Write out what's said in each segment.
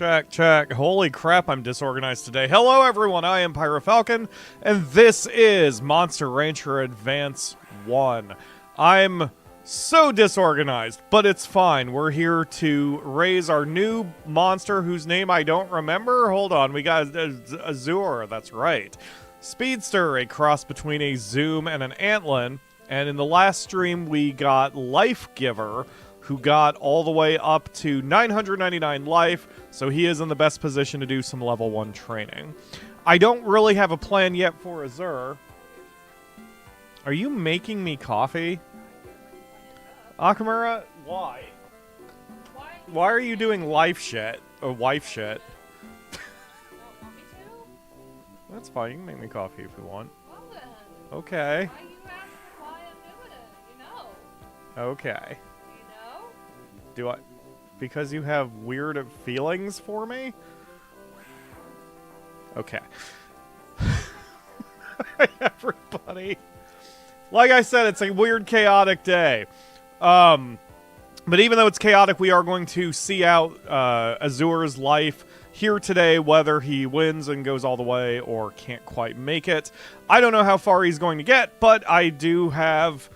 Check, check. Holy crap, I'm disorganized today. Hello, everyone. I am PyroFalkon, and this is Monster Rancher Advance 1. I'm so disorganized, but it's fine. We're here to raise our new monster whose name I don't remember. Hold on, we got Azure, that's right. Speedster, a cross between a Zoom and an Antlin. And in the last stream, we got Life Giver, who got all the way up to 999 life, so he is in the best position to do some level 1 training. I don't really have a plan yet for Azure. Are you making me coffee? Akamura, why? Why are you doing life shit? Or wife shit? Want me to? That's fine, you can make me coffee if you want. Well then. Okay. Why you ask why I'm doing it? You know. Okay. You know? Do I... Because you have weird feelings for me? Okay. Hi, everybody. Like I said, it's a weird, chaotic day. But even though it's chaotic, we are going to see out Azure's life here today, whether he wins and goes all the way or can't quite make it. I don't know how far he's going to get, but I do have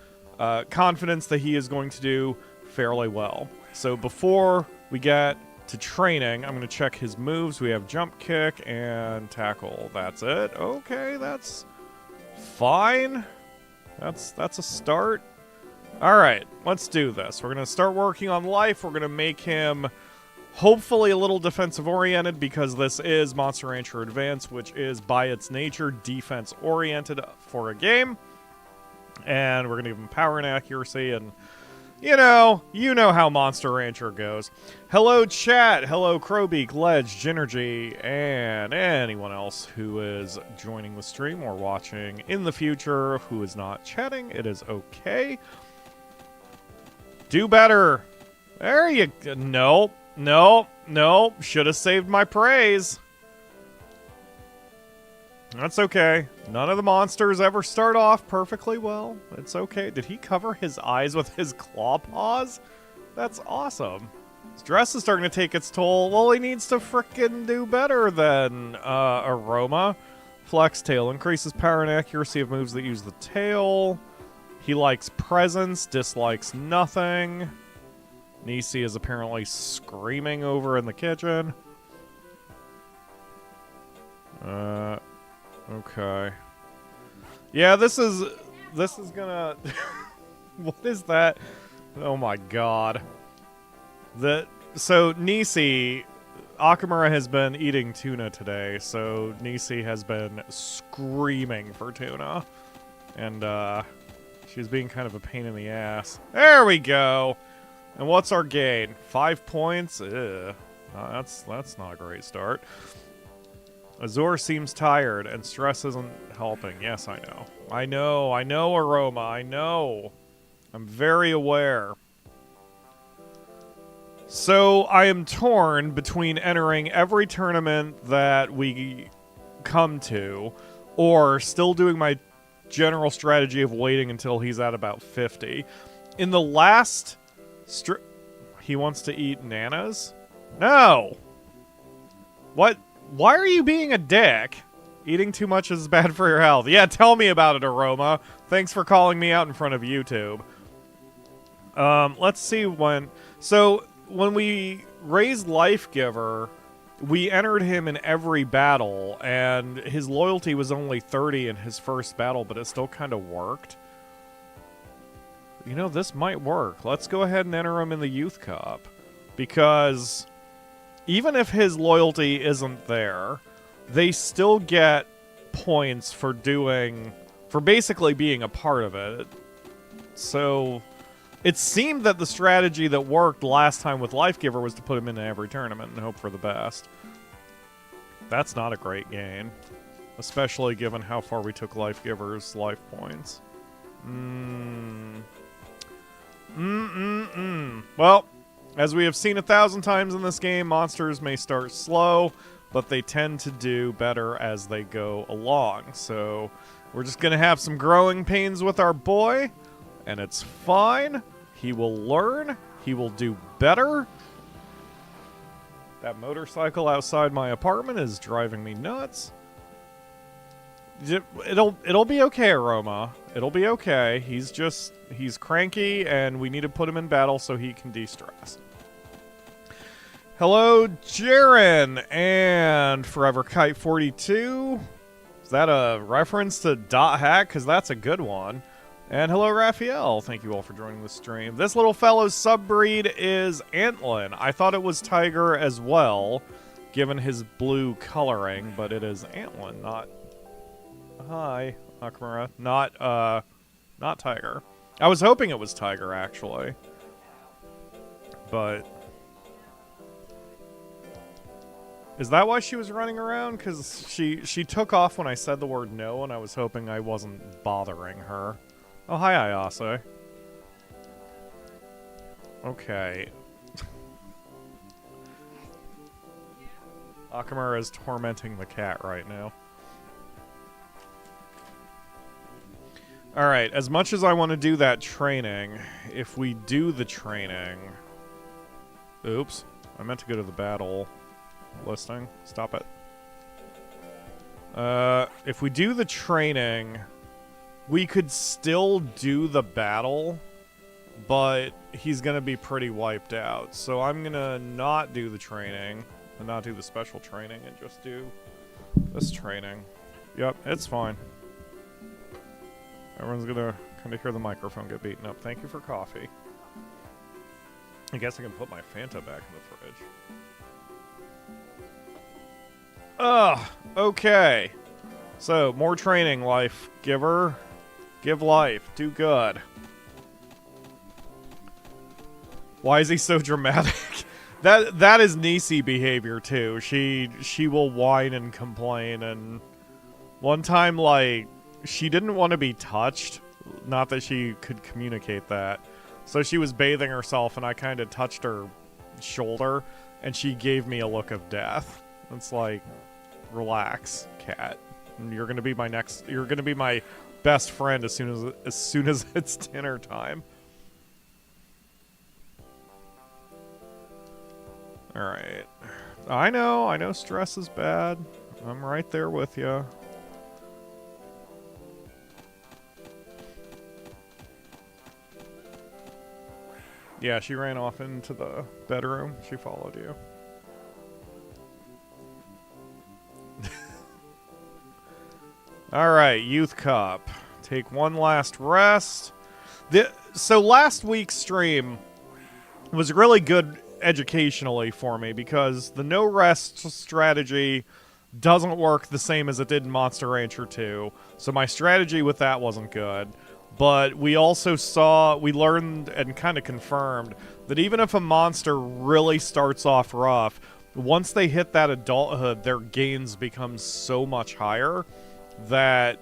confidence that he is going to do fairly well. So before we get to training, I'm going to check his moves. We have jump kick and tackle. That's it. Okay, that's fine. That's a start. All right, let's do this. We're going to start working on life. We're going to make him hopefully a little defensive-oriented because this is Monster Rancher Advance, which is, by its nature, defense-oriented for a game. And we're going to give him power and accuracy, and you know how Monster Rancher goes. Hello, chat. Hello, Crowbeak, Ledge, Ginergy, and anyone else who is joining the stream or watching in the future who is not chatting. It is okay. Do better. There you go. Nope. Nope. Nope. Should have saved my praise. That's okay. None of the monsters ever start off perfectly well. It's okay. Did he cover his eyes with his claw paws? That's awesome. His dress is starting to take its toll. Well, he needs to frickin' do better than Aroma. Flex tail increases power and accuracy of moves that use the tail. He likes presence, dislikes nothing. Nisi is apparently screaming over in the kitchen. Okay. Yeah, this is gonna... What is that? Oh my god. So, Nisi... Akamura has been eating tuna today, so Nisi has been screaming for tuna. And, she's being kind of a pain in the ass. There we go! And what's our gain? 5 points? Ugh. That's not a great start. Azure seems tired, and stress isn't helping. Yes, I know. I know, Aroma, I know. I'm very aware. So, I am torn between entering every tournament that we come to, or still doing my general strategy of waiting until he's at about 50. In the last... he wants to eat nanas? No! What? Why are you being a dick? Eating too much is bad for your health. Yeah, tell me about it, Aroma. Thanks for calling me out in front of YouTube. Let's see when... So, when we raised Life Giver, we entered him in every battle, and his loyalty was only 30 in his first battle, but it still kind of worked. You know, this might work. Let's go ahead and enter him in the Youth Cup. Because even if his loyalty isn't there, they still get points for basically being a part of it. So, it seemed that the strategy that worked last time with Life Giver was to put him in every tournament and hope for the best. That's not a great gain. Especially given how far we took Life Giver's life points. Well, as we have seen 1,000 times in this game, monsters may start slow, but they tend to do better as they go along. So, we're just gonna have some growing pains with our boy, and it's fine. He will learn. He will do better. That motorcycle outside my apartment is driving me nuts. It'll be okay, Aroma. It'll be okay. He's cranky, and we need to put him in battle so he can de-stress. Hello, Jaren, and Forever Kite 42. Is that a reference to Dot Hack? Because that's a good one. And hello, Raphael. Thank you all for joining the stream. This little fellow's subbreed is Antlin. I thought it was Tiger as well, given his blue coloring, but it is Antlin, not... Hi, Akamura. Not Tiger. I was hoping it was Tiger, actually. But... Is that why she was running around? Because she took off when I said the word no, and I was hoping I wasn't bothering her. Oh, hi, Ayase. Okay. Akamura is tormenting the cat right now. Alright, as much as I want to do that training, if we do the training... Oops. I meant to go to the battle listing. Stop it. If we do the training, we could still do the battle, but he's gonna be pretty wiped out. So I'm gonna not do the training, and not do the special training, and just do this training. Yep, it's fine. Everyone's gonna kind of hear the microphone get beaten up. Thank you for coffee. I guess I can put my Fanta back in the fridge. Okay. So, more training, life giver. Give life. Do good. Why is he so dramatic? That is Nisi behavior, too. She will whine and complain, and one time, like, she didn't want to be touched. Not that she could communicate that. So she was bathing herself, and I kind of touched her shoulder, and she gave me a look of death. It's like, relax, cat. You're gonna be my best friend as soon as it's dinner time. Alright. I know stress is bad. I'm right there with you. Yeah, she ran off into the bedroom. She followed you. Alright, Youth Cup. Take one last rest. So last week's stream was really good educationally for me because the no rest strategy doesn't work the same as it did in Monster Rancher 2. So my strategy with that wasn't good. But we also we learned and kind of confirmed that even if a monster really starts off rough, once they hit that adulthood, their gains become so much higher that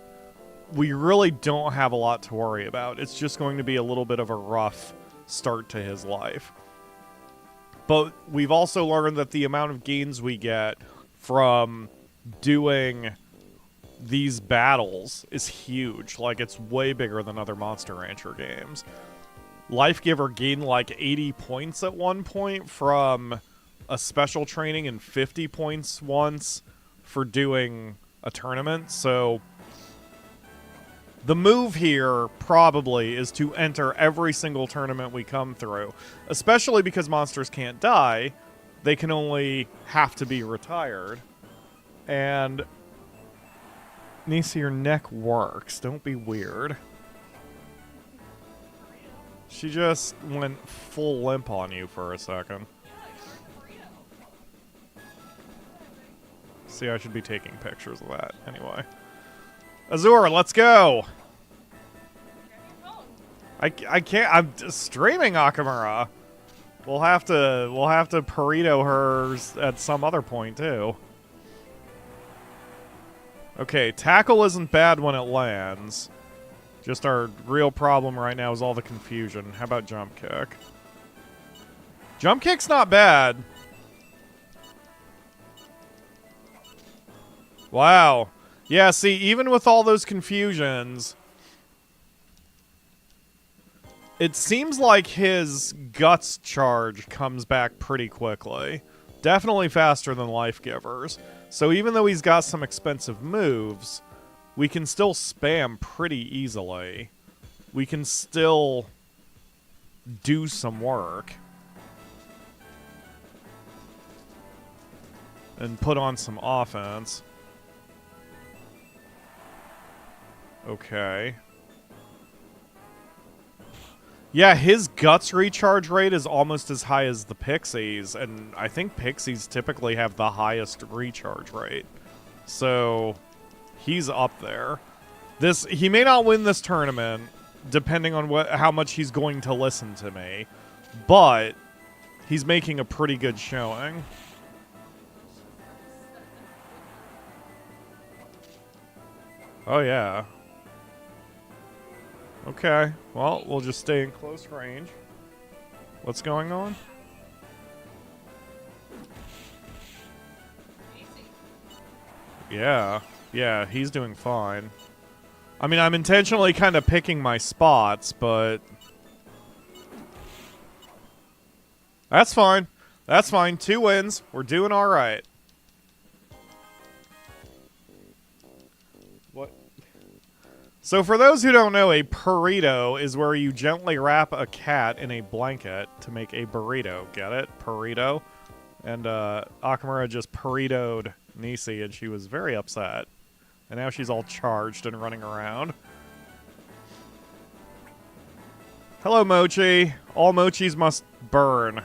we really don't have a lot to worry about. It's just going to be a little bit of a rough start to his life. But we've also learned that the amount of gains we get from doing these battles is huge. Like, it's way bigger than other Monster Rancher games. Life Giver gained like 80 points at one point from a special training and 50 points once for doing a tournament. So the move here probably is to enter every single tournament we come through, especially because monsters can't die. They can only have to be retired. And Nisi, your neck works. Don't be weird. She just went full limp on you for a second. See, I should be taking pictures of that. Anyway. Azur, let's go! I can't... I'm streaming Akamura. We'll have to burrito her at some other point, too. Okay, tackle isn't bad when it lands. Just our real problem right now is all the confusion. How about jump kick? Jump kick's not bad. Wow. Yeah, see, even with all those confusions, it seems like his guts charge comes back pretty quickly. Definitely faster than Life Givers. So even though he's got some expensive moves, we can still spam pretty easily. We can still do some work. And put on some offense. Okay. Yeah, his Guts recharge rate is almost as high as the Pixies, and I think Pixies typically have the highest recharge rate. So, he's up there. He may not win this tournament, depending on how much he's going to listen to me, but he's making a pretty good showing. Oh, yeah. Okay, well, we'll just stay in close range. What's going on? Yeah, he's doing fine. I mean, I'm intentionally kind of picking my spots, but... That's fine. That's fine. 2 wins. We're doing alright. What? So for those who don't know, a burrito is where you gently wrap a cat in a blanket to make a burrito. Get it? Burrito. And Akamura just burritoed Nisi, and she was very upset. And now she's all charged and running around. Hello, Mochi. All Mochis must burn.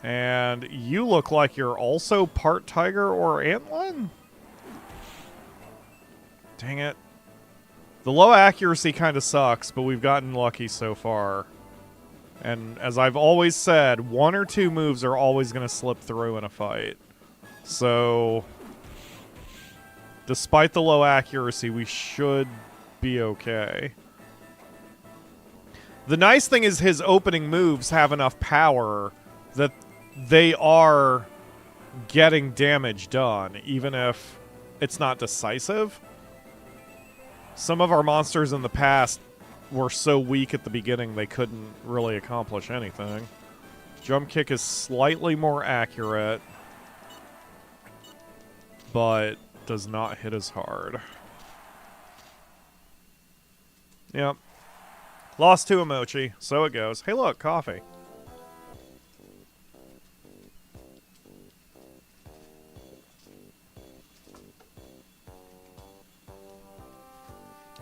And you look like you're also part tiger or antlion? Dang it. The low accuracy kind of sucks, but we've gotten lucky so far. And as I've always said, 1 or 2 moves are always going to slip through in a fight. So, despite the low accuracy, we should be okay. The nice thing is his opening moves have enough power that they are getting damage done, even if it's not decisive. Some of our monsters in the past were so weak at the beginning they couldn't really accomplish anything. Jump kick is slightly more accurate, but does not hit as hard. Yep. Lost to a Mochi, so it goes. Hey look, coffee.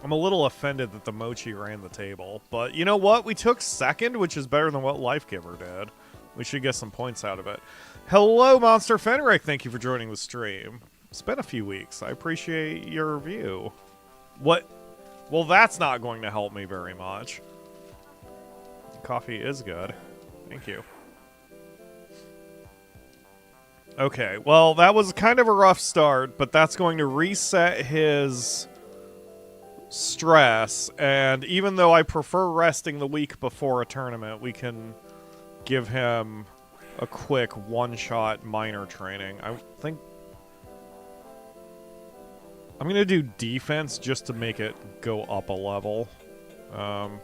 I'm a little offended that the Mochi ran the table. But you know what? We took second, which is better than what Life Giver did. We should get some points out of it. Hello, Monster Fenric. Thank you for joining the stream. It's been a few weeks. I appreciate your review. What? Well, that's not going to help me very much. Coffee is good. Thank you. Okay, well, that was kind of a rough start, but that's going to reset his stress, and even though I prefer resting the week before a tournament, we can give him a quick one-shot minor training. I think I'm gonna do defense just to make it go up a level,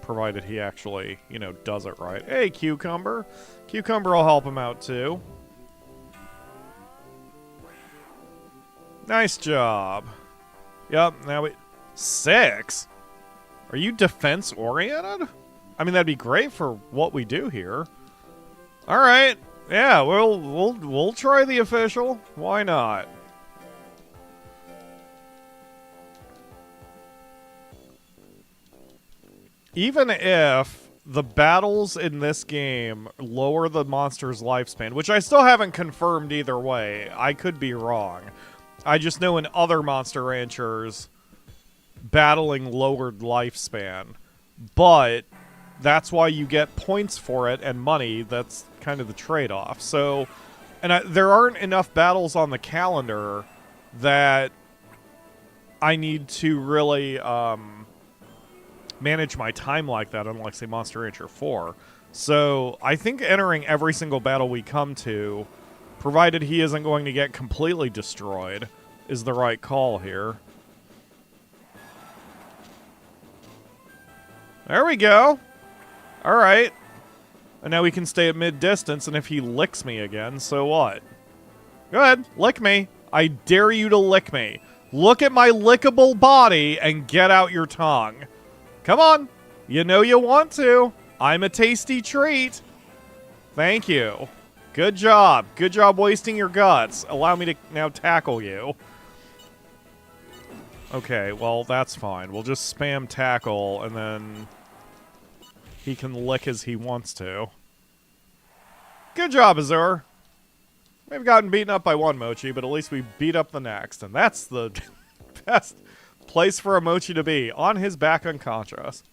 provided he actually, you know, does it right. Hey, Cucumber! Cucumber will help him out too. Nice job. Yep, now we... 6? Are you defense-oriented? I mean, that'd be great for what we do here. Alright. Yeah, we'll try the official. Why not? Even if the battles in this game lower the monster's lifespan, which I still haven't confirmed either way, I could be wrong. I just know in other Monster Ranchers, battling lowered lifespan. But that's why you get points for it and money. That's kind of the trade-off. So, and there aren't enough battles on the calendar that I need to really manage my time like that, unlike, say, Monster Rancher 4. So, I think entering every single battle we come to, provided he isn't going to get completely destroyed, is the right call here. There we go. Alright. And now we can stay at mid-distance, and if he licks me again, so what? Go ahead, lick me. I dare you to lick me. Look at my lickable body and get out your tongue. Come on. You know you want to. I'm a tasty treat. Thank you. Good job. Good job wasting your guts. Allow me to now tackle you. Okay, well, that's fine. We'll just spam tackle, and then he can lick as he wants to. Good job, Azur. We've gotten beaten up by one Mochi, but at least we beat up the next. And that's the best place for a Mochi to be. On his back unconscious.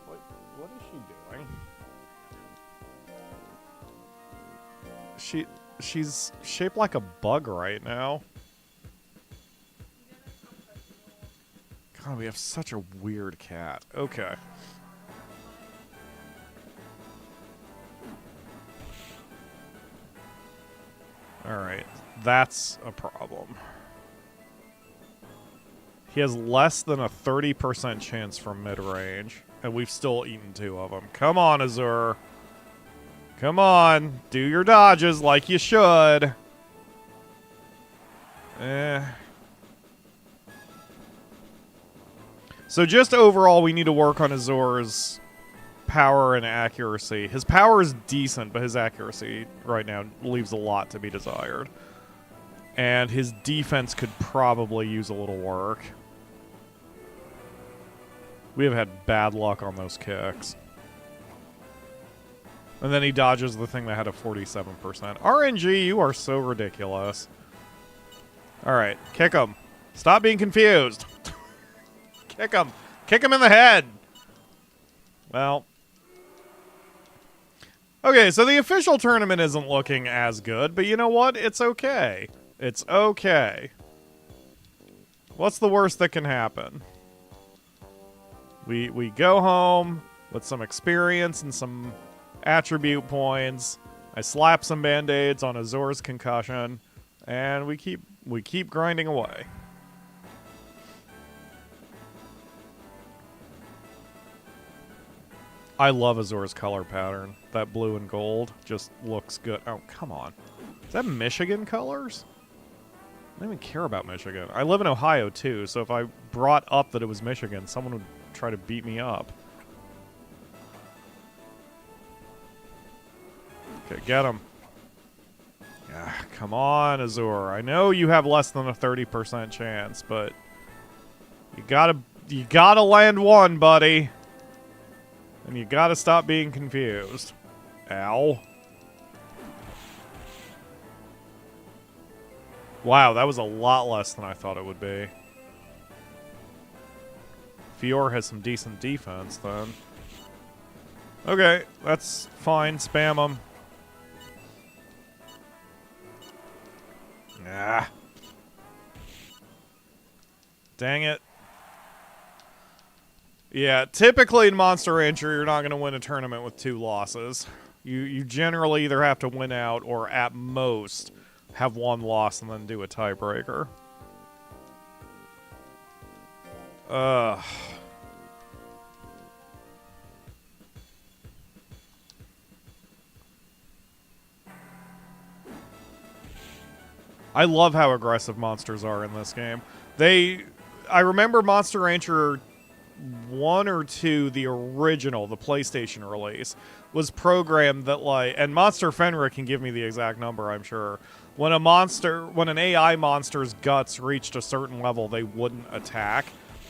What is she doing? She's shaped like a bug right now. God, we have such a weird cat. Okay. Alright, that's a problem. He has less than a 30% chance from mid-range, and we've still eaten 2 of them. Come on, Azur. Come on, do your dodges like you should. So just overall, we need to work on Azur's power and accuracy. His power is decent, but his accuracy right now leaves a lot to be desired. And his defense could probably use a little work. We have had bad luck on those kicks. And then he dodges the thing that had a 47%. RNG, you are so ridiculous. Alright, kick him. Stop being confused. Kick him. Kick him in the head. Well. Okay, so the official tournament isn't looking as good, but you know what? It's okay. It's okay. What's the worst that can happen? We go home with some experience and some attribute points. I slap some band-aids on Azur's concussion, and we keep grinding away. I love Azur's color pattern. That blue and gold just looks good. Oh, come on. Is that Michigan colors? I don't even care about Michigan. I live in Ohio, too, so if I brought up that it was Michigan, someone would try to beat me up. Okay, get him. Yeah, come on, Azur. I know you have less than a 30% chance, but you gotta land one, buddy. And you gotta stop being confused. Ow. Wow, that was a lot less than I thought it would be. Fior has some decent defense, then. Okay, that's fine. Spam him. Ah. Dang it. Yeah, typically in Monster Rancher, you're not going to win a tournament with 2 losses. You generally either have to win out or, at most, have 1 loss and then do a tiebreaker. Ugh. I love how aggressive monsters are in this game. I remember Monster Rancher 1 or 2, the original, the PlayStation release, was programmed that, like, and Monster Fenrir can give me the exact number, I'm sure. When an AI monster's guts reached a certain level, they wouldn't attack,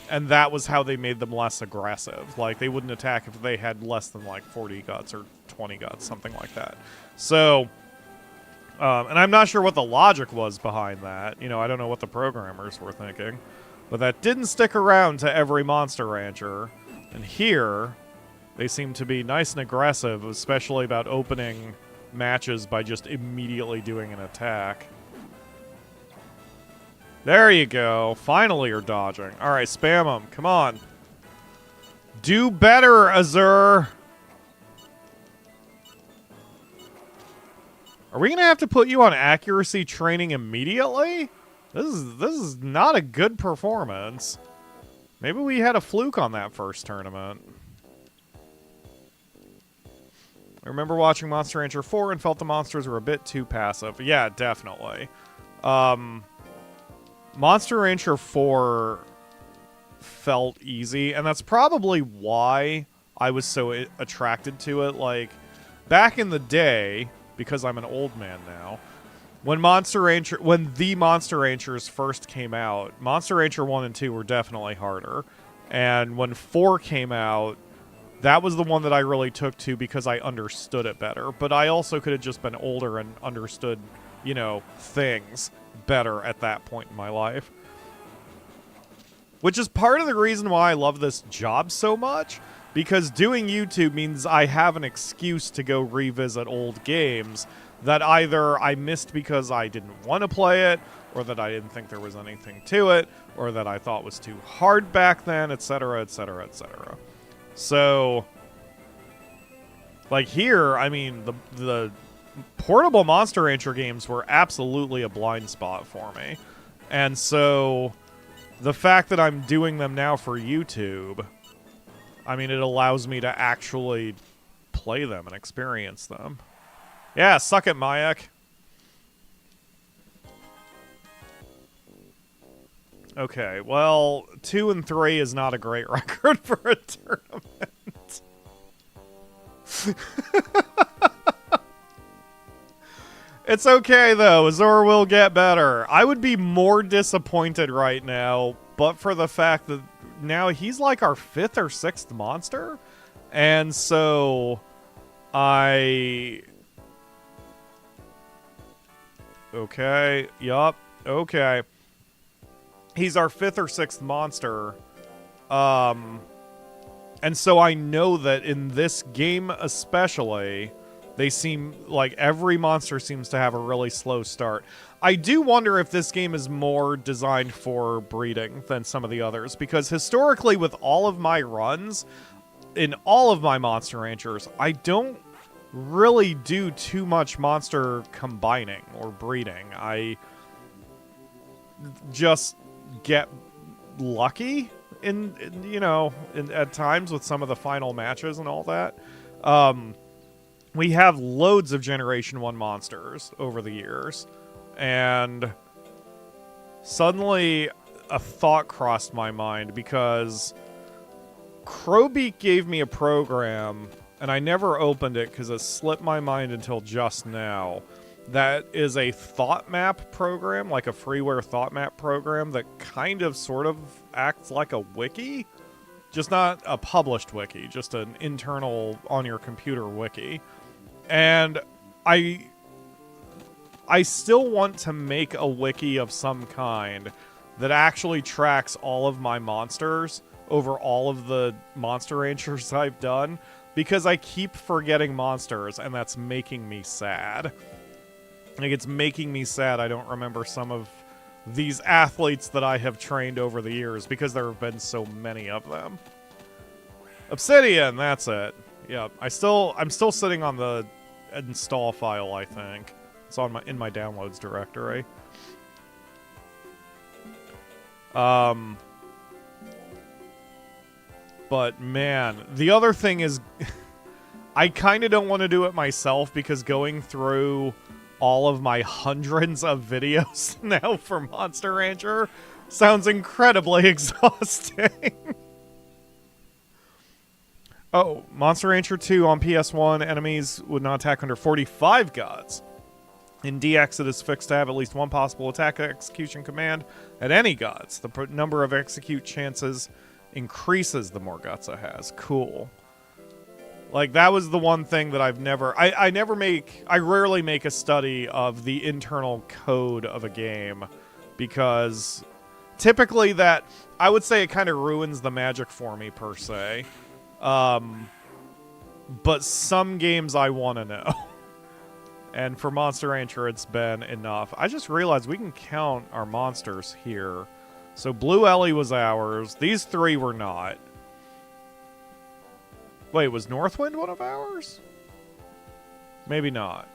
and that was how they made them less aggressive. Like, they wouldn't attack if they had less than, like, 40 guts or 20 guts, something like that. So, and I'm not sure what the logic was behind that. You know, I don't know what the programmers were thinking. But that didn't stick around to every Monster Rancher. And here, they seem to be nice and aggressive, especially about opening matches by just immediately doing an attack. There you go. Finally you're dodging. Alright, spam them. Come on. Do better, Azur! Are we going to have to put you on accuracy training immediately? This is not a good performance. Maybe we had a fluke on that first tournament. I remember watching Monster Rancher 4 and felt the monsters were a bit too passive. Yeah, definitely. Monster Rancher 4 felt easy, and that's probably why I was so attracted to it. Like, back in the day, because I'm an old man now, when the Monster Ranchers first came out, Monster Rancher 1 and 2 were definitely harder. And when 4 came out, that was the one that I really took to because I understood it better. But I also could have just been older and understood, you know, things better at that point in my life. Which is part of the reason why I love this job so much. Because doing YouTube means I have an excuse to go revisit old games that either I missed because I didn't want to play it, or that I didn't think there was anything to it, or that I thought was too hard back then, etc., etc., etc. So, like here, I mean, the portable Monster Rancher games were absolutely a blind spot for me. And so, the fact that I'm doing them now for YouTube, I mean, it allows me to actually play them and experience them. Yeah, suck it, Mayak. Okay, well, 2 and 3 is not a great record for a tournament. It's okay, though. Azor will get better. I would be more disappointed right now, but for the fact that now he's like our 5th or 6th monster. And so I... Okay, yup, okay. He's our 5th or 6th monster. And so I know that in this game especially, they seem like every monster seems to have a really slow start. I do wonder if this game is more designed for breeding than some of the others, because historically with all of my runs, in all of my Monster Ranchers, I don't really do too much monster combining or breeding. I just get lucky at times with some of the final matches and all that. We have loads of Generation 1 monsters over the years, and suddenly a thought crossed my mind, because Crowbeak gave me a program, and I never opened it because it slipped my mind until just now. That is a thought map program, like a freeware thought map program that kind of sort of acts like a wiki. Just not a published wiki, just an internal on your computer wiki. And I still want to make a wiki of some kind that actually tracks all of my monsters over all of the Monster Ranchers I've done, because I keep forgetting monsters, and that's making me sad. Like, it's making me sad I don't remember some of these athletes that I have trained over the years, because there have been so many of them. Obsidian, that's it. Yeah, I'm still sitting on the install file, I think. It's on in my downloads directory. But man, the other thing is I kind of don't want to do it myself, because going through all of my hundreds of videos now for Monster Rancher sounds incredibly exhausting. Oh, Monster Rancher 2 on PS1, enemies would not attack under 45 gods. In DX, it is fixed to have at least one possible attack execution command at any gods. The number of execute chances increases the more guts it has. Cool. Like, that was the one thing that I've never... I rarely make a study of the internal code of a game, because typically that... I would say it kind of ruins the magic for me, per se. But some games I want to know. And for Monster Rancher, it's been enough. I just realized we can count our monsters here. So Blue Ellie was ours. These 3 were not. Wait, was Northwind one of ours? Maybe not.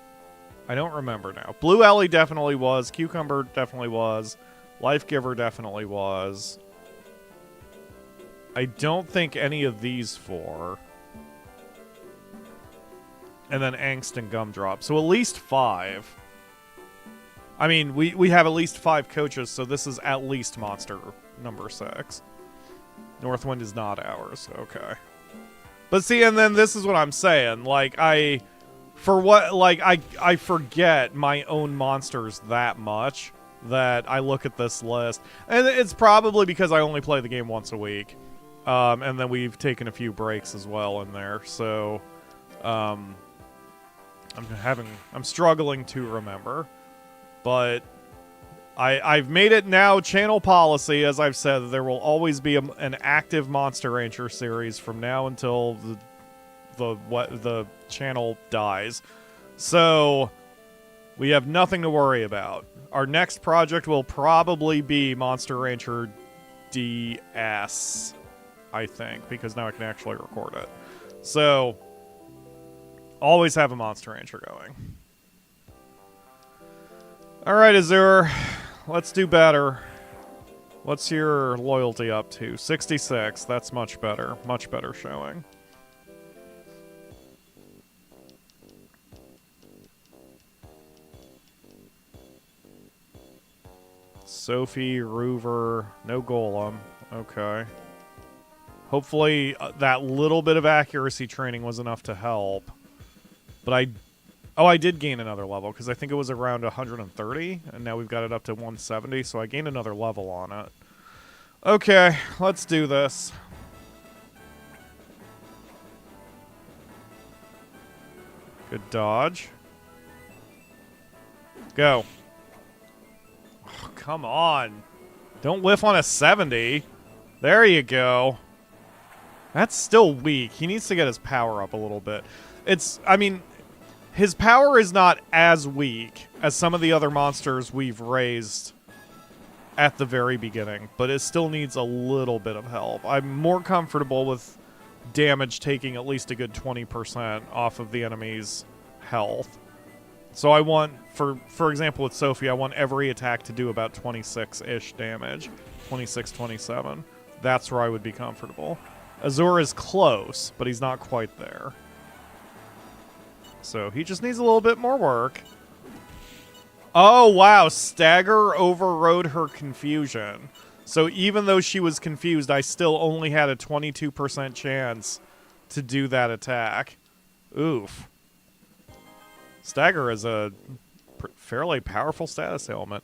I don't remember now. Blue Ellie definitely was. Cucumber definitely was. Life Giver definitely was. I don't think any of these 4. And then Angst and Gumdrop. So at least 5. I mean, we have at least 5 coaches, so this is at least monster number 6. Northwind is not ours. Okay. But see, and then this is what I'm saying. Like, I forget my own monsters that much that I look at this list. And it's probably because I only play the game once a week. And then we've taken a few breaks as well in there. So, I'm struggling to remember. But I've made it now channel policy, as I've said, that there will always be an active Monster Rancher series from now until the channel dies. So we have nothing to worry about. Our next project will probably be Monster Rancher DS, I think, because now I can actually record it. So always have a Monster Rancher going. Alright, Azure. Let's do better. What's your loyalty up to? 66. That's much better. Much better showing. Sophie, Roover, no Golem. Okay. Hopefully that little bit of accuracy training was enough to help. But I did gain another level, because I think it was around 130, and now we've got it up to 170, so I gained another level on it. Okay, let's do this. Good dodge. Go. Oh, come on. Don't whiff on a 70. There you go. That's still weak. He needs to get his power up a little bit. I mean, his power is not as weak as some of the other monsters we've raised at the very beginning, but it still needs a little bit of help. I'm more comfortable with damage taking at least a good 20% off of the enemy's health. So I want, for example with Sophie, I want every attack to do about 26-ish damage. 26, 27. That's where I would be comfortable. Azure is close, but he's not quite there. So he just needs a little bit more work. Oh, wow. Stagger overrode her confusion. So even though she was confused, I still only had a 22% chance to do that attack. Oof. Stagger is a fairly powerful status ailment.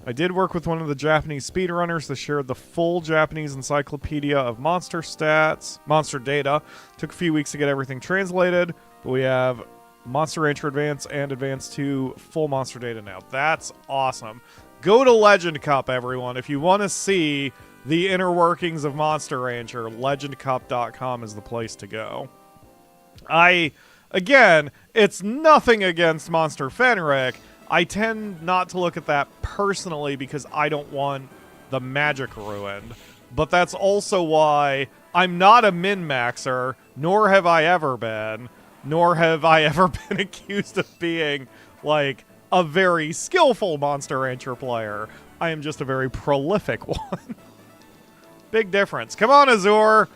I did work with one of the Japanese speedrunners that shared the full Japanese encyclopedia of monster stats, monster data. Took a few weeks to get everything translated, but we have Monster Rancher Advance and Advance 2 full monster data now. That's awesome. Go to Legend Cup, everyone. If you want to see the inner workings of Monster Rancher, legendcup.com is the place to go. Again, it's nothing against Monster Fenric. I tend not to look at that personally because I don't want the magic ruined. But that's also why I'm not a min-maxer, nor have I ever been. Nor have I ever been accused of being, like, a very skillful Monster Rancher player. I am just a very prolific one. Big difference. Come on, Azure!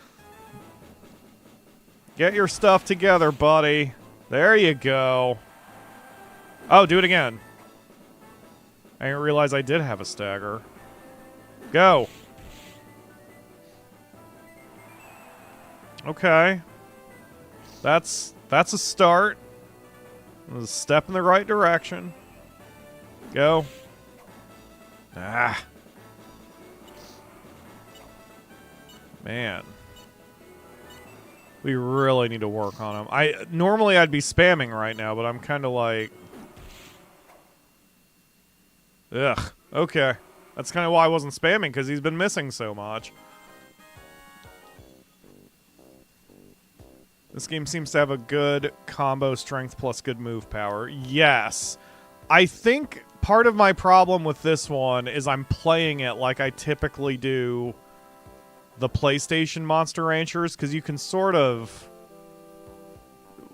Get your stuff together, buddy. There you go. Oh, do it again. I didn't realize I did have a stagger. Go! Okay. That's a start. A step in the right direction. Go. Ah. Man. We really need to work on him. Normally I'd be spamming right now, but I'm kind of like... Ugh. Okay. That's kind of why I wasn't spamming, because he's been missing so much. This game seems to have a good combo strength plus good move power. Yes. I think part of my problem with this one is I'm playing it like I typically do the PlayStation Monster Ranchers, because you can sort of...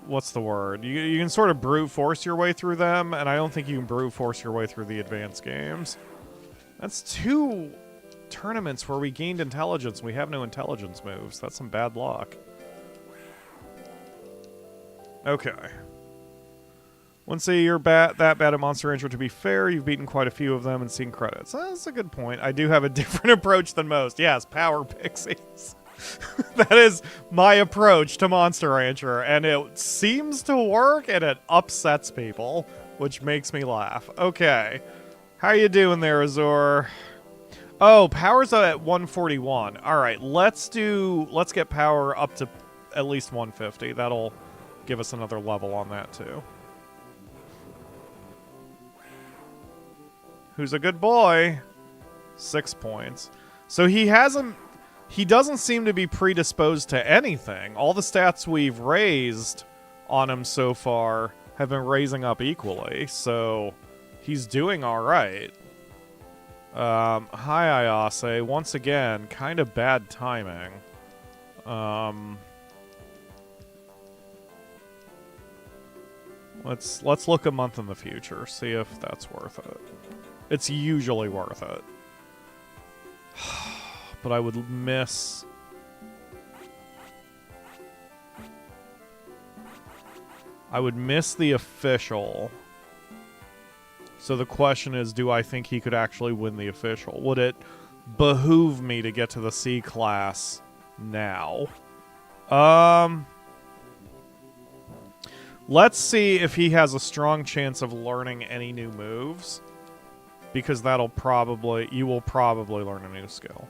What's the word? You can sort of brute force your way through them, and I don't think you can brute force your way through the advanced games. That's 2 tournaments where we gained intelligence. We have no intelligence moves. That's some bad luck. Okay. Wouldn't say you're that bad at Monster Rancher. To be fair, you've beaten quite a few of them and seen credits. That's a good point. I do have a different approach than most. Yes, power pixies. That is my approach to Monster Rancher, and it seems to work, and it upsets people, which makes me laugh. Okay. How you doing there, Azor? Oh, power's at 141. All right, let's get power up to at least 150. That'll give us another level on that too. Who's a good boy? 6 points. So he doesn't seem to be predisposed to anything. All the stats we've raised on him so far have been raising up equally, so he's doing all right. Hi, Ayase. Once again, kind of bad timing. Let's look a month in the future, see if that's worth it. It's usually worth it. But I would miss... the official. So the question is, do I think he could actually win the official? Would it behoove me to get to the C class now? Let's see if he has a strong chance of learning any new moves. Because you will probably learn a new skill.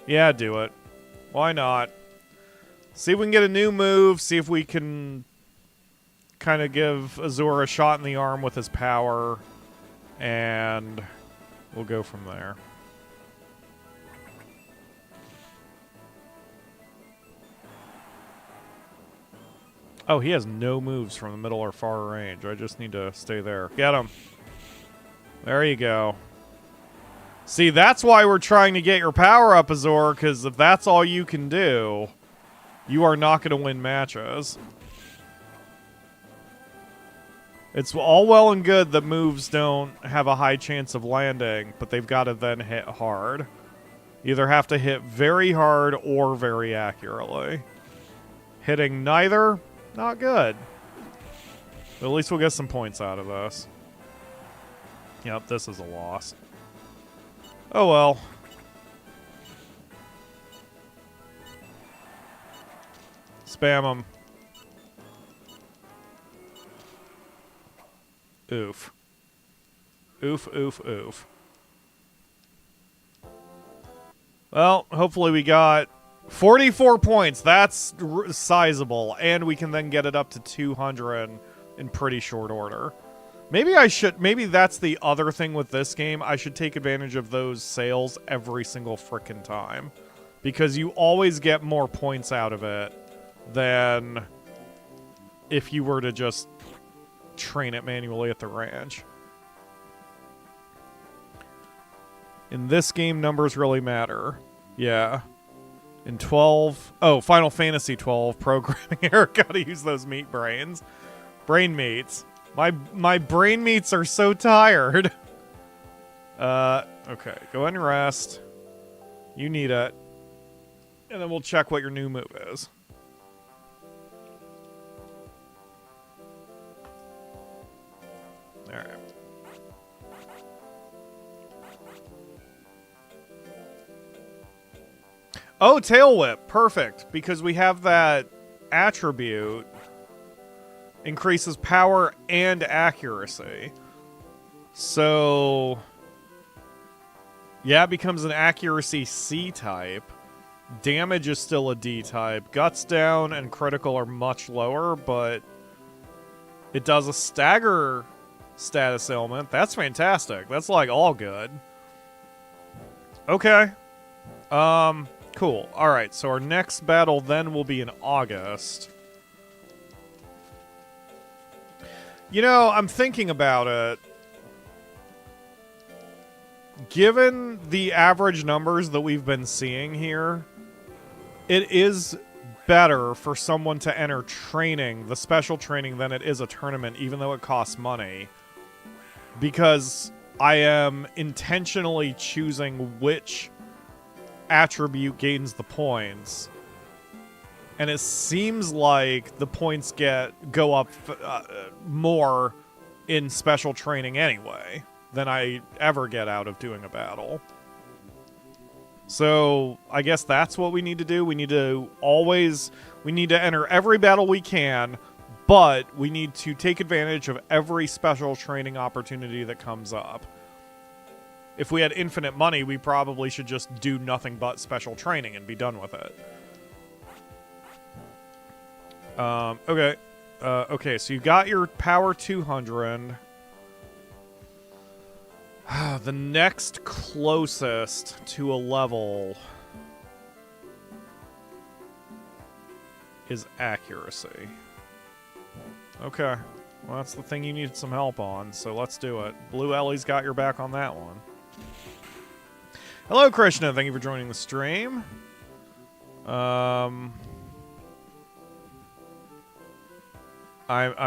Yeah, do it. Why not? See if we can get a new move, see if we can kind of give Azur a shot in the arm with his power, and we'll go from there. Oh, he has no moves from the middle or far range. I just need to stay there. Get him. There you go. See, that's why we're trying to get your power up, Azor, because if that's all you can do, you are not going to win matches. It's all well and good that moves don't have a high chance of landing, but they've got to then hit hard. Either have to hit very hard or very accurately. Hitting neither... not good. But at least we'll get some points out of this. Yep, this is a loss. Oh well. Spam them. Oof. Oof, oof, oof. Well, hopefully we got 44 points. That's sizable. And we can then get it up to 200 in pretty short order. Maybe that's the other thing with this game. I should take advantage of those sales every single frickin' time. Because you always get more points out of it than if you were to just train it manually at the ranch. In this game, numbers really matter. Yeah. In 12... oh, Final Fantasy 12 programming error. Gotta use those meat brains. Brain meats. My brain meats are so tired. Okay. Go ahead and rest. You need it. And then we'll check what your new move is. Alright. Oh, Tail Whip. Perfect. Because we have that attribute. Increases power and accuracy. So... yeah, it becomes an accuracy C type. Damage is still a D type. Guts down and critical are much lower, but... it does a stagger status ailment. That's fantastic. That's like all good. Okay. Cool. Alright, so our next battle then will be in August. You know, I'm thinking about it. Given the average numbers that we've been seeing here, it is better for someone to enter training, the special training, than it is a tournament, even though it costs money. Because I am intentionally choosing which attribute gains the points. And it seems like the points go up more in special training anyway than I ever get out of doing a battle. So I guess that's what we need to do. We need to enter every battle we can, but we need to take advantage of every special training opportunity that comes up. If we had infinite money, we probably should just do nothing but special training and be done with it. Okay. Okay, so you got your power 200. The next closest to a level is accuracy. Okay. Well, that's the thing you need some help on, so let's do it. Blue Ellie's got your back on that one. Hello, Krishna. Thank you for joining the stream. I'm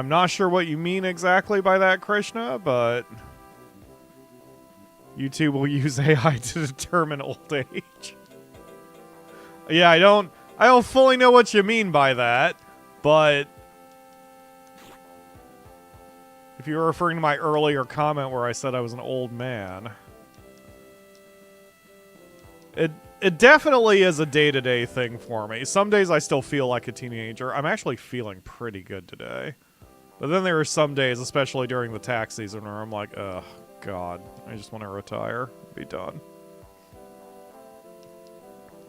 not sure what you mean exactly by that, Krishna, but YouTube will use AI to determine old age. Yeah, I don't fully know what you mean by that, but if you were referring to my earlier comment where I said I was an old man, it definitely is a day-to-day thing for me. Some days I still feel like a teenager. I'm actually feeling pretty good today. But then there are some days, especially during the tax season, where I'm like, ugh, God, I just want to retire, be done.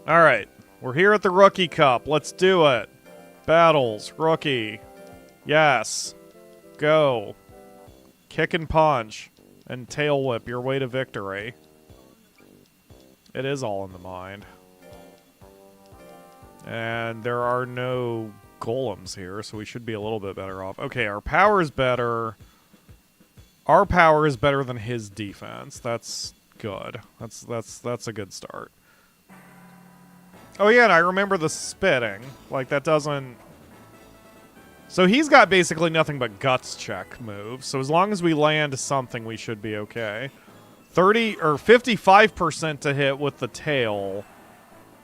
Alright, we're here at the Rookie Cup. Let's do it. Battles, Rookie. Yes. Go. Kick and punch. And tail whip your way to victory. It is all in the mind. And there are no golems here, so we should be a little bit better off. Okay, our power is better. Our power is better than his defense. That's good. That's a good start. Oh yeah, and I remember the spitting. Like, that doesn't... So he's got basically nothing but guts check moves, so as long as we land something, we should be okay. 30 or 55% to hit with the tail.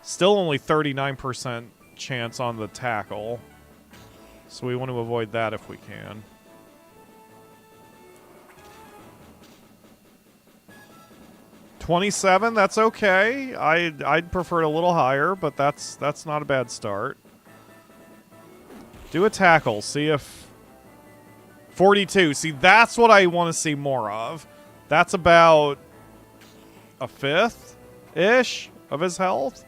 Still only 39% chance on the tackle. So we want to avoid that if we can. $27, that's okay. I'd prefer it a little higher, but that's not a bad start. Do a tackle, see if... 42, see that's what I want to see more of. That's about a fifth-ish of his health.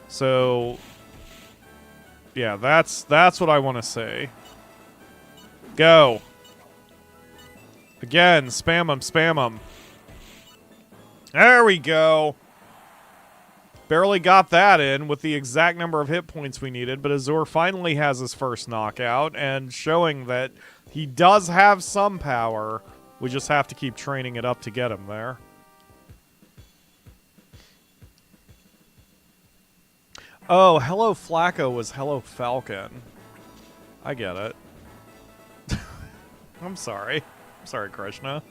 So, yeah, that's what I want to see. Go. Again, spam him, spam him. There we go. Barely got that in with the exact number of hit points we needed, but Azur finally has his first knockout, and showing that he does have some power. We just have to keep training it up to get him there. Oh, Hello Flacco was Hello Falcon. I get it. I'm sorry. I'm sorry, Krishna.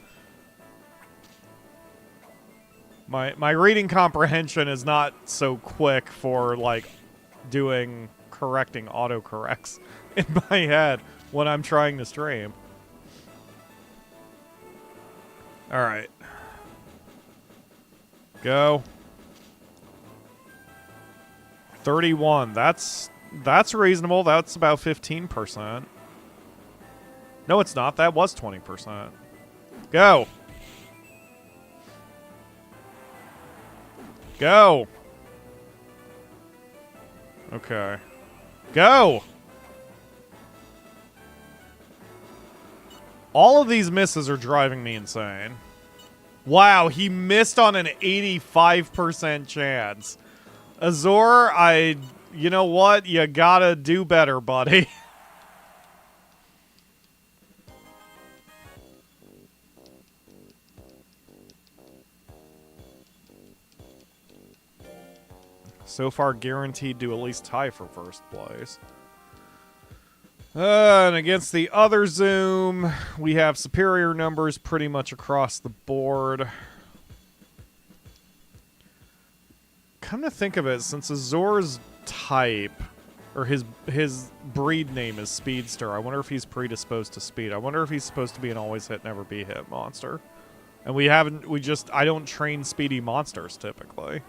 My reading comprehension is not so quick for, like, correcting autocorrects in my head when I'm trying to stream. Alright. Go. 31. That's reasonable. That's about 15%. No, it's not. That was 20%. Go. Go. Okay. Go. All of these misses are driving me insane. Wow, he missed on an 85% chance. Azur, you know what? You gotta do better, buddy. So far guaranteed to at least tie for first place. And against the other Zoom, we have superior numbers pretty much across the board. Come to think of it, since Azur's type, or his breed name is Speedster. I wonder if he's predisposed to speed. I wonder if he's supposed to be an always hit, never be hit monster. And I don't train speedy monsters typically.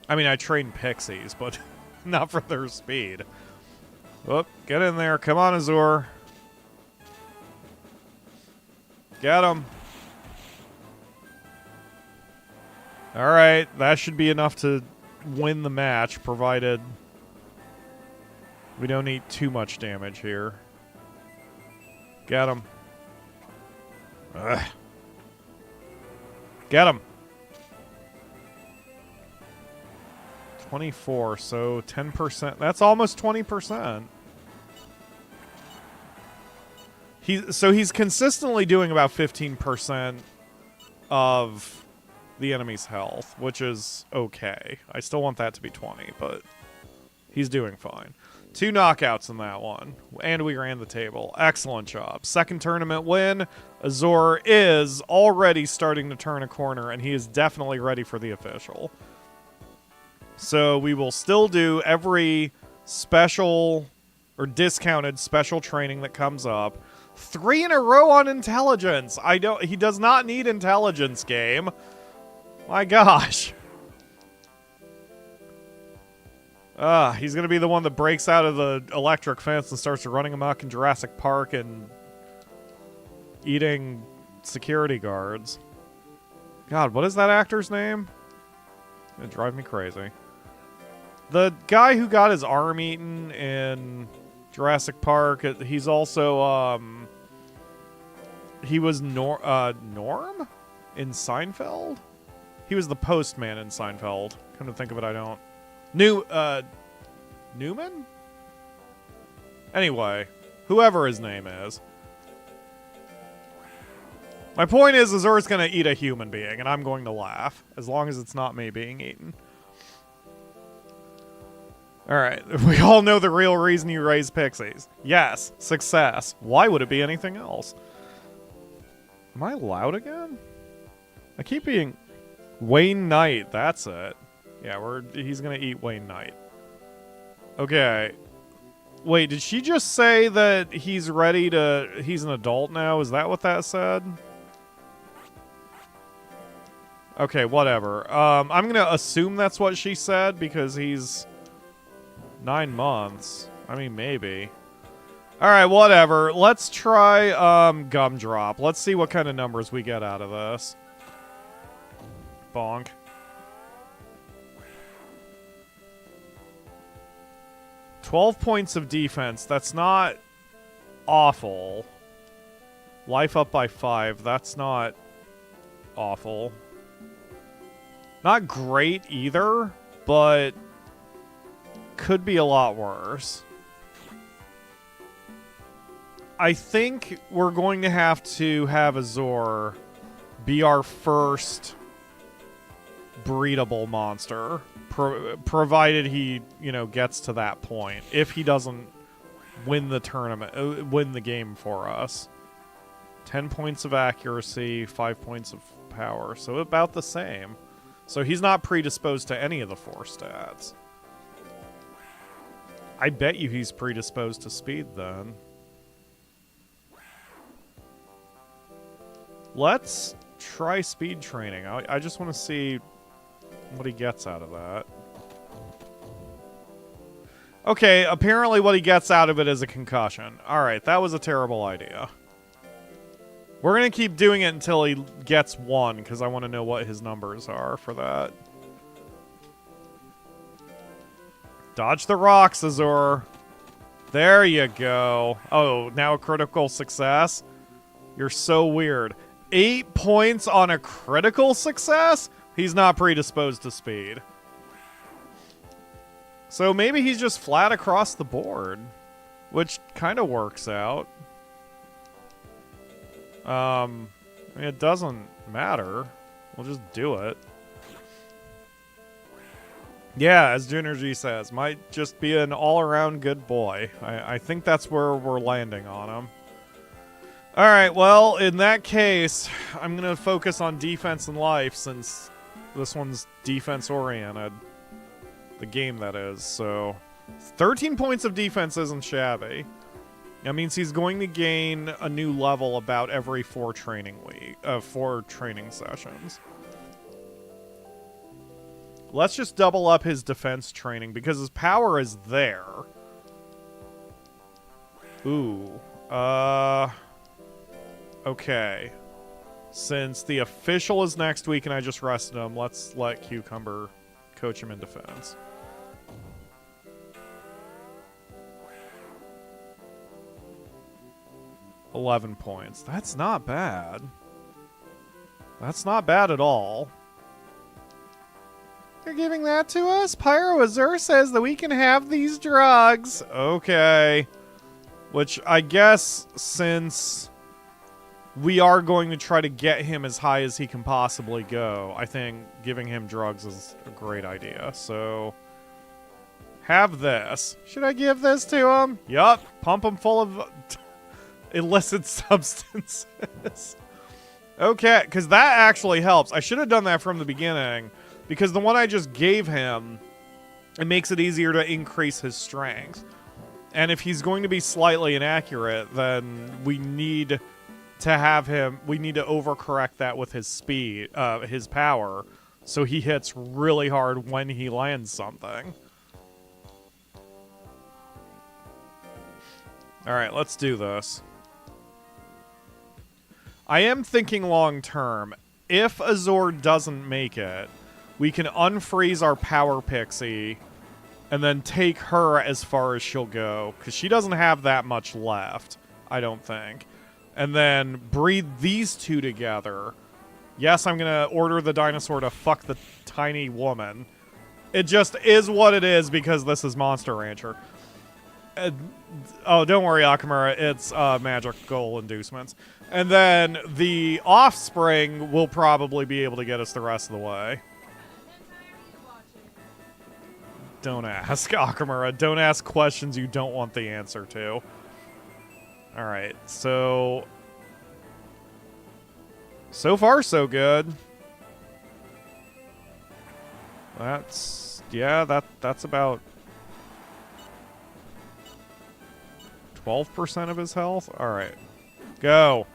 I mean, I train pixies, but not for their speed. Whoop, get in there. Come on, Azur. Get him. Alright, that should be enough to win the match, provided we don't eat too much damage here. Get him. Ugh. Get him. 24, so 10%. That's almost 20%. So he's consistently doing about 15% of the enemy's health, which is okay. I still want that to be 20, but he's doing fine. 2 knockouts in that one, and we ran the table. Excellent job. Second tournament win. Azur is already starting to turn a corner, and he is definitely ready for the official. So we will still do every special or discounted special training that comes up. 3 in a row on intelligence. He does not need intelligence, game. My gosh. He's going to be the one that breaks out of the electric fence and starts running amok in Jurassic Park and eating security guards. God, what is that actor's name? It drives me crazy. The guy who got his arm eaten in Jurassic Park, he's also, he was Norm in Seinfeld? He was the postman in Seinfeld. Come to think of it, I don't. Newman? Anyway, whoever his name is. My point is, Azur's gonna eat a human being, and I'm going to laugh, as long as it's not me being eaten. Alright, we all know the real reason you raise pixies. Yes, success. Why would it be anything else? Am I loud again? I keep being... Wayne Knight, that's it. Yeah, he's gonna eat Wayne Knight. Okay. Wait, did she just say that he's ready to... He's an adult now? Is that what that said? Okay, whatever. I'm gonna assume that's what she said, because he's... 9 months. I mean, maybe. Alright, whatever. Let's try, Gumdrop. Let's see what kind of numbers we get out of this. Bonk. $12 points of defense. That's not awful. Life up by 5. That's not awful. Not great either, but could be a lot worse. I think we're going to have Azur be our first breedable monster, provided he, gets to that point. If he doesn't win the tournament, win the game for us. 10 points of accuracy, 5 points of power, so about the same. So he's not predisposed to any of the 4 stats. I bet you he's predisposed to speed, then. Let's try speed training. I just want to see what he gets out of that. Okay, apparently what he gets out of it is a concussion. Alright, that was a terrible idea. We're going to keep doing it until he gets 1, because I want to know what his numbers are for that. Dodge the rocks, Azur. There you go. Oh, now a critical success? You're so weird. 8 points on a critical success? He's not predisposed to speed. So maybe he's just flat across the board, which kind of works out. I mean, it doesn't matter. We'll just do it. Yeah, as Junergy says, might just be an all-around good boy. I think that's where we're landing on him. Alright, well, in that case, I'm going to focus on defense and life, since This one's defense-oriented. The game, that is. So, 13 points of defense isn't shabby. That means he's going to gain a new level about every 4 training sessions. Let's just double up his defense training because his power is there. Ooh. Okay. Since the official is next week and I just rested him, let's let Cucumber coach him in defense. $11 points. That's not bad. That's not bad at all. They're giving that to us? Pyro Azur says that we can have these drugs. Okay. Which I guess since we are going to try to get him as high as he can possibly go, I think giving him drugs is a great idea. So, have this. Should I give this to him? Yup. Pump him full of illicit substances. Okay, because that actually helps. I should have done that from the beginning, because the one I just gave him, it makes it easier to increase his strength. And if he's going to be slightly inaccurate, then we need to have him, we need to overcorrect that with his speed, his power, so he hits really hard when he lands something. Alright, let's do this. I am thinking long term. If Azor doesn't make it, we can unfreeze our Power Pixie and then take her as far as she'll go, because she doesn't have that much left, I don't think. And then breed these two together. Yes, I'm going to order the dinosaur to fuck the tiny woman. It just is what it is because this is Monster Rancher. Oh, don't worry, Akamura. It's magical inducements. And then the offspring will probably be able to get us the rest of the way. Don't ask, Akamura. Don't ask questions you don't want the answer to. Alright, so... So far, so good. That's... Yeah, that's about... 12% of his health? Alright. Go!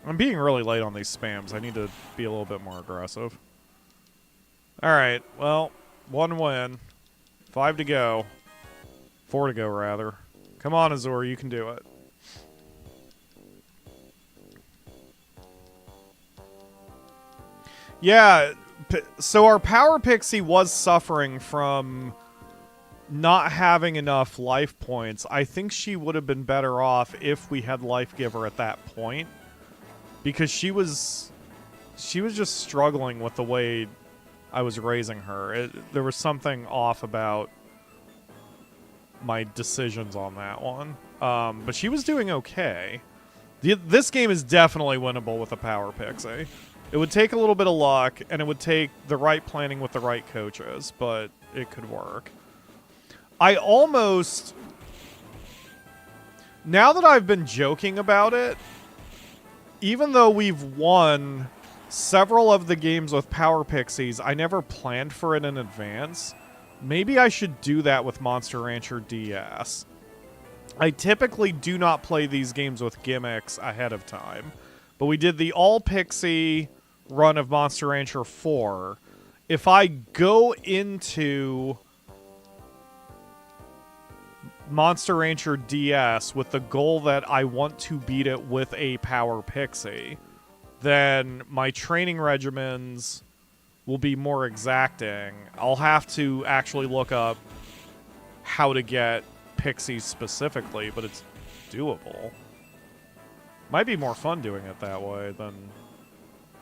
I'm being really late on these spams. I need to be a little bit more aggressive. Alright, well, 1 win. 5 to go. 4 to go, rather. Come on, Azor, you can do it. Yeah, so our Power Pixie was suffering from not having enough life points. I think she would have been better off if we had Life Giver at that point, because she was just struggling with the way I was raising her. There was something off about my decisions on that one. But she was doing okay. This game is definitely winnable with a Power Pixie. It would take a little bit of luck, and it would take the right planning with the right coaches, but it could work. I almost... Now that I've been joking about it, even though we've won several of the games with Power Pixies, I never planned for it in advance. Maybe I should do that with Monster Rancher DS. I typically do not play these games with gimmicks ahead of time, but we did the all-Pixie run of Monster Rancher 4. If I go into Monster Rancher DS with the goal that I want to beat it with a Power Pixie, then my training regimens will be more exacting. I'll have to actually look up how to get Pixies specifically, but it's doable. Might be more fun doing it that way than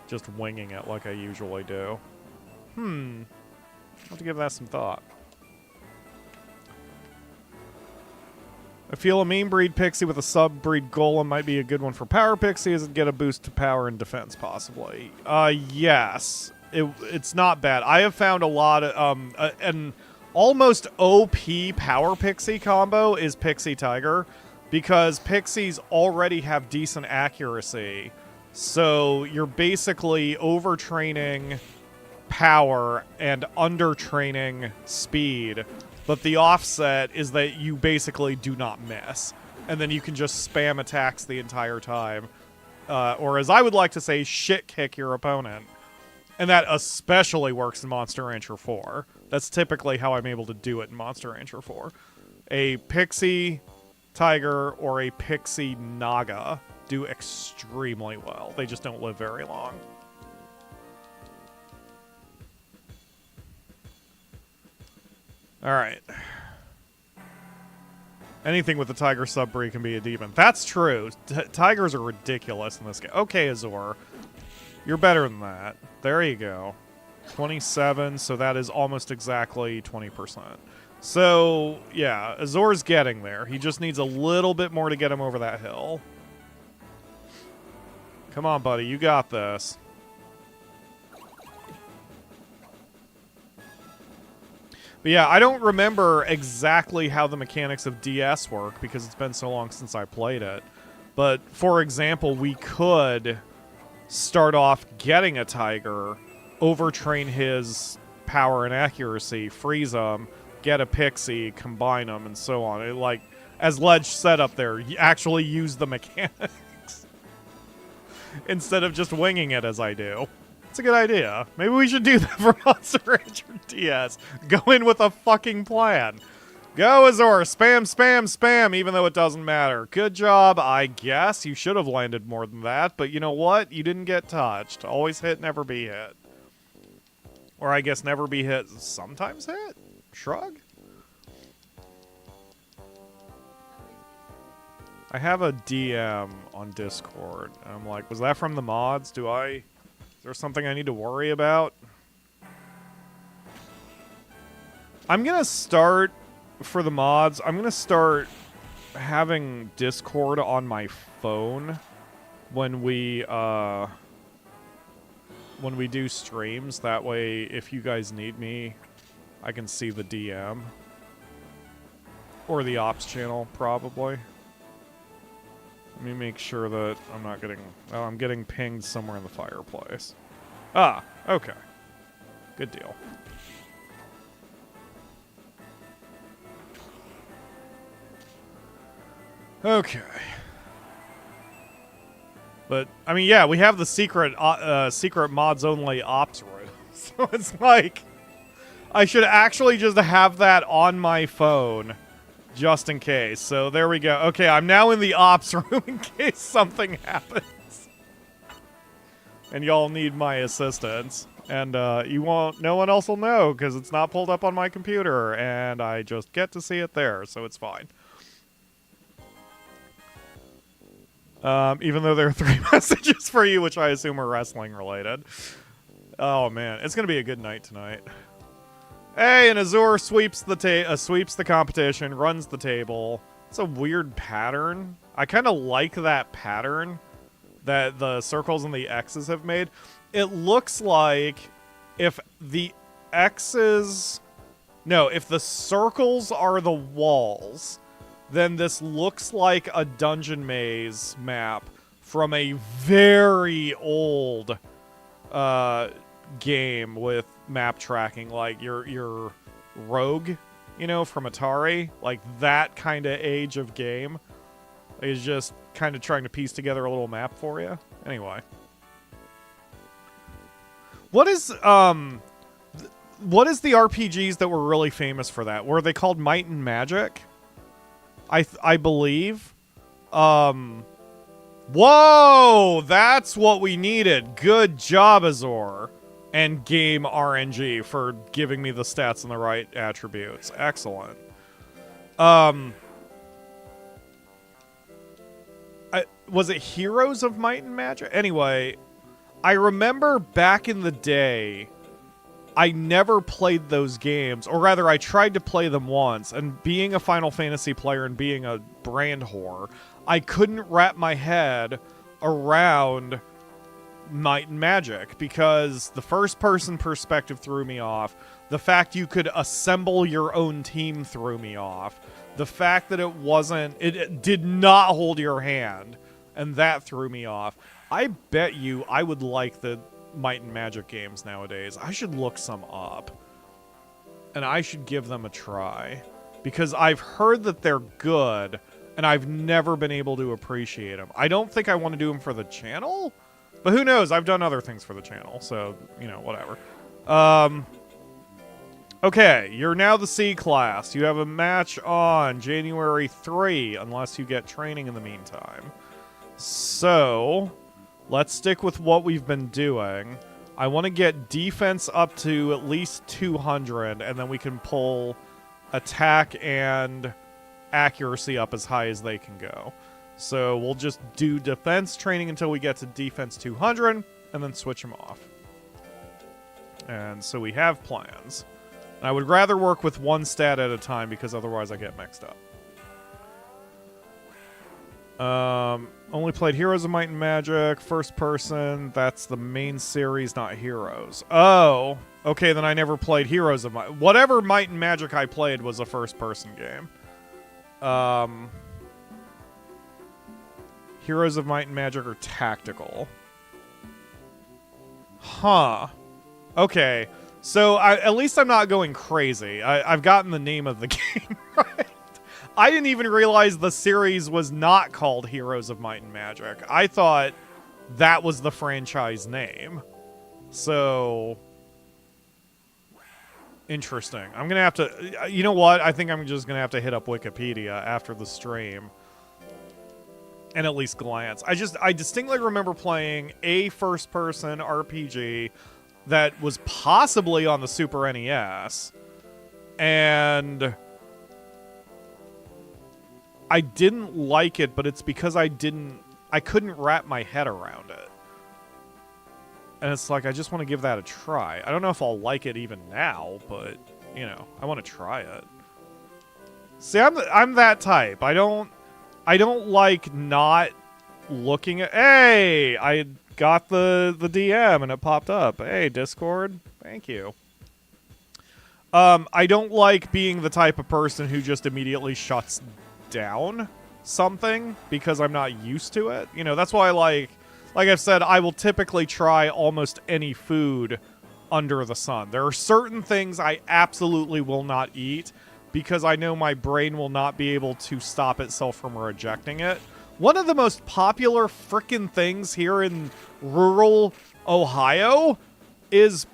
just winging it like I usually do. I'll have to give that some thought. I feel a mean breed Pixie with a sub-breed Golem might be a good one for Power Pixie, as it get a boost to power and defense, possibly. Yes. It's not bad. I have found a lot of... an almost OP Power Pixie combo is Pixie Tiger, because Pixies already have decent accuracy. So you're basically overtraining power and undertraining speed, but the offset is that you basically do not miss. And then you can just spam attacks the entire time. Or as I would like to say, shit kick your opponent. And that especially works in Monster Rancher 4. That's typically how I'm able to do it in Monster Rancher 4. A Pixie Tiger or a Pixie Naga do extremely well. They just don't live very long. Alright. Anything with the tiger sub-breed can be a demon. That's true. Tigers are ridiculous in this game. Okay, Azor. You're better than that. There you go. 27, so that is almost exactly 20%. So, yeah, Azor's getting there. He just needs a little bit more to get him over that hill. Come on, buddy. You got this. But yeah, I don't remember exactly how the mechanics of DS work because it's been so long since I played it. But, for example, we could start off getting a tiger, overtrain his power and accuracy, freeze him, get a pixie, combine them, and so on. It, like, as Ledge said up there, you actually use the mechanics instead of just winging it as I do. It's a good idea. Maybe we should do that for Monster Rancher DS. Go in with a fucking plan. Go, Azor. Spam, spam, spam, even though it doesn't matter. Good job, I guess. You should have landed more than that, but you know what? You didn't get touched. Always hit, never be hit. Or I guess never be hit, sometimes hit? Shrug? I have a DM on Discord. And I'm like, was that from the mods? Is there something I need to worry about? I'm gonna start, for the mods, I'm gonna start having Discord on my phone when we do streams. That way, if you guys need me, I can see the DM. Or the ops channel, probably. Let me make sure that I'm not getting... Oh, I'm getting pinged somewhere in the fireplace. Ah, okay. Good deal. Okay. But, I mean, yeah, we have the secret mods-only ops room. So it's like... I should actually just have that on my phone. Just in case. So there we go. Okay, I'm now in the ops room in case something happens. And y'all need my assistance. And you won't, no one else will know because it's not pulled up on my computer. And I just get to see it there, so it's fine. Even though there are 3 messages for you, which I assume are wrestling related. Oh man, it's gonna be a good night tonight. Hey, and Azor sweeps the competition, runs the table. It's a weird pattern. I kind of like that pattern that the circles and the X's have made. It looks like if the X's... No, if the circles are the walls, then this looks like a dungeon maze map from a very old game with map tracking, like your Rogue, you know, from Atari. Like that kind of age of game is just kind of trying to piece together a little map for you. Anyway. What is the RPGs that were really famous for that? Were they called Might and Magic? I believe. Whoa! That's what we needed. Good job, Azor. And Game RNG for giving me the stats and the right attributes. Excellent. Was it Heroes of Might and Magic? Anyway, I remember back in the day, I never played those games. Or rather, I tried to play them once. And being a Final Fantasy player and being a brand whore, I couldn't wrap my head around Might and Magic because the first-person perspective threw me off. The fact you could assemble your own team threw me off. The fact that it did not hold your hand, and that threw me off. I bet you I would like the Might and Magic games nowadays. I should look some up. And I should give them a try. Because I've heard that they're good, and I've never been able to appreciate them. I don't think I want to do them for the channel, but who knows? I've done other things for the channel, so, you know, whatever. Okay, you're now the C class. You have a match on January 3, unless you get training in the meantime. So, let's stick with what we've been doing. I want to get defense up to at least 200, and then we can pull attack and accuracy up as high as they can go. So we'll just do defense training until we get to defense 200, and then switch them off. And so we have plans. And I would rather work with one stat at a time, because otherwise I get mixed up. Only played Heroes of Might and Magic, first person. That's the main series, not Heroes. Oh, okay, then I never played Heroes of Might. Whatever Might and Magic I played was a first person game. Heroes of Might and Magic are tactical. Huh. Okay, so at least I'm not going crazy. I've gotten the name of the game right. I didn't even realize the series was not called Heroes of Might and Magic. I thought that was the franchise name. So, interesting. I'm going to have to... You know what? I think I'm just going to have to hit up Wikipedia after the stream. And at least glance. I distinctly remember playing a first-person RPG that was possibly on the Super NES. And I didn't like it, but it's because I couldn't wrap my head around it. And it's like, I just want to give that a try. I don't know if I'll like it even now, but, you know, I want to try it. See, I'm that type. I don't like not looking at... Hey! I got the DM and it popped up. Hey, Discord. Thank you. I don't like being the type of person who just immediately shuts down something because I'm not used to it. You know, that's why, like I've said, I will typically try almost any food under the sun. There are certain things I absolutely will not eat because I know my brain will not be able to stop itself from rejecting it. One of the most popular frickin' things here in rural Ohio is,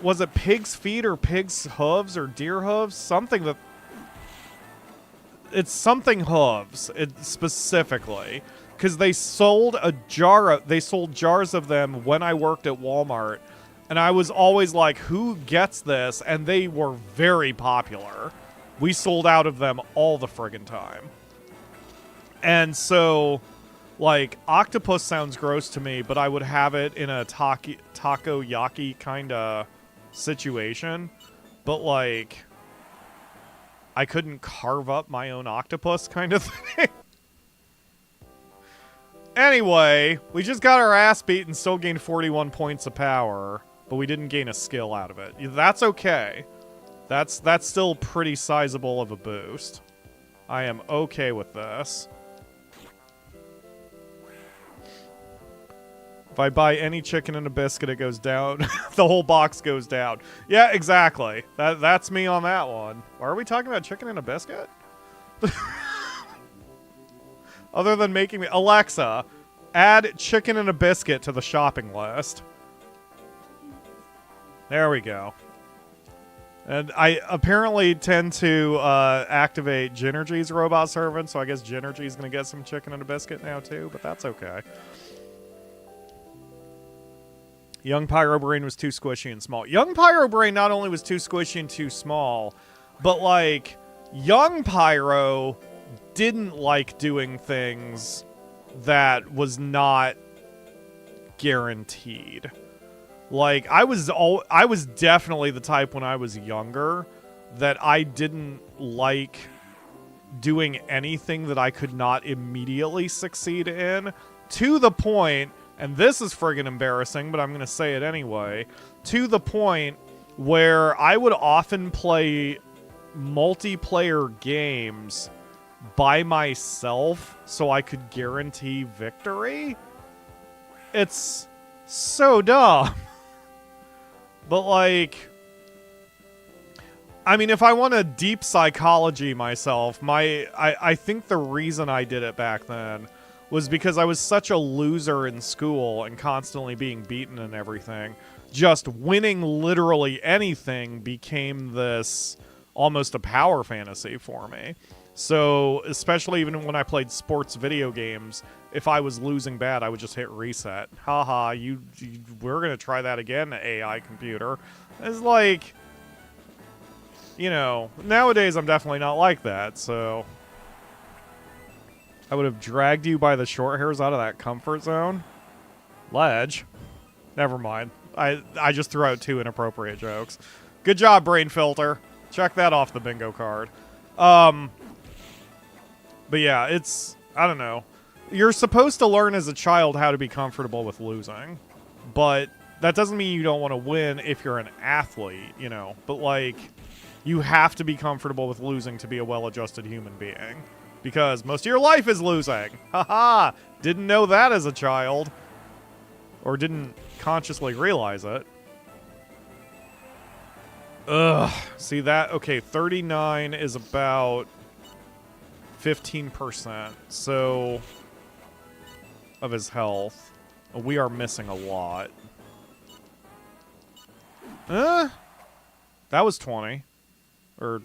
was it pig's feet or pig's hooves or deer hooves? Something that... It's something hooves, specifically. Because they sold jars of them when I worked at Walmart. And I was always like, who gets this? And they were very popular. We sold out of them all the friggin' time. And so, like, octopus sounds gross to me, but I would have it in a takoyaki kind of situation. But, like, I couldn't carve up my own octopus kind of thing. Anyway, we just got our ass beat and still gained 41 points of power, but we didn't gain a skill out of it. That's okay. That's still pretty sizable of a boost. I am okay with this. If I buy any chicken and a biscuit, it goes down. The whole box goes down. Yeah, exactly. That's me on that one. Why are we talking about chicken and a biscuit? Other than making me... Alexa, add chicken and a biscuit to the shopping list. There we go. And I apparently tend to activate Ginergy's robot servant, so I guess Ginergy's going to get some chicken and a biscuit now too, but that's okay. Young Pyrobrain was too squishy and small. Young Pyrobrain not only was too squishy and too small, but, like, Young Pyro didn't like doing things that was not guaranteed. Like, I was definitely the type when I was younger that I didn't like doing anything that I could not immediately succeed in, to the point, and this is friggin' embarrassing, but I'm going to say it anyway, to the point where I would often play multiplayer games by myself so I could guarantee victory. It's so dumb. But, like, I mean, if I want to deep psychology myself, I think the reason I did it back then was because I was such a loser in school and constantly being beaten and everything. Just winning literally anything became this almost a power fantasy for me. So, especially even when I played sports video games, if I was losing bad, I would just hit reset. Haha, we're going to try that again, AI computer. It's like, you know, nowadays I'm definitely not like that, so I would have dragged you by the short hairs out of that comfort zone. Ledge. Never mind. I just threw out 2 inappropriate jokes. Good job, Brain Filter. Check that off the bingo card. But yeah, it's, I don't know. You're supposed to learn as a child how to be comfortable with losing. But that doesn't mean you don't want to win if you're an athlete, you know. But, like, you have to be comfortable with losing to be a well-adjusted human being. Because most of your life is losing. Haha! Didn't know that as a child. Or didn't consciously realize it. Ugh. See that? Okay, 39 is about 15%. So, of his health. We are missing a lot. That was 20. Or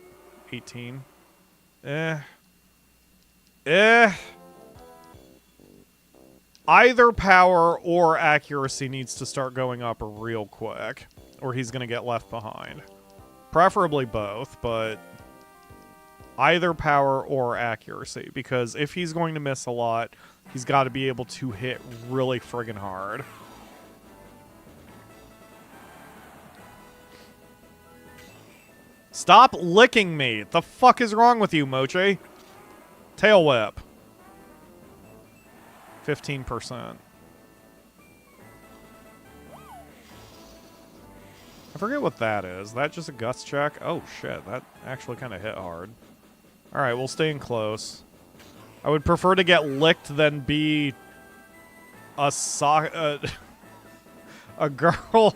18. Either power or accuracy needs to start going up real quick, or he's going to get left behind. Preferably both, but either power or accuracy, because if he's going to miss a lot, he's got to be able to hit really friggin' hard. Stop licking me! The fuck is wrong with you, Mochi? Tail whip. 15%. I forget what that is. Is that just a guts check? Oh, shit. That actually kind of hit hard. Alright, we'll stay in close. I would prefer to get licked than be a a girl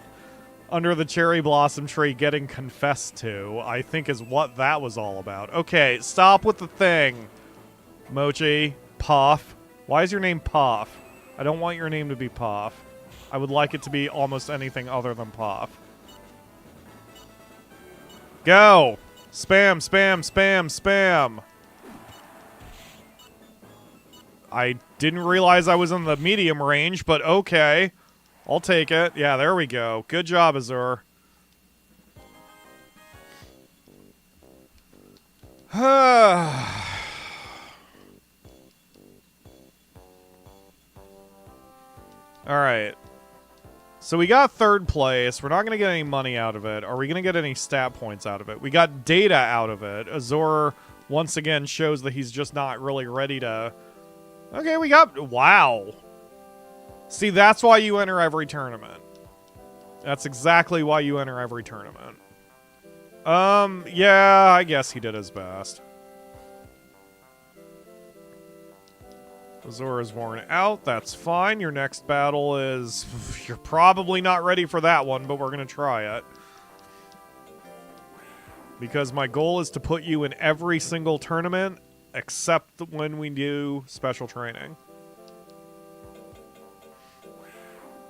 under the cherry blossom tree getting confessed to, I think is what that was all about. Okay, stop with the thing. Mochi. Puff. Why is your name Puff? I don't want your name to be Puff. I would like it to be almost anything other than Puff. Go! Spam, spam, spam, spam! I didn't realize I was in the medium range, but okay. I'll take it. Yeah, there we go. Good job, Azur. Alright. So we got 3rd place. We're not going to get any money out of it. Are we going to get any stat points out of it? We got data out of it. Azur, once again, shows that he's just not really ready to... Okay, we got... Wow. See, that's why you enter every tournament. That's exactly why you enter every tournament. Yeah, I guess he did his best. Azur is worn out. That's fine. Your next battle is... You're probably not ready for that one, but we're going to try it. Because my goal is to put you in every single tournament, except when we do special training.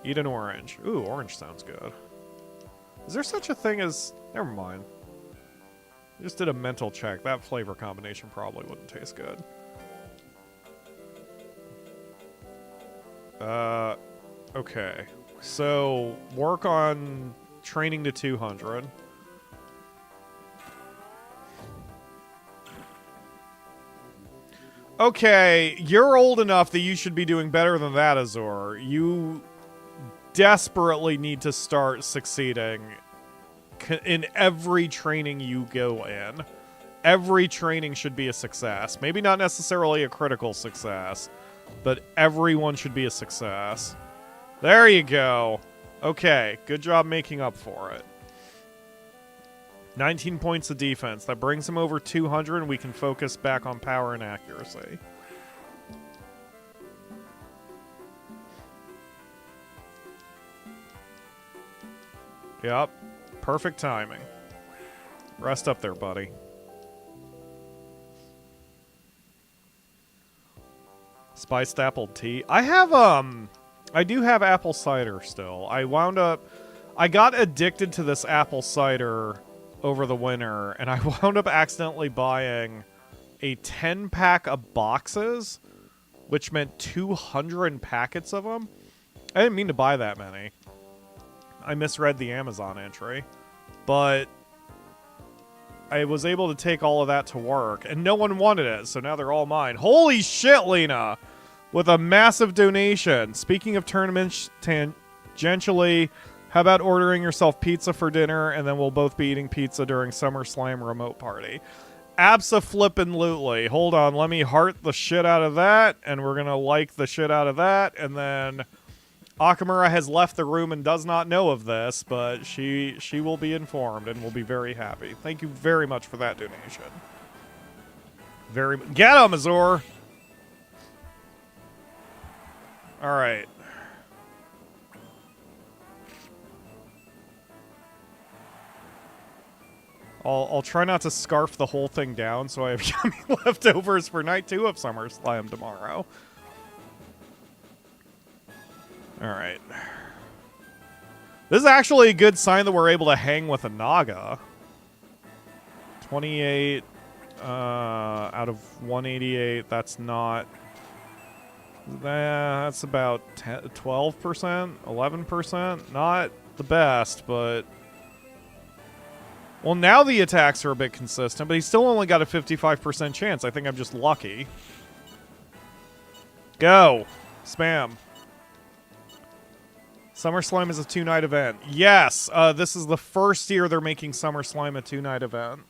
Eat an orange. Ooh, orange sounds good. Is there such a thing as... Never mind. I just did a mental check. That flavor combination probably wouldn't taste good. Okay. So, work on training to 200. Okay, you're old enough that you should be doing better than that, Azur. You desperately need to start succeeding in every training you go in. Every training should be a success. Maybe not necessarily a critical success, but everyone should be a success. There you go. Okay, good job making up for it. 19 points of defense. That brings him over 200, and we can focus back on power and accuracy. Yep. Perfect timing. Rest up there, buddy. Spiced apple tea. I do have apple cider still. I got addicted to this apple cider over the winter, and I wound up accidentally buying a 10-pack of boxes, which meant 200 packets of them. I didn't mean to buy that many. I misread the Amazon entry, but I was able to take all of that to work, and no one wanted it, so now they're all mine. Holy shit, Lena! With a massive donation. Speaking of tournaments, tangentially, how about ordering yourself pizza for dinner, and then we'll both be eating pizza during SummerSlam remote party? Abso-flippin'-lutely. Hold on, let me heart the shit out of that, and we're gonna like the shit out of that, and then Akamura has left the room and does not know of this, but she will be informed and will be very happy. Thank you very much for that donation. Get him, Azor! Alright. I'll try not to scarf the whole thing down so I have yummy leftovers for night 2 of SummerSlam tomorrow. Alright. This is actually a good sign that we're able to hang with a Naga. 28 out of 188. That's not... That's about 12%, 11%. Not the best, but... Well, now the attacks are a bit consistent, but he's still only got a 55% chance. I think I'm just lucky. Go! Spam. SummerSlam is a 2-night event. Yes! This is the first year they're making SummerSlam a 2-night event.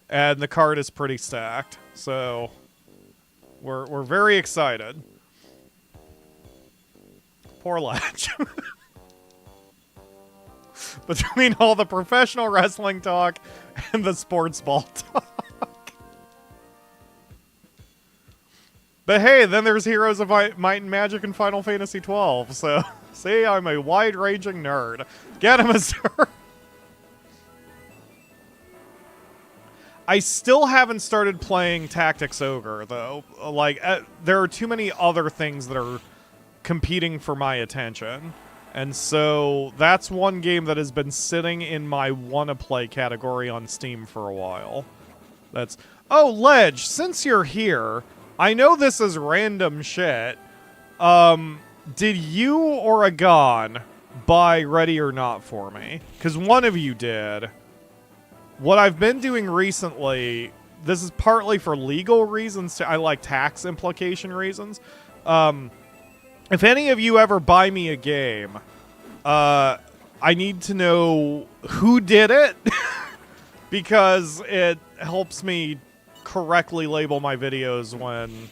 And the card is pretty stacked. So, we're very excited. Poor Ledge. Between all the professional wrestling talk and the sports ball talk. But hey, then there's Heroes of Might and Magic and Final Fantasy XII. So, see, I'm a wide-ranging nerd. Get him, Azur. I still haven't started playing Tactics Ogre, though. Like, there are too many other things that are competing for my attention. And so that's one game that has been sitting in my wanna-play category on Steam for a while. That's... Oh, Ledge, since you're here, I know this is random shit. Did you or Agon buy Ready or Not for me? Because one of you did. What I've been doing recently, this is partly for legal reasons, I like tax implication reasons. If any of you ever buy me a game, I need to know who did it, because it helps me correctly label my videos when,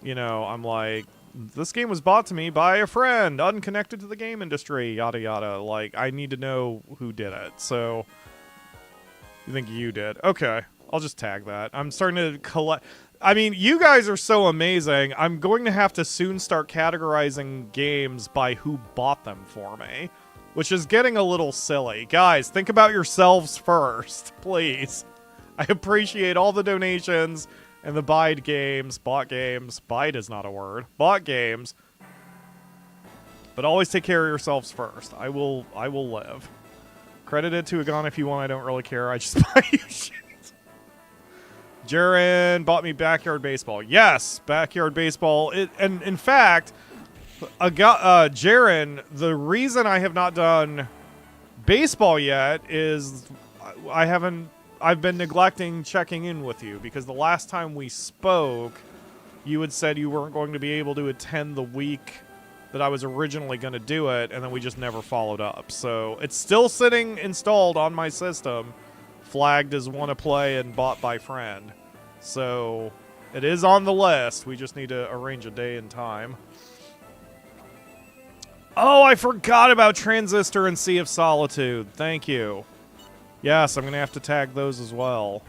you know, I'm like, this game was bought to me by a friend, unconnected to the game industry, yada yada. Like, I need to know who did it, so... You think you did? Okay, I'll just tag that. I'm starting to collect... I mean, you guys are so amazing. I'm going to have to soon start categorizing games by who bought them for me, which is getting a little silly. Guys, think about yourselves first, please. I appreciate all the donations and the bought games. Bite is not a word. Bought games. But always take care of yourselves first. I will live. Credit it to Agon if you want. I don't really care. I just buy you shit. Jaren bought me Backyard Baseball. Yes, Backyard Baseball. And in fact, Jaren, the reason I have not done baseball yet is I've been neglecting checking in with you, because the last time we spoke, you had said you weren't going to be able to attend the week that I was originally going to do it, and then we just never followed up. So it's still sitting installed on my system, flagged as wanna play and bought by friend. So it is on the list. We just need to arrange a day and time. Oh, I forgot about Transistor and Sea of Solitude. Thank you. Yes, I'm going to have to tag those as well.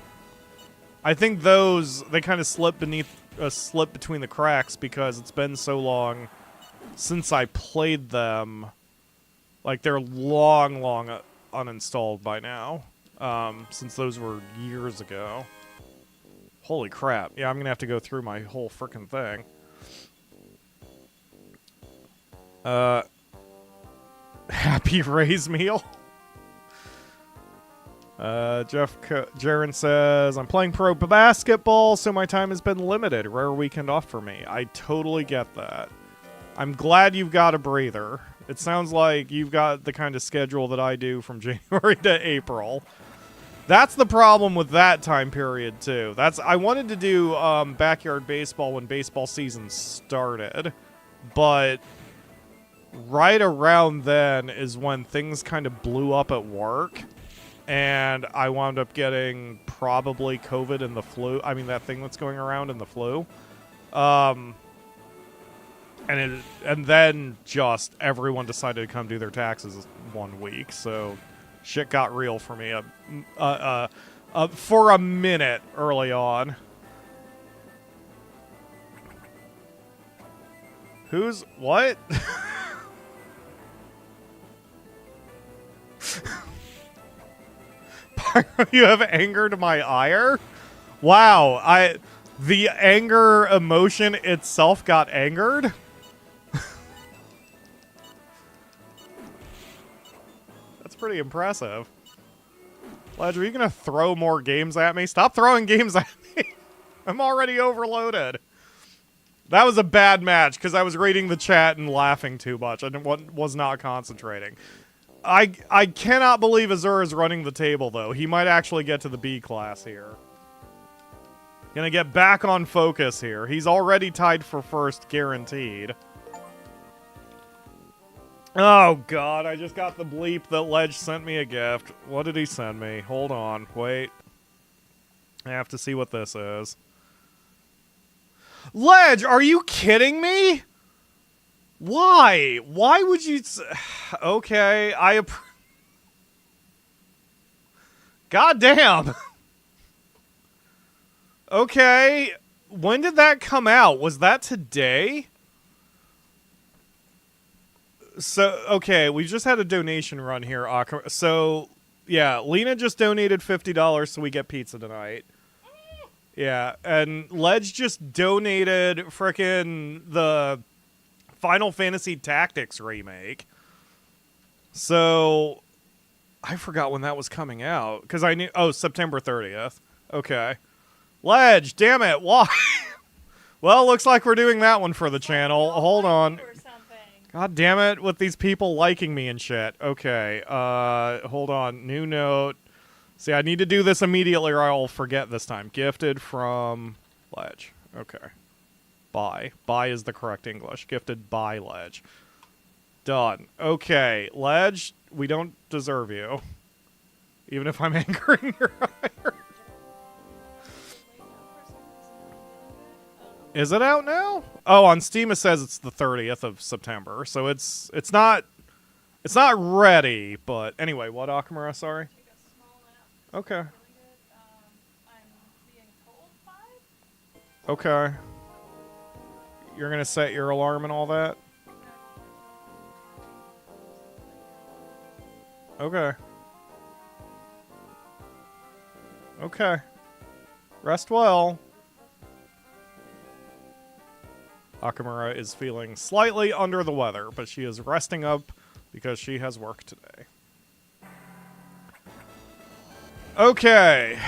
I think those, they kind of slip between the cracks because it's been so long since I played them Like, they're long, long uninstalled by now. Since those were years ago. Holy crap. Yeah, I'm gonna have to go through my whole frickin' thing. Happy Ray's meal. Jaren says, I'm playing pro basketball, so my time has been limited. Rare weekend off for me. I totally get that. I'm glad you've got a breather. It sounds like you've got the kind of schedule that I do from January to April. That's the problem with that time period, too. I wanted to do backyard baseball when baseball season started, but right around then is when things kind of blew up at work, and I wound up getting probably COVID and the flu. I mean, that thing that's going around and the flu. And then just everyone decided to come do their taxes 1 week, so shit got real for me for a minute early on. Who's what? You have angered my ire? Wow, the anger emotion itself got angered? That's pretty impressive. Ledge, are you gonna throw more games at me? Stop throwing games at me! I'm already overloaded. That was a bad match, because I was reading the chat and laughing too much. I was not concentrating. I cannot believe Azur is running the table, though. He might actually get to the B class here. Gonna get back on focus here. He's already tied for first, guaranteed. Oh, God, I just got the bleep that Ledge sent me a gift. What did he send me? Hold on, wait. I have to see what this is. Ledge, are you kidding me? Why? Why would you... Okay, God damn. Okay, when did that come out? Was that today? So, okay, we just had a donation run here. So, yeah, Lena just donated $50 so we get pizza tonight. Yeah, and Ledge just donated frickin' the Final Fantasy Tactics remake. So, I forgot when that was coming out. Because I knew... Oh, September 30th. Okay. Ledge, damn it, why? Well, looks like we're doing that one for the channel. Hold on. God damn it, with these people liking me and shit. Okay, hold on. New note. See, I need to do this immediately or I'll forget this time. Gifted from Ledge. Okay. By. By is the correct English. Gifted by Ledge. Done. Okay, Ledge, we don't deserve you. Even if I'm angering your ire. Is it out now? Oh, on Steam it says it's the 30th of September, so it's not ready, but anyway, what, Akamura, sorry? Okay. Okay. You're gonna set your alarm and all that? Okay. Okay. Rest well. Akamura is feeling slightly under the weather, but she is resting up because she has work today. Okay.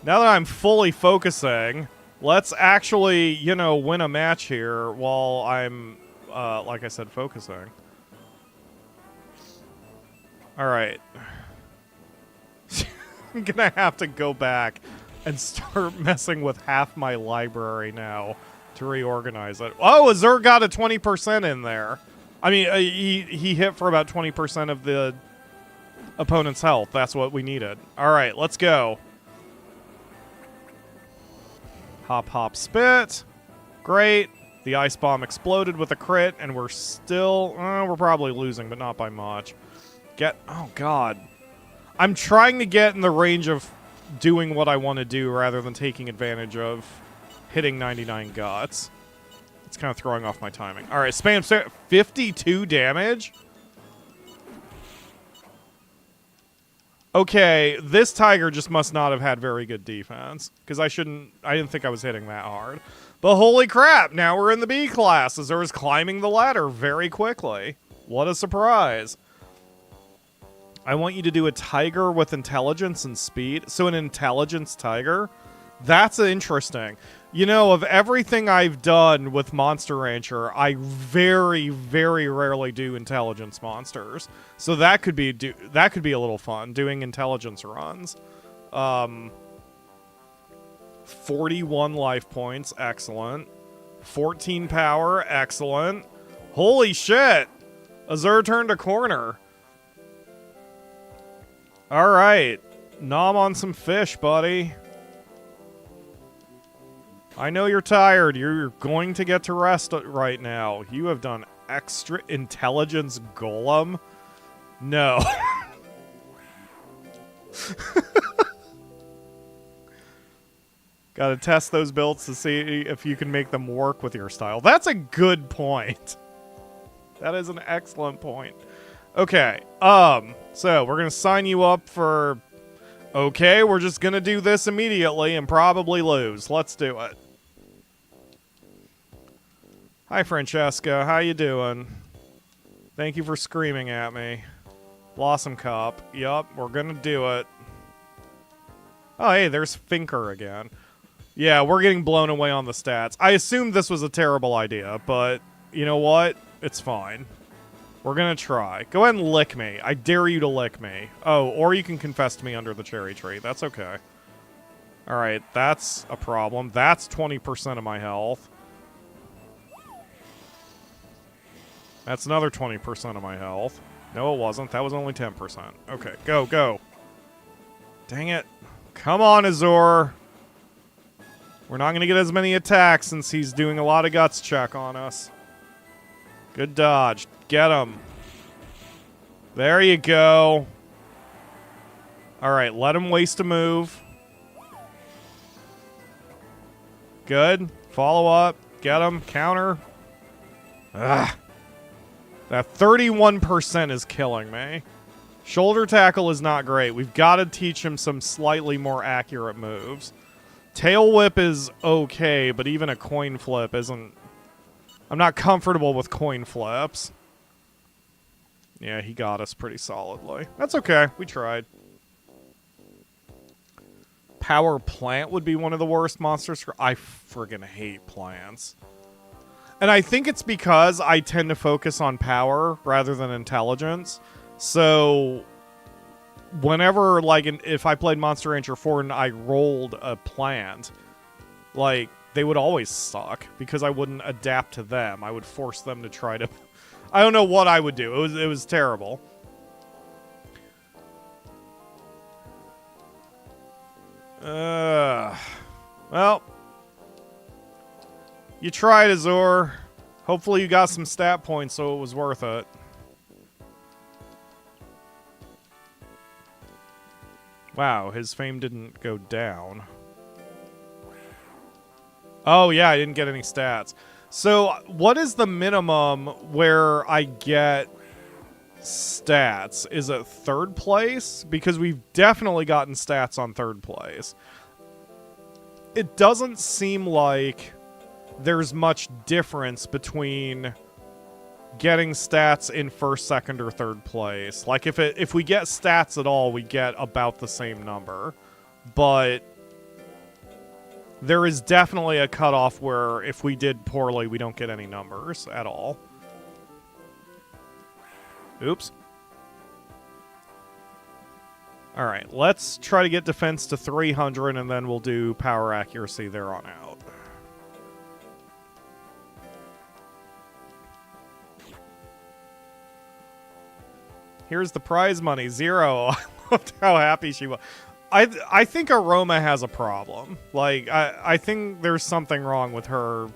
Now that I'm fully focusing, let's actually, you know, win a match here while I'm, like I said, focusing. Alright. I'm gonna have to go back and start messing with half my library now to reorganize it. Oh, Azur got a 20% in there. I mean, he hit for about 20% of the opponent's health. That's what we needed. Alright, let's go. Hop, hop, spit. Great. The ice bomb exploded with a crit, and we're still... we're probably losing, but not by much. Oh, God. I'm trying to get in the range of doing what I want to do rather than taking advantage of hitting 99 guts. It's kind of throwing off my timing. Alright, spam 52 damage? Okay, this tiger just must not have had very good defense. Because I didn't think I was hitting that hard. But holy crap, now we're in the B class. Azura's climbing the ladder very quickly. What a surprise. I want you to do a tiger with intelligence and speed. So an intelligence tiger? That's interesting. You know, of everything I've done with Monster Rancher, I very, very rarely do intelligence monsters. So that could be a little fun, doing intelligence runs. 41 life points, excellent. 14 power, excellent. Holy shit! Azur turned a corner. Alright. Nom on some fish, buddy. I know you're tired. You're going to get to rest right now. You have done extra intelligence golem? No. Gotta test those builds to see if you can make them work with your style. That's a good point. That is an excellent point. Okay, so we're gonna sign you up for... Okay, we're just gonna do this immediately and probably lose. Let's do it. Hi, Francesca. How you doing? Thank you for screaming at me. Blossom Cup. Yup, we're gonna do it. Oh, hey, there's Finker again. Yeah, we're getting blown away on the stats. I assumed this was a terrible idea, but you know what? It's fine. We're gonna try. Go ahead and lick me. I dare you to lick me. Oh, or you can confess to me under the cherry tree. That's okay. Alright, that's a problem. That's 20% of my health. That's another 20% of my health. No, it wasn't. That was only 10%. Okay, go, go. Dang it. Come on, Azur. We're not going to get as many attacks since he's doing a lot of guts check on us. Good dodge. Get him. There you go. Alright, let him waste a move. Good. Follow up. Get him. Counter. Ugh. That 31% is killing me. Shoulder tackle is not great. We've got to teach him some slightly more accurate moves. Tail whip is okay, but even a coin flip isn't... I'm not comfortable with coin flips. Yeah, he got us pretty solidly. That's okay. We tried. Power plant would be one of the worst monsters. I friggin' hate plants. And I think it's because I tend to focus on power rather than intelligence. So whenever, like, if I played Monster Rancher 4 and I rolled a plant, like, they would always suck because I wouldn't adapt to them. I would force them to try to... I don't know what I would do. It was terrible. Well, you tried, Azur. Hopefully you got some stat points so it was worth it. Wow, his fame didn't go down. Oh yeah, I didn't get any stats. So, what is the minimum where I get stats? Is it third place? Because we've definitely gotten stats on third place. It doesn't seem like there's much difference between getting stats in first, second, or third place. Like, if we get stats at all, we get about the same number. But there is definitely a cutoff where if we did poorly, we don't get any numbers at all. Oops. Alright, let's try to get defense to 300, and then we'll do power accuracy there on out. Here's the prize money, 0. I loved how happy she was. I think Aroma has a problem. Like, I think there's something wrong with her,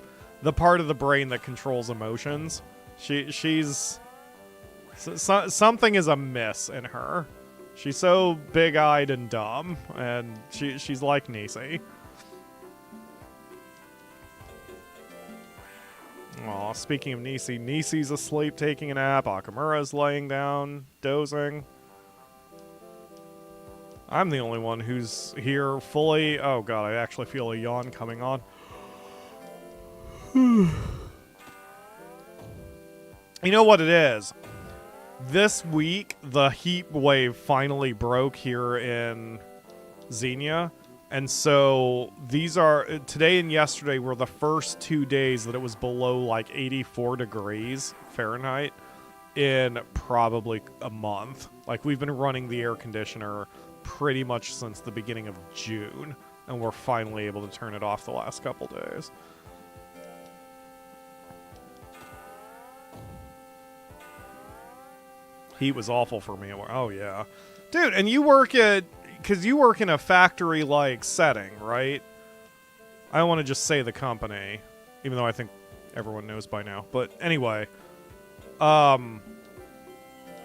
the part of the brain that controls emotions. She's... something is amiss in her. She's so big-eyed and dumb, and she's like Nisi. Aw, speaking of Nisi, Nisi's asleep taking a nap, Akamura's laying down, dozing. I'm the only one who's here fully. Oh god, I actually feel a yawn coming on. You know what it is? This week, the heat wave finally broke here in Xenia. And so these are, today and yesterday were the first 2 days that it was below like 84 degrees Fahrenheit in probably a month. Like, we've been running the air conditioner pretty much since the beginning of June, and we're finally able to turn it off the last couple days. Heat was awful for me. Oh, yeah. Dude, and you work at... Because you work in a factory-like setting, right? I don't want to just say the company, even though I think everyone knows by now. But anyway, I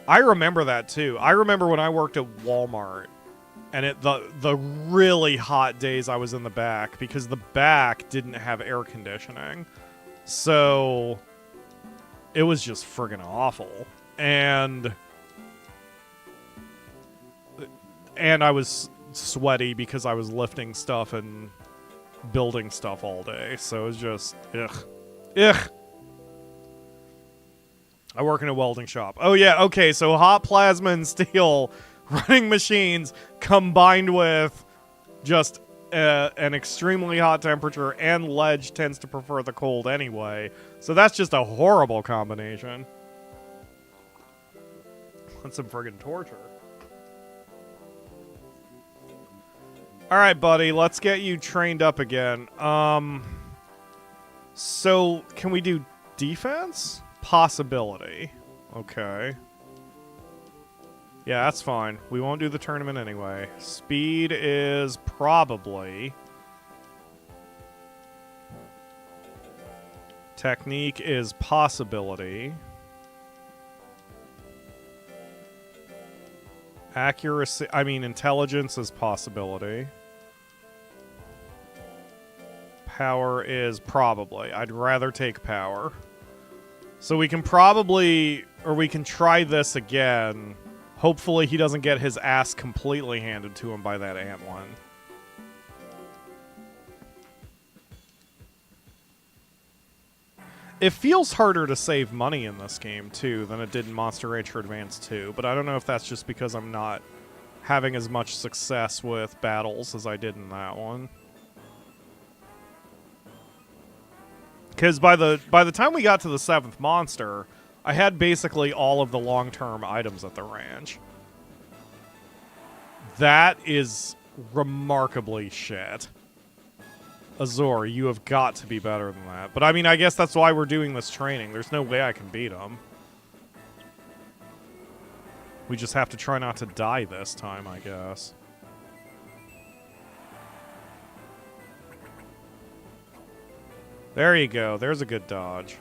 remember that too. I remember when I worked at Walmart, and the really hot days I was in the back, because the back didn't have air conditioning. So it was just friggin' awful. And I was sweaty because I was lifting stuff and building stuff all day. So it was just, ugh. Ugh. I work in a welding shop. Oh yeah, okay, so hot plasma and steel running machines combined with just an extremely hot temperature, and ledge tends to prefer the cold anyway. So that's just a horrible combination. That's some friggin' torture. Alright, buddy, let's get you trained up again. So, can we do defense? Possibility. Okay. Yeah, that's fine. We won't do the tournament anyway. Speed is probably. Technique is possibility. Accuracy, I mean, intelligence is possibility. Power is probably. I'd rather take power. So we can probably, or we can try this again. Hopefully he doesn't get his ass completely handed to him by that antlion. It feels harder to save money in this game, too, than it did in Monster Rancher Advance 2, but I don't know if that's just because I'm not having as much success with battles as I did in that one. Because by the time we got to the 7th monster, I had basically all of the long-term items at the ranch. That is remarkably shit. Azor, you have got to be better than that. But I mean, I guess that's why we're doing this training. There's no way I can beat him. We just have to try not to die this time, I guess. There you go. There's a good dodge.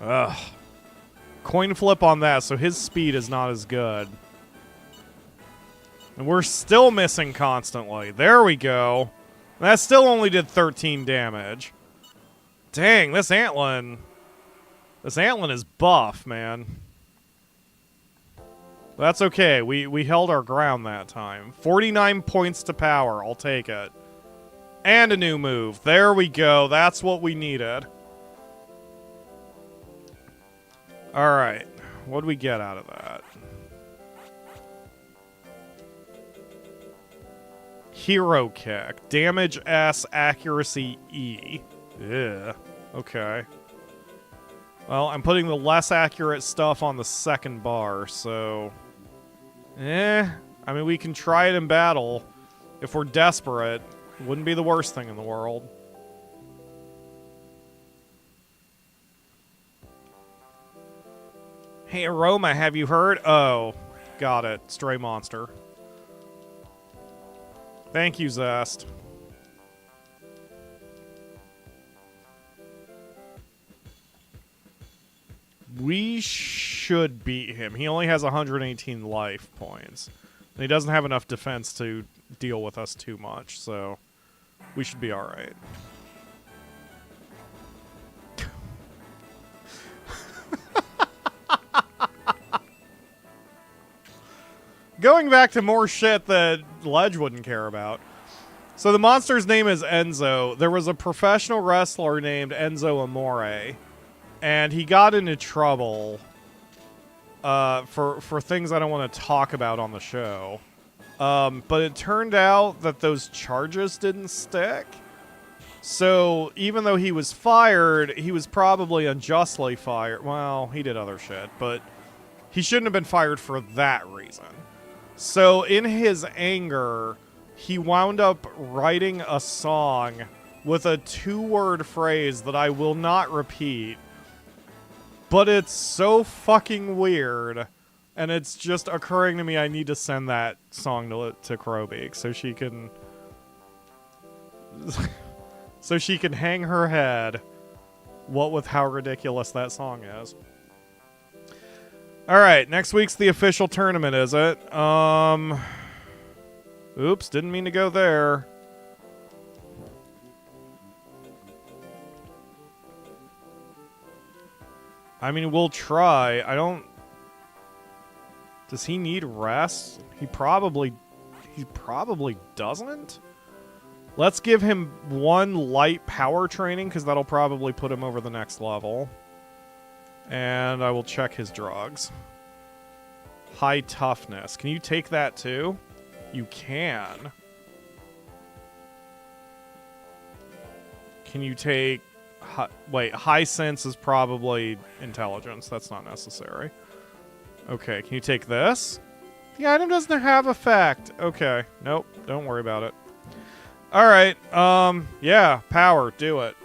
Ugh. Coin flip on that, so his speed is not as good. And we're still missing constantly. There we go. That still only did 13 damage. Dang, this antlion is buff, man. That's okay. We held our ground that time. 49 points to power. I'll take it. And a new move. There we go. That's what we needed. Alright. What do we get out of that? Hero kick. Damage S, accuracy E. Yeah. Okay. Well, I'm putting the less accurate stuff on the second bar, so... I mean, we can try it in battle. If we're desperate, it wouldn't be the worst thing in the world. Hey, Aroma, have you heard? Oh, got it. Stray monster. Thank you, Zest. We should beat him. He only has 118 life points. And he doesn't have enough defense to deal with us too much, so we should be alright. Going back to more shit that Ledge wouldn't care about. So the monster's name is Enzo. There was a professional wrestler named Enzo Amore, and he got into trouble for things I don't want to talk about on the show. But it turned out that those charges didn't stick. So even though he was fired, he was probably unjustly fired. Well, he did other shit, but he shouldn't have been fired for that reason. So in his anger, he wound up writing a song with a 2-word phrase that I will not repeat. But it's so fucking weird. And it's just occurring to me I need to send that song to Crowbeak so she can... so she can hang her head what with how ridiculous that song is. Alright, next week's the official tournament, is it? Oops, didn't mean to go there. I mean, we'll try. I don't... Does he need rest? He probably doesn't. Let's give him 1 light power training, because that'll probably put him over the next level. And I will check his drugs. High toughness. Can you take that too? You can. Can you take... wait, high sense is probably intelligence. That's not necessary. Okay, can you take this? The item doesn't have effect. Okay, nope, don't worry about it. Alright, yeah, power, do it.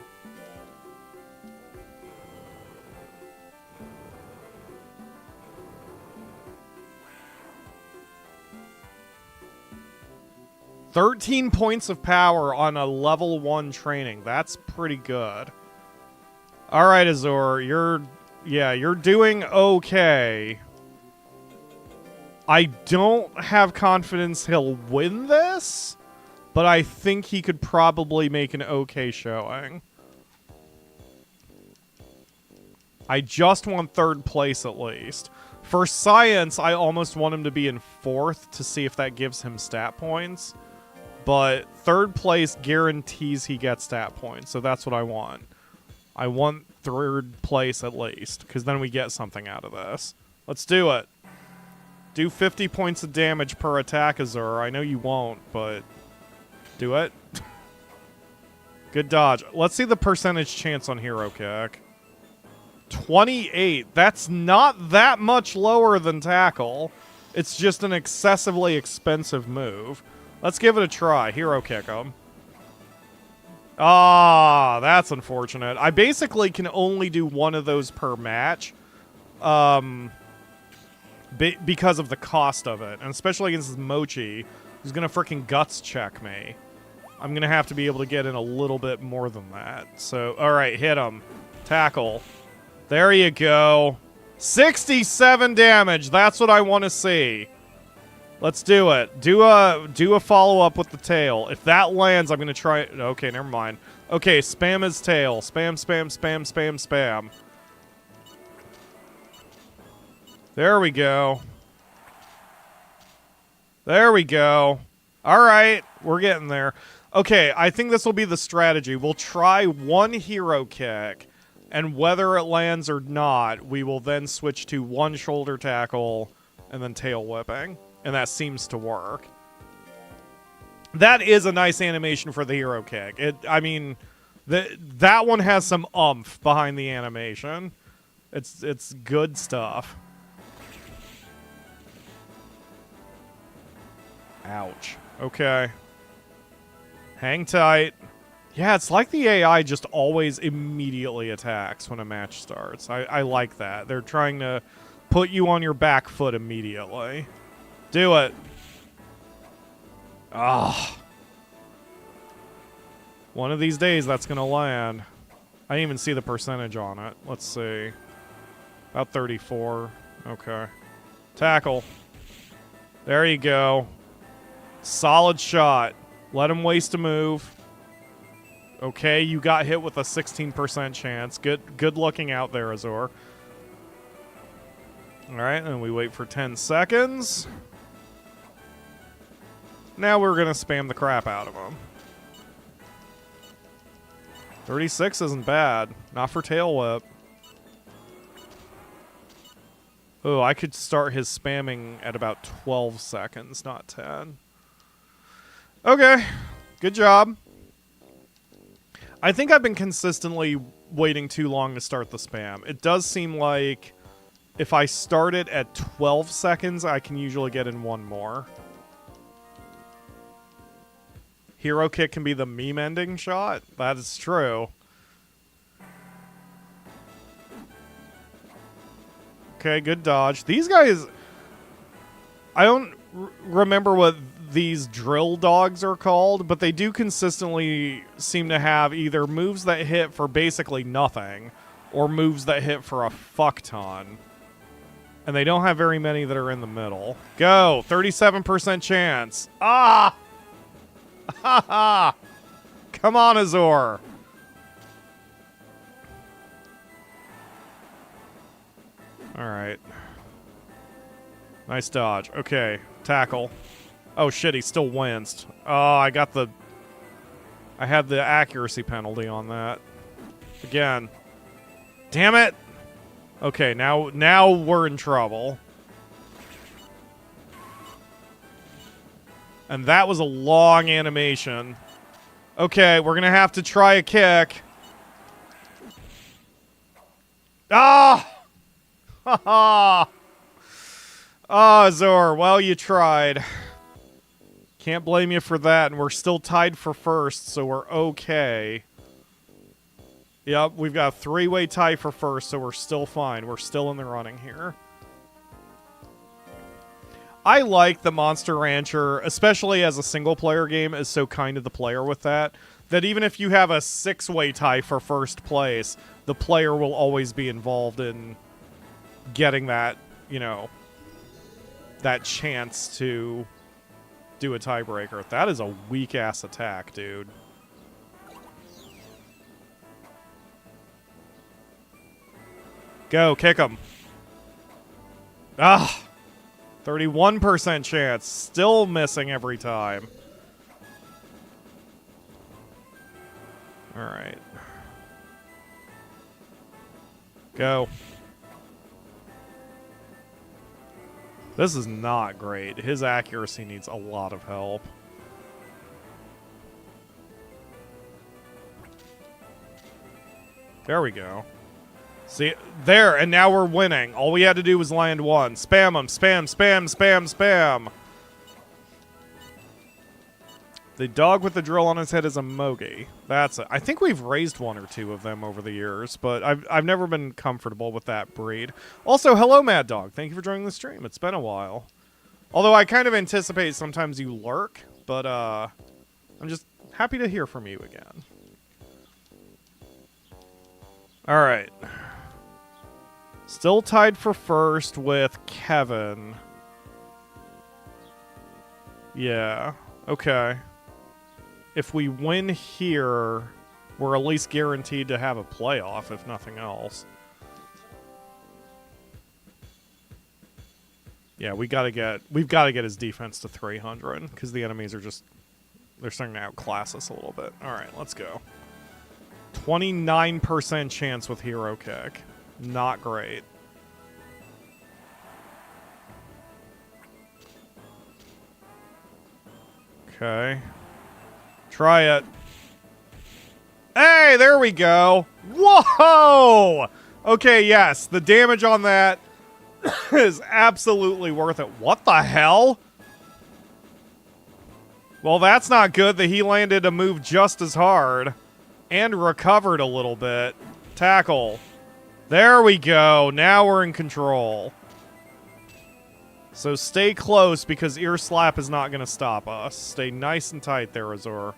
$13 points of power on a level 1 training. That's pretty good. Alright, Azor, you're doing okay. I don't have confidence he'll win this, but I think he could probably make an okay showing. I just want 3rd place at least. For science, I almost want him to be in 4th to see if that gives him stat points. But 3rd place guarantees he gets stat points, so that's what I want. I want 3rd place at least, because then we get something out of this. Let's do it. Do 50 points of damage per attack, Azur. I know you won't, but do it. Good dodge. Let's see the percentage chance on Hero Kick. 28. That's not that much lower than Tackle. It's just an excessively expensive move. Let's give it a try. Hero Kick him. Ah, that's unfortunate. I basically can only do 1 of those per match. Because of the cost of it. And especially against Mochi, who's going to freaking guts check me. I'm going to have to be able to get in a little bit more than that. So, alright, hit him. Tackle. There you go. 67 damage. That's what I want to see. Let's do it. Do a follow-up with the tail. If that lands, I'm going to try... Okay, never mind. Okay, spam his tail. Spam, spam, spam, spam, spam. There we go. There we go. Alright, we're getting there. Okay, I think this will be the strategy. We'll try 1 Hero Kick, and whether it lands or not, we will then switch to 1 shoulder tackle, and then tail whipping. And that seems to work. That is a nice animation for the Hero Kick. I mean, that one has some oomph behind the animation. It's good stuff. Ouch. Okay. Hang tight. Yeah, it's like the AI just always immediately attacks when a match starts. I like that. They're trying to put you on your back foot immediately. Do it. Ah. One of these days that's going to land. I didn't even see the percentage on it. Let's see. About 34. Okay. Tackle. There you go. Solid shot. Let him waste a move. Okay, you got hit with a 16% chance. Good looking out there, Azor. Alright, and we wait for 10 seconds. Now we're going to spam the crap out of him. 36 isn't bad. Not for Tail Whip. Oh, I could start his spamming at about 12 seconds, not 10. Okay. Good job. I think I've been consistently waiting too long to start the spam. It does seem like if I start it at 12 seconds, I can usually get in one more. Hero Kick can be the meme ending shot? That is true. Okay, good dodge. These guys... I don't remember what these drill dogs are called, but they do consistently seem to have either moves that hit for basically nothing, or moves that hit for a fuck ton. And they don't have very many that are in the middle. Go! 37% chance. Ah! Ha ha! Come on, Azor! Alright. Nice dodge. Okay, tackle. Oh shit, he still winced. Oh, I had the accuracy penalty on that. Again. Damn it! Okay, now we're in trouble. And that was a long animation. Okay, we're gonna have to try a kick. Ah! Ha ha! Ah, Azor, well, you tried. Can't blame you for that, and we're still tied for first, so we're okay. Yep, we've got a three-way tie for first, so we're still fine. We're still in the running here. I like the Monster Rancher, especially as a single-player game, is so kind to the player with that even if you have a six-way tie for first place, the player will always be involved in getting that, you know, that chance to do a tiebreaker. That is a weak-ass attack, dude. Go, kick him. Ah! 31% chance. Still missing every time. Alright. Go. This is not great. His accuracy needs a lot of help. There we go. See, there, and now we're winning. All we had to do was land one. Spam them. Spam, spam, spam, spam. The dog with the drill on his head is a Mogi. That's it. I think we've raised one or two of them over the years, but I've never been comfortable with that breed. Also, hello, Mad Dog. Thank you for joining the stream. It's been a while. Although I kind of anticipate sometimes you lurk, but I'm just happy to hear from you again. All right. Still tied for first with Kevin. Yeah. Okay. If we win here, we're at least guaranteed to have a playoff, if nothing else. Yeah, we've got to get his defense to 300 because the enemies are they're starting to outclass us a little bit. All right, let's go. 29% chance with Hero Kick. Not great. Okay. Try it. Hey, there we go. Whoa! Okay, yes, the damage on that is absolutely worth it. What the hell? Well, that's not good that he landed a move just as hard and recovered a little bit. Tackle. There we go. Now we're in control. So stay close because Ear Slap is not going to stop us. Stay nice and tight there, Azor.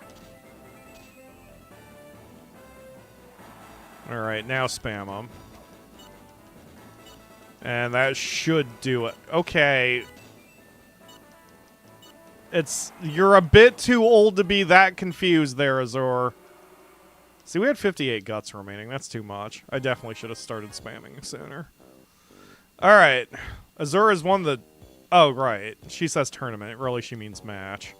Alright, now spam them. And that should do it. Okay. You're a bit too old to be that confused there, Azor. See, we had 58 guts remaining. That's too much. I definitely should have started spamming sooner. Alright. Azor has won the... Oh, right. She says tournament. Really, she means match.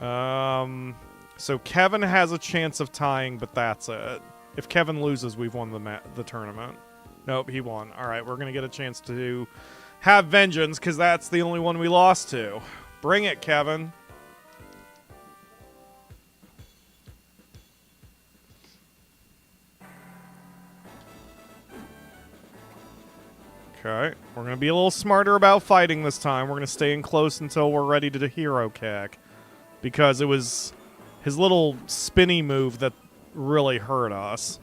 So Kevin has a chance of tying, but that's it. If Kevin loses, we've won the tournament. Nope, he won. All right, we're going to get a chance to have vengeance because that's the only one we lost to. Bring it, Kevin. Okay, we're going to be a little smarter about fighting this time. We're going to stay in close until we're ready to hero kick. Because it was his little spinny move that really hurt us.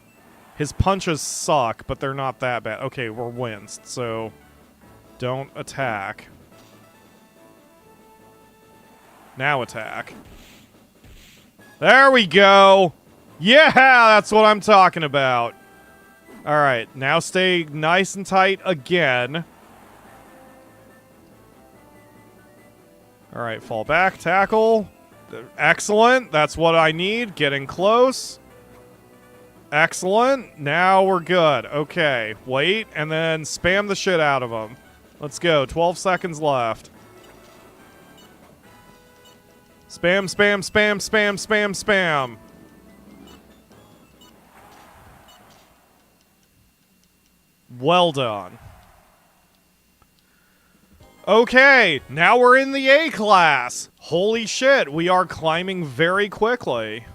His punches suck, but they're not that bad. Okay, we're winced, so don't attack. Now attack. There we go! Yeah, that's what I'm talking about. Alright, now stay nice and tight again. Alright, fall back, tackle. Excellent, that's what I need. Getting close. Excellent, now we're good. Okay, wait, and then spam the shit out of them. Let's go, 12 seconds left. Spam, spam, spam, spam, spam, spam. Well done. Okay, now we're in the A class. Holy shit, we are climbing very quickly.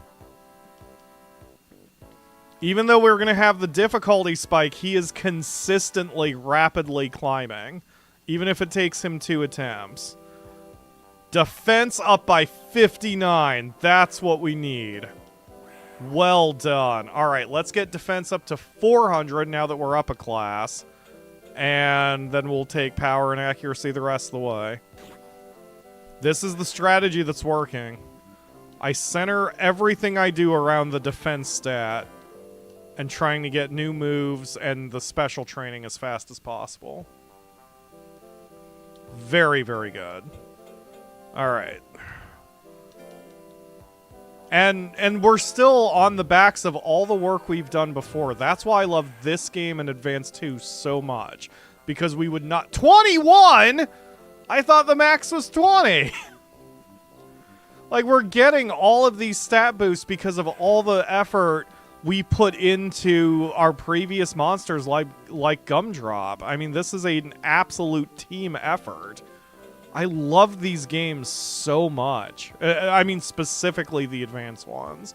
Even though we're going to have the difficulty spike, he is consistently, rapidly climbing. Even if it takes him 2 attempts. Defense up by 59. That's what we need. Well done. Alright, let's get defense up to 400 now that we're up a class. And then we'll take power and accuracy the rest of the way. This is the strategy that's working. I center everything I do around the defense stat. And trying to get new moves and the special training as fast as possible. Very, very good. Alright. And we're still on the backs of all the work we've done before. That's why I love this game and Advanced 2 so much. Because we would not... 21?! I thought the max was 20! Like, we're getting all of these stat boosts because of all the effort we put into our previous monsters like Gumdrop. I mean, this is an absolute team effort. I love these games so much. I mean, specifically the advanced ones.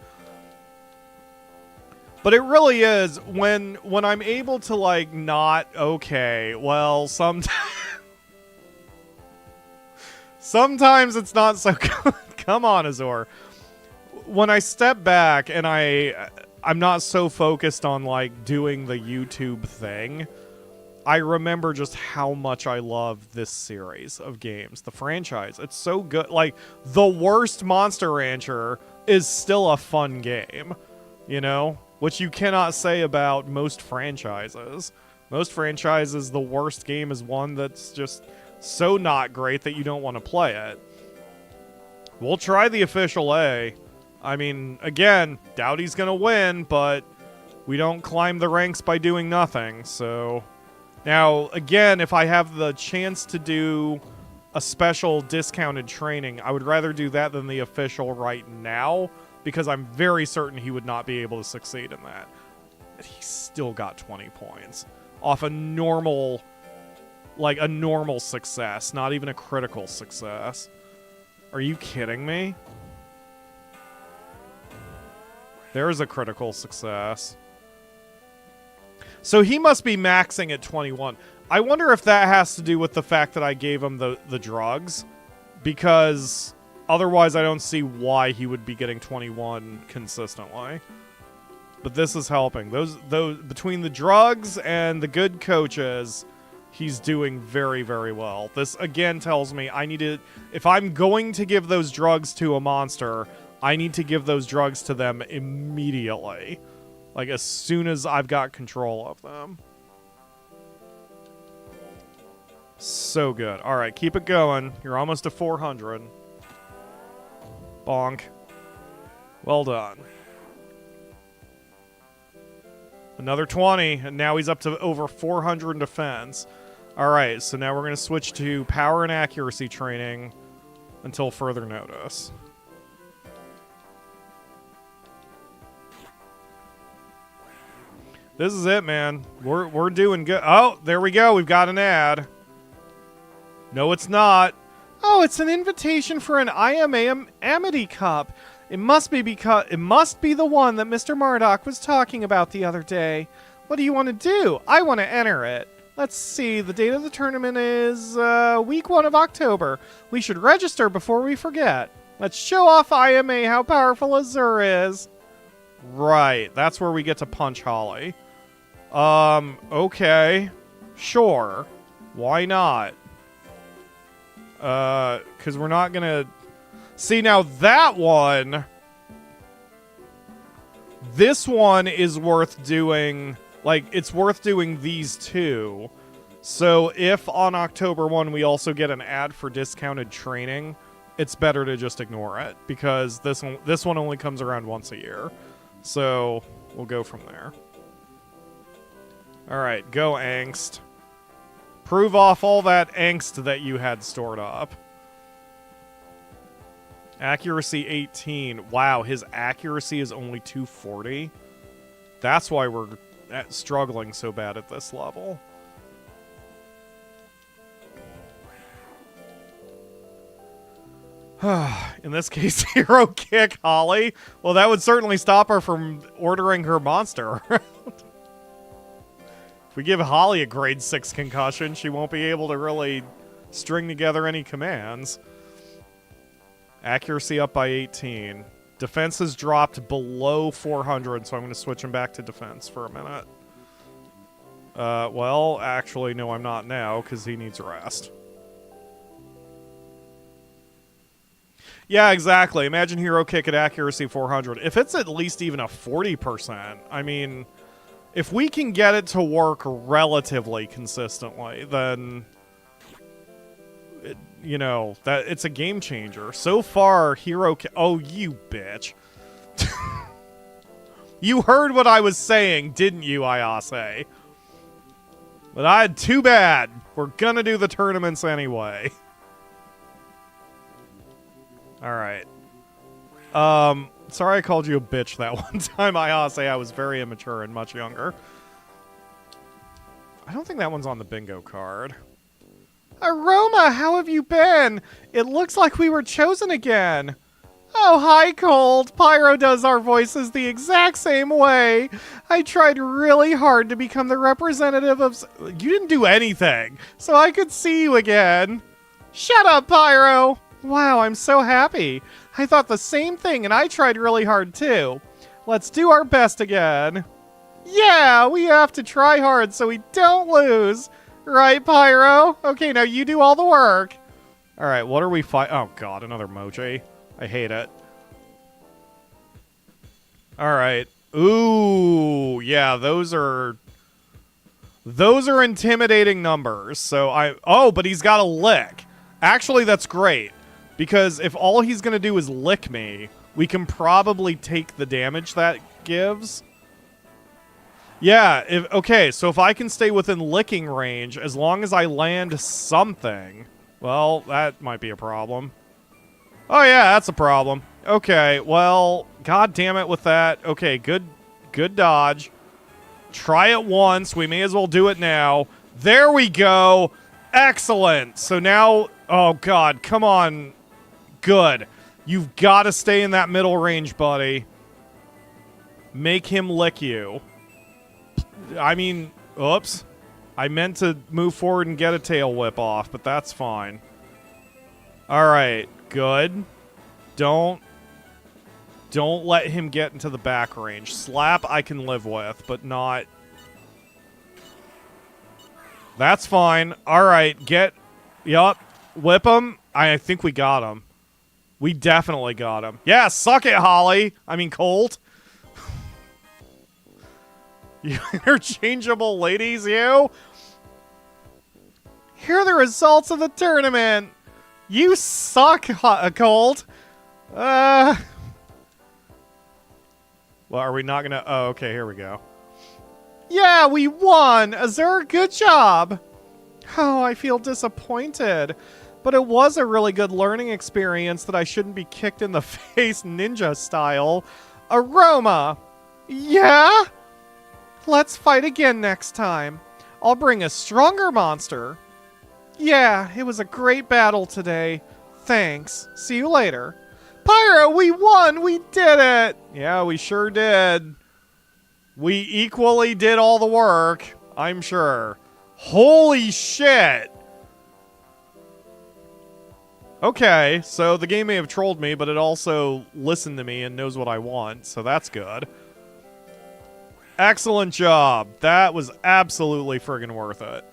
But it really is, when I'm able to, like, not... Okay, well, sometimes it's not so good. Come on, Azor. When I step back and I'm not so focused on, like, doing the YouTube thing, I remember just how much I love this series of games, the franchise. It's so good. Like, the worst Monster Rancher is still a fun game, you know? Which you cannot say about most franchises. Most franchises, the worst game is one that's just so not great that you don't want to play it. We'll try the official A. I mean, again, doubt he's gonna win, but we don't climb the ranks by doing nothing, so... Now, again, if I have the chance to do a special discounted training, I would rather do that than the official right now, because I'm very certain he would not be able to succeed in that. But he still got 20 points. Off a normal... Like, a normal success, not even a critical success. Are you kidding me? There's a critical success. So he must be maxing at 21. I wonder if that has to do with the fact that I gave him the drugs. Because otherwise I don't see why he would be getting 21 consistently. But this is helping. Those between the drugs and the good coaches, he's doing very, very well. This again tells me I need to... If I'm going to give those drugs to a monster, I need to give those drugs to them immediately. Like, as soon as I've got control of them. So good. Alright, keep it going. You're almost to 400. Bonk. Well done. Another 20, and now he's up to over 400 in defense. Alright, so now we're going to switch to power and accuracy training until further notice. This is it, man. We're doing good. Oh, there we go. We've got an ad. No, it's not. Oh, it's an invitation for an IMA Amity Cup. It must be the one that Mr. Murdoch was talking about the other day. What do you want to do? I want to enter it. Let's see. The date of the tournament is week 1 of October. We should register before we forget. Let's show off IMA how powerful Azure is. Right. That's where we get to punch Holly. Okay. Sure. Why not? Because we're not gonna... See, now that one... This one is worth doing... Like, it's worth doing these two. So if on October 1 we also get an ad for discounted training, it's better to just ignore it. Because this one only comes around once a year. So we'll go from there. Alright, go Angst. Prove off all that angst that you had stored up. Accuracy 18. Wow, his accuracy is only 240. That's why we're struggling so bad at this level. In this case, hero kick Holly. Well, that would certainly stop her from ordering her monster. If we give Holly a grade 6 concussion, she won't be able to really string together any commands. Accuracy up by 18. Defense has dropped below 400, so I'm going to switch him back to defense for a minute. Well, actually, no, I'm not now, because he needs rest. Yeah, exactly. Imagine hero kick at accuracy 400. If it's at least even a 40%, I mean... If we can get it to work relatively consistently, then, you know, that it's a game changer. So far, oh, you bitch. You heard what I was saying, didn't you, Ayase? But too bad. We're gonna do the tournaments anyway. Alright. Sorry I called you a bitch that one time, Ayase. I was very immature and much younger. I don't think that one's on the bingo card. Aroma, how have you been? It looks like we were chosen again. Oh, hi, Cold. Pyro does our voices the exact same way. I tried really hard to become the representative of... You didn't do anything, so I could see you again. Shut up, Pyro. Wow, I'm so happy. I thought the same thing, and I tried really hard, too. Let's do our best again. Yeah, we have to try hard so we don't lose. Right, Pyro? Okay, now you do all the work. All right, what are we fighting? Oh, God, another Moji. I hate it. All right. Ooh, yeah, those are intimidating numbers. So oh, but he's got a lick. Actually, that's great. Because if all he's going to do is lick me, we can probably take the damage that gives. Yeah, okay, so if I can stay within licking range, as long as I land something, well, that might be a problem. Oh yeah, that's a problem. Okay, well, god damn it with that. Okay, good dodge. Try it once. We may as well do it now. There we go. Excellent. So now, oh god, come on. Good. You've got to stay in that middle range, buddy. Make him lick you. I mean, oops. I meant to move forward and get a tail whip off, but that's fine. Alright, good. Don't let him get into the back range. Slap I can live with, but not... That's fine. Alright, yup. Whip him. I think we got him. We definitely got him. Yeah, suck it, Holly. I mean, Colt. You interchangeable ladies, you. Here are the results of the tournament. You suck, Colt. Well, are we not gonna... Oh, okay, here we go. Yeah, we won! Azure, good job! Oh, I feel disappointed. But it was a really good learning experience that I shouldn't be kicked in the face ninja style. Aroma! Yeah? Let's fight again next time. I'll bring a stronger monster. Yeah, it was a great battle today. Thanks. See you later. Pyro, we won! We did it! Yeah, we sure did. We equally did all the work, I'm sure. Holy shit! Okay, so the game may have trolled me, but it also listened to me and knows what I want, so that's good. Excellent job. That was absolutely friggin' worth it.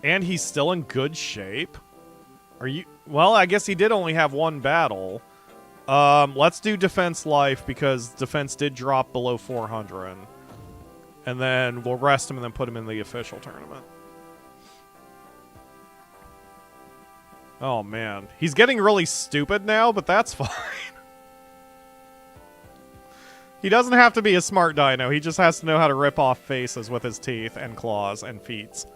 And he's still in good shape? Are you... Well, I guess he did only have one battle. Let's do defense life, because defense did drop below 400. And then we'll rest him and then put him in the official tournament. Oh, man. He's getting really stupid now, but that's fine. He doesn't have to be a smart dino. He just has to know how to rip off faces with his teeth and claws and feet.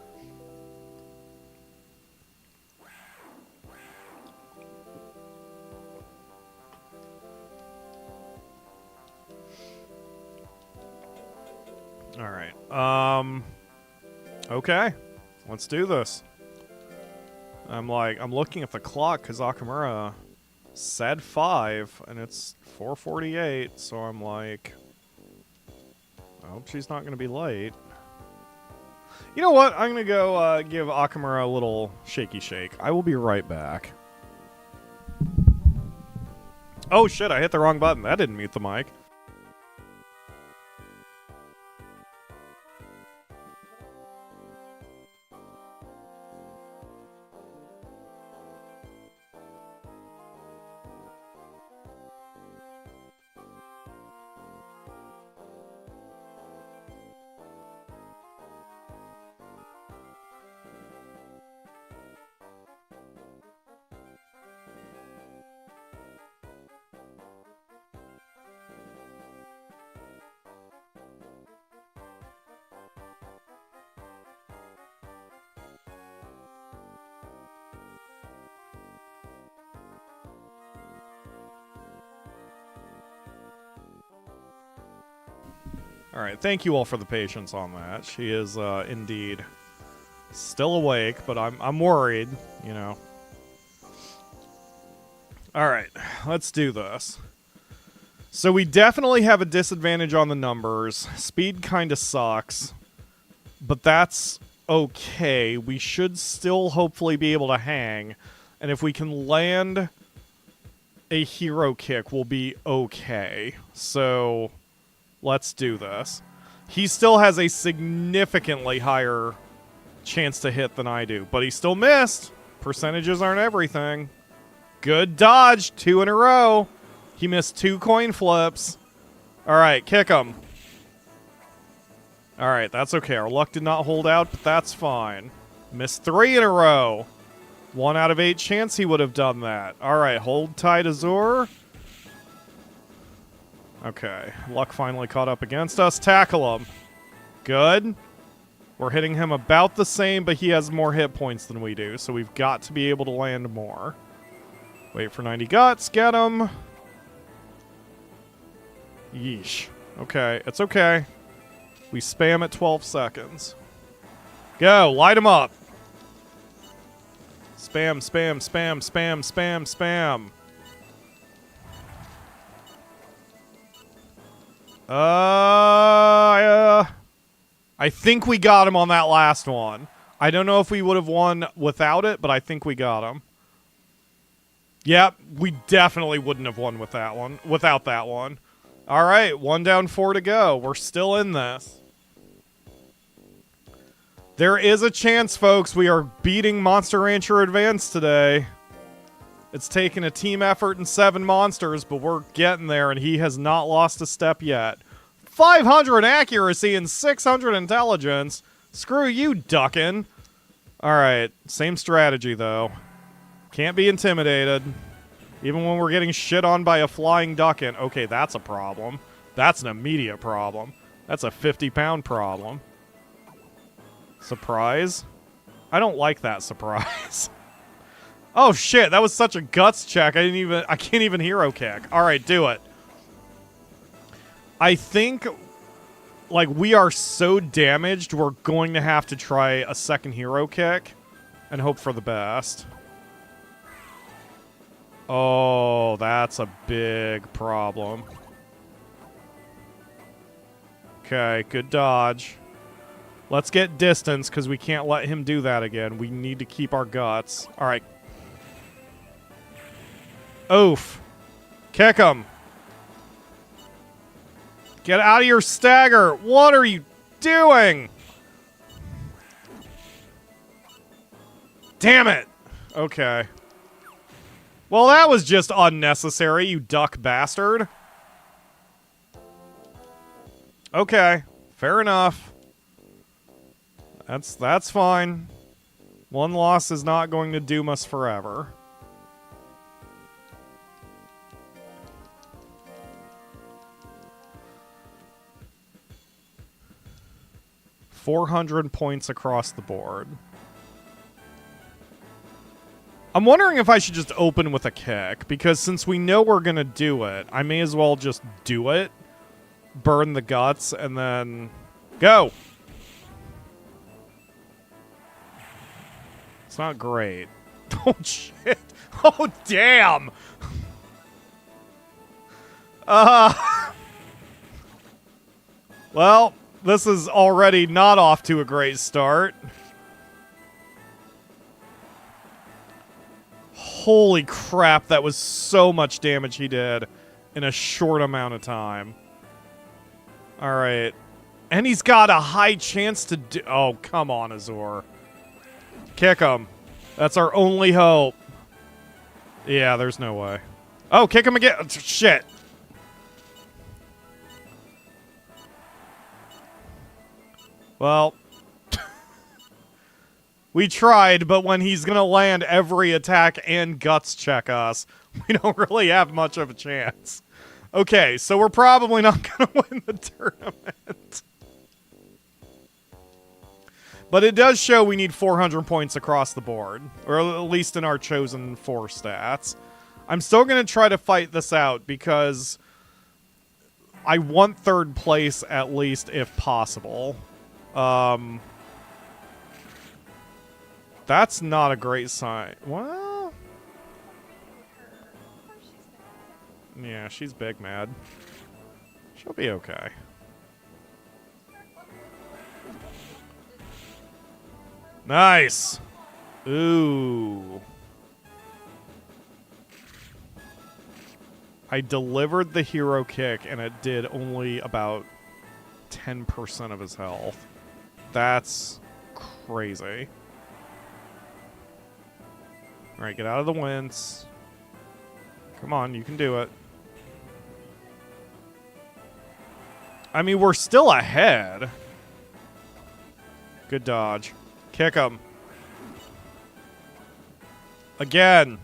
Alright. Okay. Let's do this. I'm looking at the clock because Akamura said 5, and it's 4:48, so I'm like, I hope she's not going to be late. You know what? I'm going to go give Akamura a little shaky shake. I will be right back. Oh shit, I hit the wrong button. That didn't mute the mic. Alright, thank you all for the patience on that. She is, indeed still awake, but I'm worried, you know. Alright, let's do this. So we definitely have a disadvantage on the numbers. Speed kinda sucks, but that's okay. We should still hopefully be able to hang, and if we can land a hero kick, we'll be okay. So... let's do this. He still has a significantly higher chance to hit than I do, but he still missed. Percentages aren't everything. Good dodge. 2 in a row. He missed 2 coin flips. All right, kick him. All right, that's okay. Our luck did not hold out, but that's fine. Missed 3 in a row. 1 out of 8 chance he would have done that. All right, hold tight, Azur. Okay, luck finally caught up against us. Tackle him. Good. We're hitting him about the same, but he has more hit points than we do, so we've got to be able to land more. Wait for 90 guts. Get him. Yeesh. Okay, it's okay. We spam at 12 seconds. Go, light him up. Spam, spam, spam, spam, spam, spam. I think we got him on that last one. I don't know if we would have won without it, but I think we got him. Yep, we definitely wouldn't have won with that one, without that one. All right, 1 down, 4 to go. We're still in this. There is a chance, folks. We are beating Monster Rancher Advance today. It's taken a team effort and 7 monsters, but we're getting there, and he has not lost a step yet. 500 accuracy and 600 intelligence. Screw you, duckin'. Alright, same strategy, though. Can't be intimidated. Even when we're getting shit on by a flying duckin'. Okay, that's a problem. That's an immediate problem. That's a 50-pound problem. Surprise? I don't like that surprise. Oh shit, that was such a guts check. I can't even hero kick. Alright, do it. I think like, we are so damaged, we're going to have to try a second hero kick and hope for the best. Oh, that's a big problem. Okay, good dodge. Let's get distance, because we can't let him do that again. We need to keep our guts. All right. Oof. Kick him. Get out of your stagger. What are you doing? Damn it. Okay. Well, that was just unnecessary, you duck bastard. Okay. Fair enough. That's fine. One loss is not going to doom us forever. $400 points across the board. I'm wondering if I should just open with a kick, because since we know we're gonna do it, I may as well just do it, burn the guts, and then go. It's not great. Oh, shit. Oh, damn. Well, this is already not off to a great start. Holy crap, that was so much damage he did in a short amount of time. Alright. And he's got a high chance to do... Oh, come on, Azor. Kick him. That's our only hope. Yeah, there's no way. Oh, kick him again. Shit. Well, we tried, but when he's going to land every attack and guts check us, we don't really have much of a chance. Okay, so we're probably not going to win the tournament. But it does show we need 400 points across the board, or at least in our chosen 4 stats. I'm still going to try to fight this out because I want 3rd place at least if possible. That's not a great sign. Well, yeah, she's big mad. She'll be okay. Nice. Ooh. I delivered the hero kick, and it did only about 10% of his health. That's crazy. Alright, get out of the wince. Come on, you can do it. I mean, we're still ahead. Good dodge. Kick him. Again.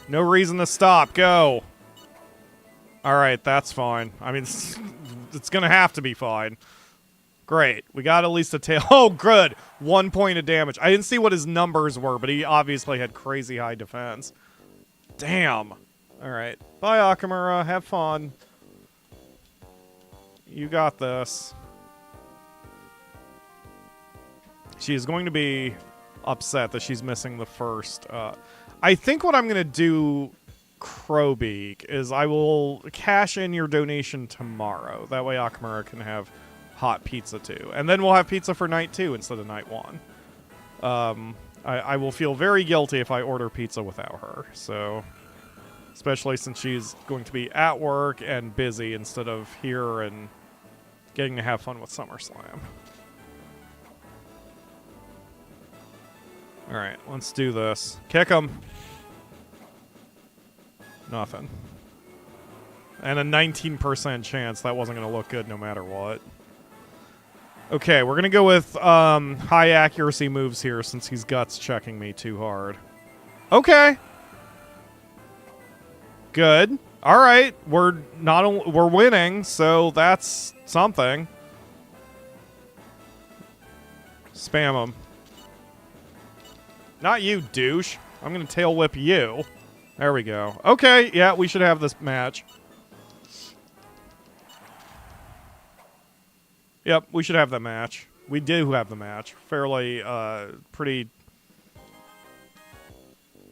No reason to stop. Go. Alright, that's fine. I mean, it's gonna have to be fine. Great. We got at least a tail. Oh, good. 1 point of damage. I didn't see what his numbers were, but he obviously had crazy high defense. Damn. Alright. Bye, Akamura. Have fun. You got this. She is going to be upset that she's missing the first. I think what I'm going to do, Crowbeak, is I will cash in your donation tomorrow. That way Akamura can have hot pizza too. And then we'll have pizza for night 2 instead of night 1. I will feel very guilty if I order pizza without her. So, especially since she's going to be at work and busy instead of here and getting to have fun with SummerSlam. Alright, let's do this. Kick him. Nothing. And a 19% chance that wasn't going to look good no matter what. Okay, we're going to go with high accuracy moves here since he's guts checking me too hard. Okay. Good. Alright, we're winning, so that's something. Spam him. Not you, douche. I'm going to tail whip you. There we go. Okay, yeah, we should have this match. Yep, we should have the match. We do have the match. Fairly, pretty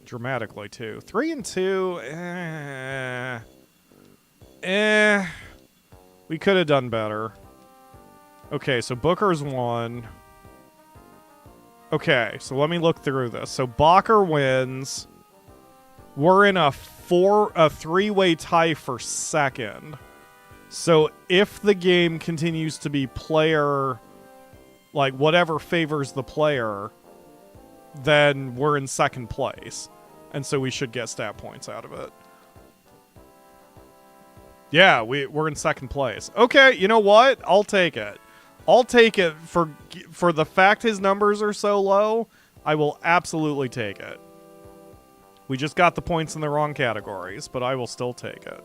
dramatically, too. 3 and 2, we could have done better. Okay, so Booker's won. Okay, so let me look through this. So Bacher wins. We're in a three-way tie for second. So if the game continues to be player, like whatever favors the player, then we're in second place. And so we should get stat points out of it. Yeah, we're in second place. Okay, you know what? I'll take it. I'll take it for the fact his numbers are so low. I will absolutely take it. We just got the points in the wrong categories, but I will still take it.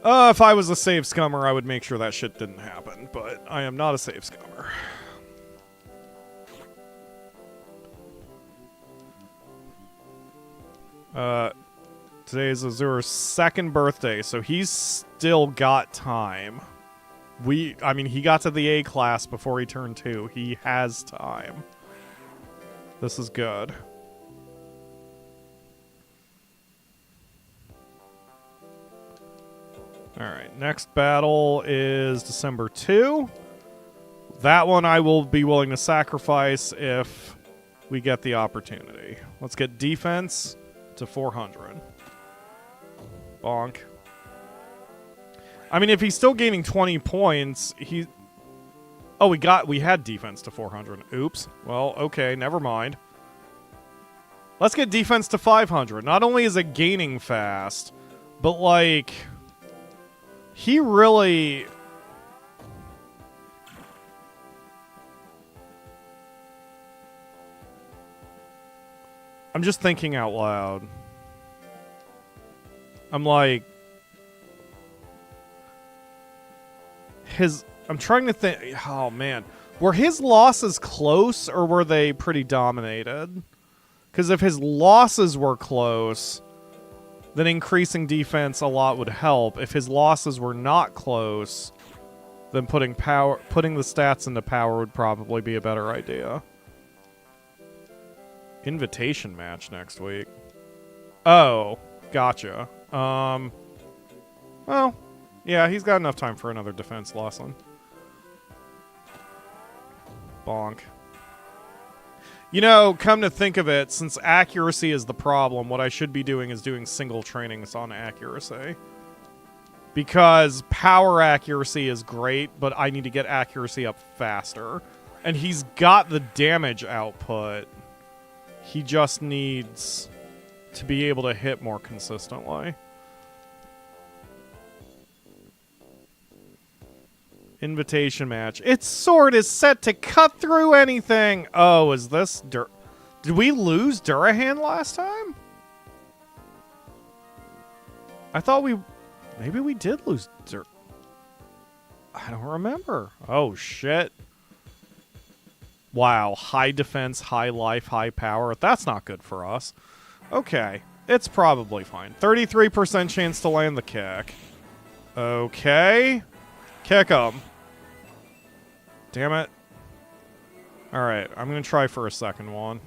If I was a save scummer, I would make sure that shit didn't happen, but I am not a save scummer. Today is Azur's second birthday, so he's still got time. I mean, he got to the A class before he turned 2. He has time. This is good. Alright, next battle is December 2. That one I will be willing to sacrifice if we get the opportunity. Let's get defense to 400. Bonk. I mean, if he's still gaining 20 points, Oh, we had defense to 400. Oops. Well, okay, never mind. Let's get defense to 500. Not only is it gaining fast, but like he really I'm just thinking out loud. I'm like I'm trying to think. Oh, man. Were his losses close or were they pretty dominated? Because if his losses were close, then increasing defense a lot would help. If his losses were not close, then putting the stats into power would probably be a better idea. Invitation match next week. Oh, gotcha. Well, yeah, he's got enough time for another defense lesson. Bonk. You know, come to think of it, since accuracy is the problem, what I should be doing is doing single trainings on accuracy. Because power accuracy is great, but I need to get accuracy up faster. And he's got the damage output. He just needs to be able to hit more consistently. Invitation match. Its sword is set to cut through anything. Oh, is this... Did we lose Durahan last time? I thought we... Maybe we did lose I don't remember. Oh, shit. Wow. High defense, high life, high power. That's not good for us. Okay. It's probably fine. 33% chance to land the kick. Okay. Kick him. Damn it. Alright, I'm going to try for a second one.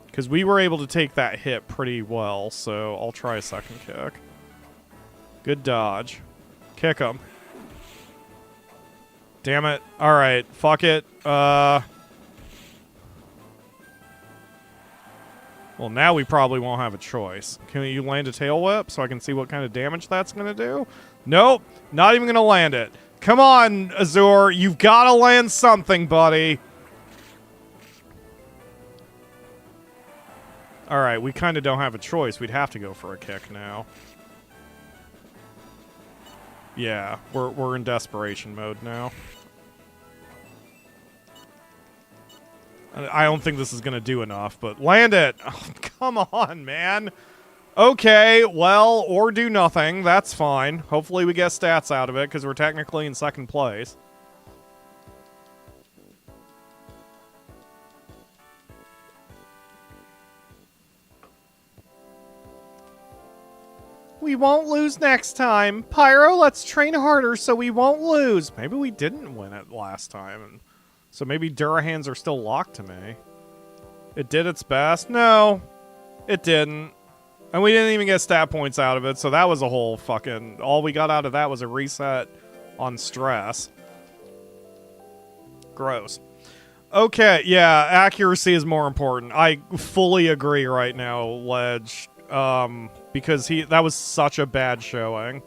Because we were able to take that hit pretty well, so I'll try a second kick. Good dodge. Kick him. Damn it. Alright, fuck it. Well, now we probably won't have a choice. Can you land a tail whip so I can see what kind of damage that's going to do? Nope. Not even going to land it. Come on, Azur. You've got to land something, buddy. Alright, we kind of don't have a choice. We'd have to go for a kick now. Yeah, we're in desperation mode now. I don't think this is going to do enough, but land it! Oh, come on, man! Okay, well, or do nothing. That's fine. Hopefully we get stats out of it, because we're technically in second place. We won't lose next time. Pyro, let's train harder so we won't lose. Maybe we didn't win it last time. So maybe Durahans are still locked to me. It did its best? No, it didn't. And we didn't even get stat points out of it, so that was a whole fucking... All we got out of that was a reset on stress. Gross. Okay, yeah, accuracy is more important. I fully agree right now, Ledge. Because that was such a bad showing.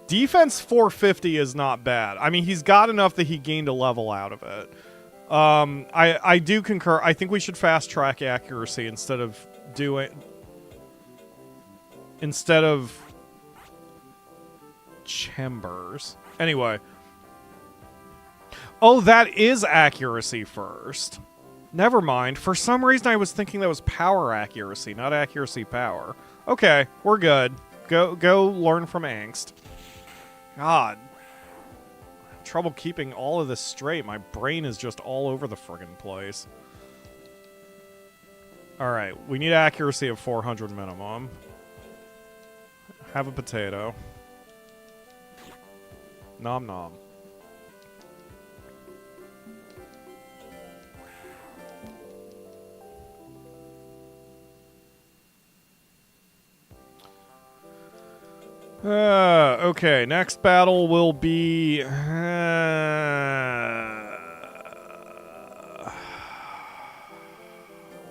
Defense 450 is not bad. I mean, he's got enough that he gained a level out of it. I do concur. I think we should fast track accuracy instead of chambers. Anyway. Oh, that is accuracy first. Never mind. For some reason, I was thinking that was power accuracy, not accuracy power. Okay, we're good. Go learn from angst. God. I have trouble keeping all of this straight. My brain is just all over the friggin' place. Alright, we need accuracy of 400 minimum. Have a potato. Nom nom. Okay, next battle will be...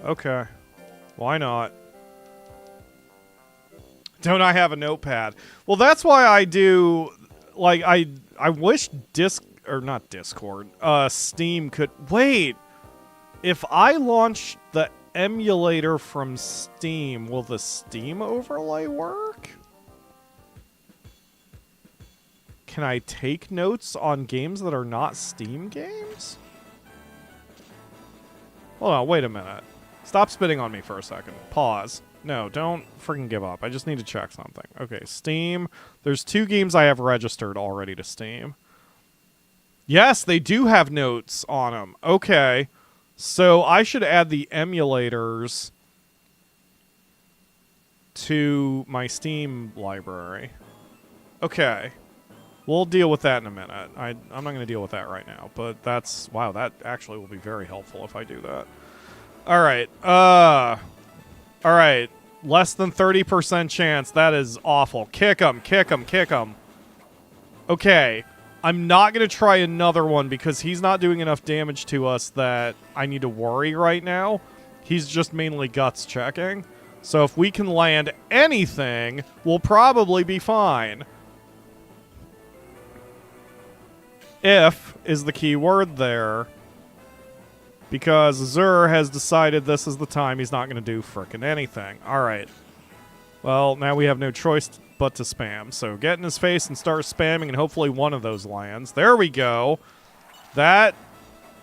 okay. Why not? Don't I have a notepad? Well, that's why I do... Like, I wish not Discord. Steam could... Wait! If I launch the emulator from Steam, will the Steam overlay work? Can I take notes on games that are not Steam games? Hold on, wait a minute. Stop spitting on me for a second. Pause. No, don't freaking give up. I just need to check something. Okay, Steam. There's 2 games I have registered already to Steam. Yes, they do have notes on them. Okay. So I should add the emulators to my Steam library. Okay. We'll deal with that in a minute. I'm not going to deal with that right now, but that's... Wow, that actually will be very helpful if I do that. Alright, alright. Less than 30% chance. That is awful. Kick him, kick him, kick him. Okay. I'm not going to try another one because he's not doing enough damage to us that I need to worry right now. He's just mainly guts checking. So if we can land anything, we'll probably be fine. If is the key word there. Because Zur has decided this is the time he's not going to do frickin' anything. Alright. Well, now we have no choice but to spam. So get in his face and start spamming, and hopefully one of those lands. There we go. That,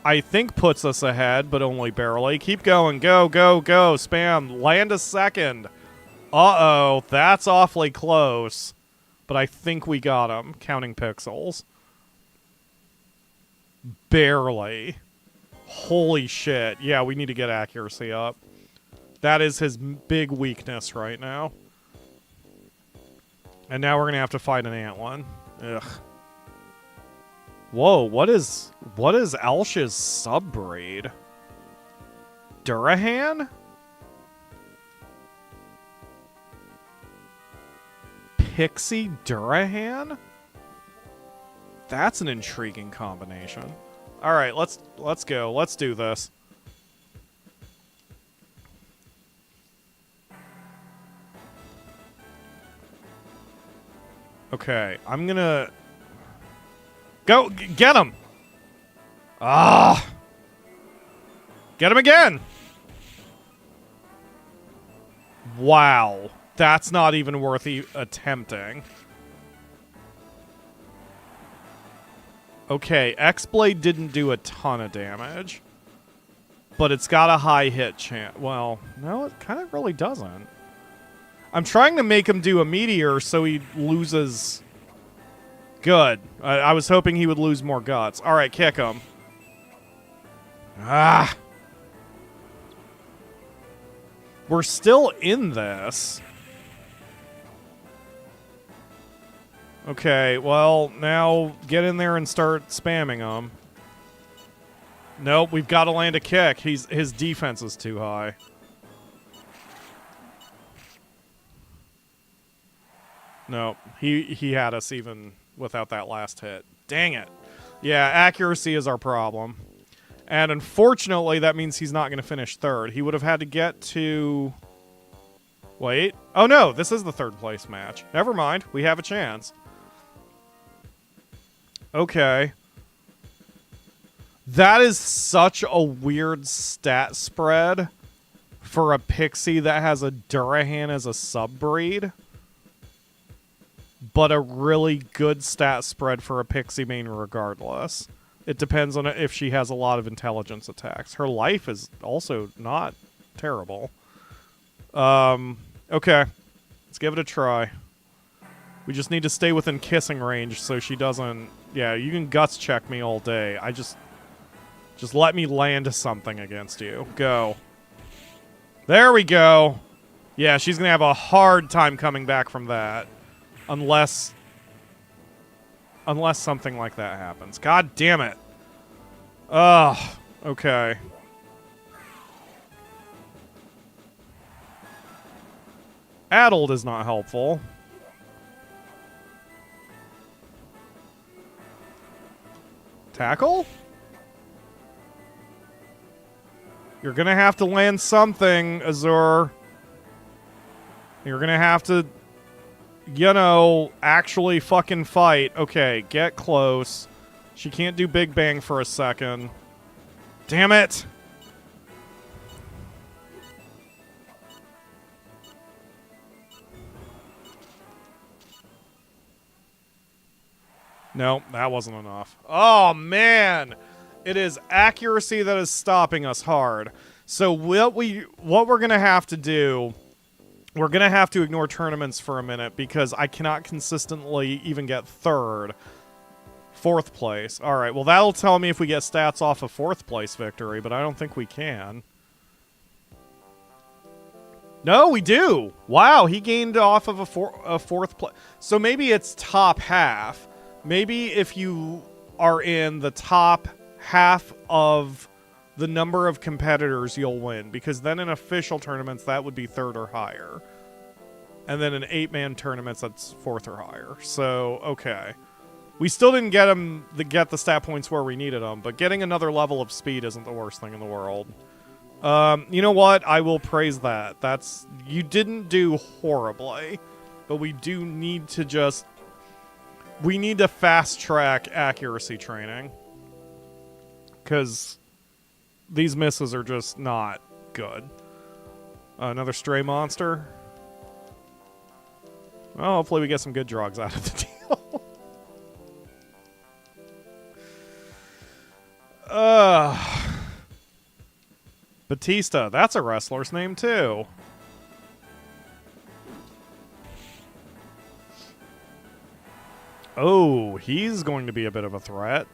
I think, puts us ahead, but only barely. Keep going. Go, go, go. Spam. Land a second. Uh-oh. That's awfully close. But I think we got him, counting pixels. Barely. Holy shit. Yeah, we need to get accuracy up. That is his big weakness right now. And now we're going to have to fight an ant one. Ugh. Whoa, what is Elsh's sub-breed? Durahan? Pixie Durahan? That's an intriguing combination. All right, let's go. Let's do this. Okay, I'm gonna go get him. Ah, get him again. Wow, that's not even worth attempting. Okay, X-Blade didn't do a ton of damage, but it's got a high hit chance. Well, no, it kind of really doesn't. I'm trying to make him do a meteor so he loses... Good. I was hoping he would lose more guts. Alright, kick him. Ah! We're still in this. Okay, well, now get in there and start spamming him. Nope, we've got to land a kick. His defense is too high. Nope, he had us even without that last hit. Dang it. Yeah, accuracy is our problem. And unfortunately, that means he's not going to finish third. He would have had to get to... Wait. Oh, no, this is the third place match. Never mind, we have a chance. Okay. That is such a weird stat spread for a pixie that has a Durahan as a sub-breed. But a really good stat spread for a pixie main regardless. It depends on if she has a lot of intelligence attacks. Her life is also not terrible. Okay. Let's give it a try. We just need to stay within kissing range so she doesn't... Yeah, you can guts check me all day. Just let me land something against you. Go. There we go. Yeah, she's going to have a hard time coming back from that. Unless something like that happens. God damn it. Ugh. Okay. Addled is not helpful. Tackle? You're gonna have to land something, Azur. You're gonna have to... You know, actually fucking fight. Okay, get close. She can't do Big Bang for a second. Damn it! No, that wasn't enough. Oh, man! It is accuracy that is stopping us hard. So what we're gonna have to do... We're going to have to ignore tournaments for a minute because I cannot consistently even get third. Fourth place. Alright, well that'll tell me if we get stats off a fourth place victory, but I don't think we can. No, we do! Wow, he gained off of a fourth place. So maybe it's top half. Maybe if you are in the top half of the number of competitors, you'll win, because then in official tournaments that would be third or higher, and then in 8-man tournaments that's fourth or higher. So okay, we still didn't get the stat points where we needed them, but getting another level of speed isn't the worst thing in the world. You know what? I will praise that. You didn't do horribly, but we do need to we need to fast track accuracy training, because these misses are just not good. Another stray monster. Well, hopefully we get some good drugs out of the deal. Batista, that's a wrestler's name too. Oh, he's going to be a bit of a threat.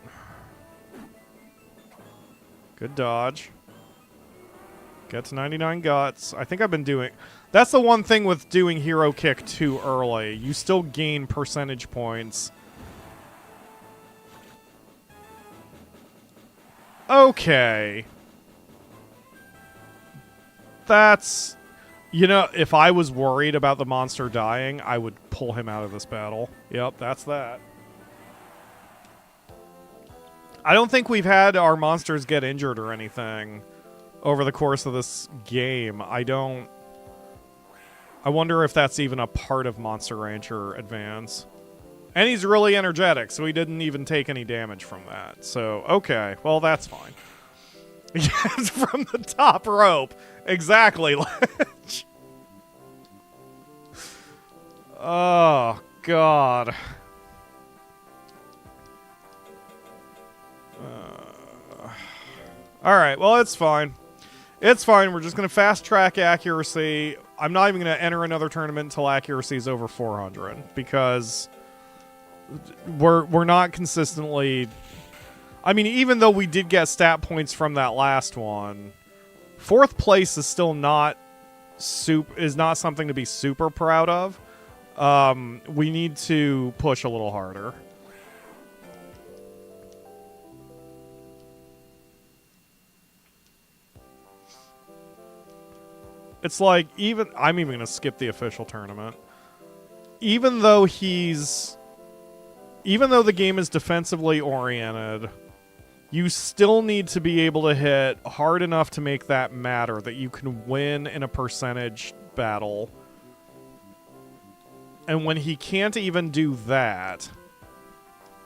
Good dodge. Get to 99 guts. I think I've been doing... That's the one thing with doing hero kick too early. You still gain percentage points. Okay. That's... You know, if I was worried about the monster dying, I would pull him out of this battle. Yep, that's that. I don't think we've had our monsters get injured or anything over the course of this game. I wonder if that's even a part of Monster Rancher Advance. And he's really energetic, so he didn't even take any damage from that. So, okay. Well, that's fine. Yes, from the top rope. Exactly, Ledge. Oh, God. Alright, well, it's fine. It's fine. We're just going to fast-track accuracy. I'm not even going to enter another tournament until accuracy is over 400, because we're not consistently... I mean, even though we did get stat points from that last one, fourth place is still not something to be super proud of. We need to push a little harder. It's like, I'm even going to skip the official tournament. Even though the game is defensively oriented, you still need to be able to hit hard enough to make that matter, that you can win in a percentage battle. And when he can't even do that,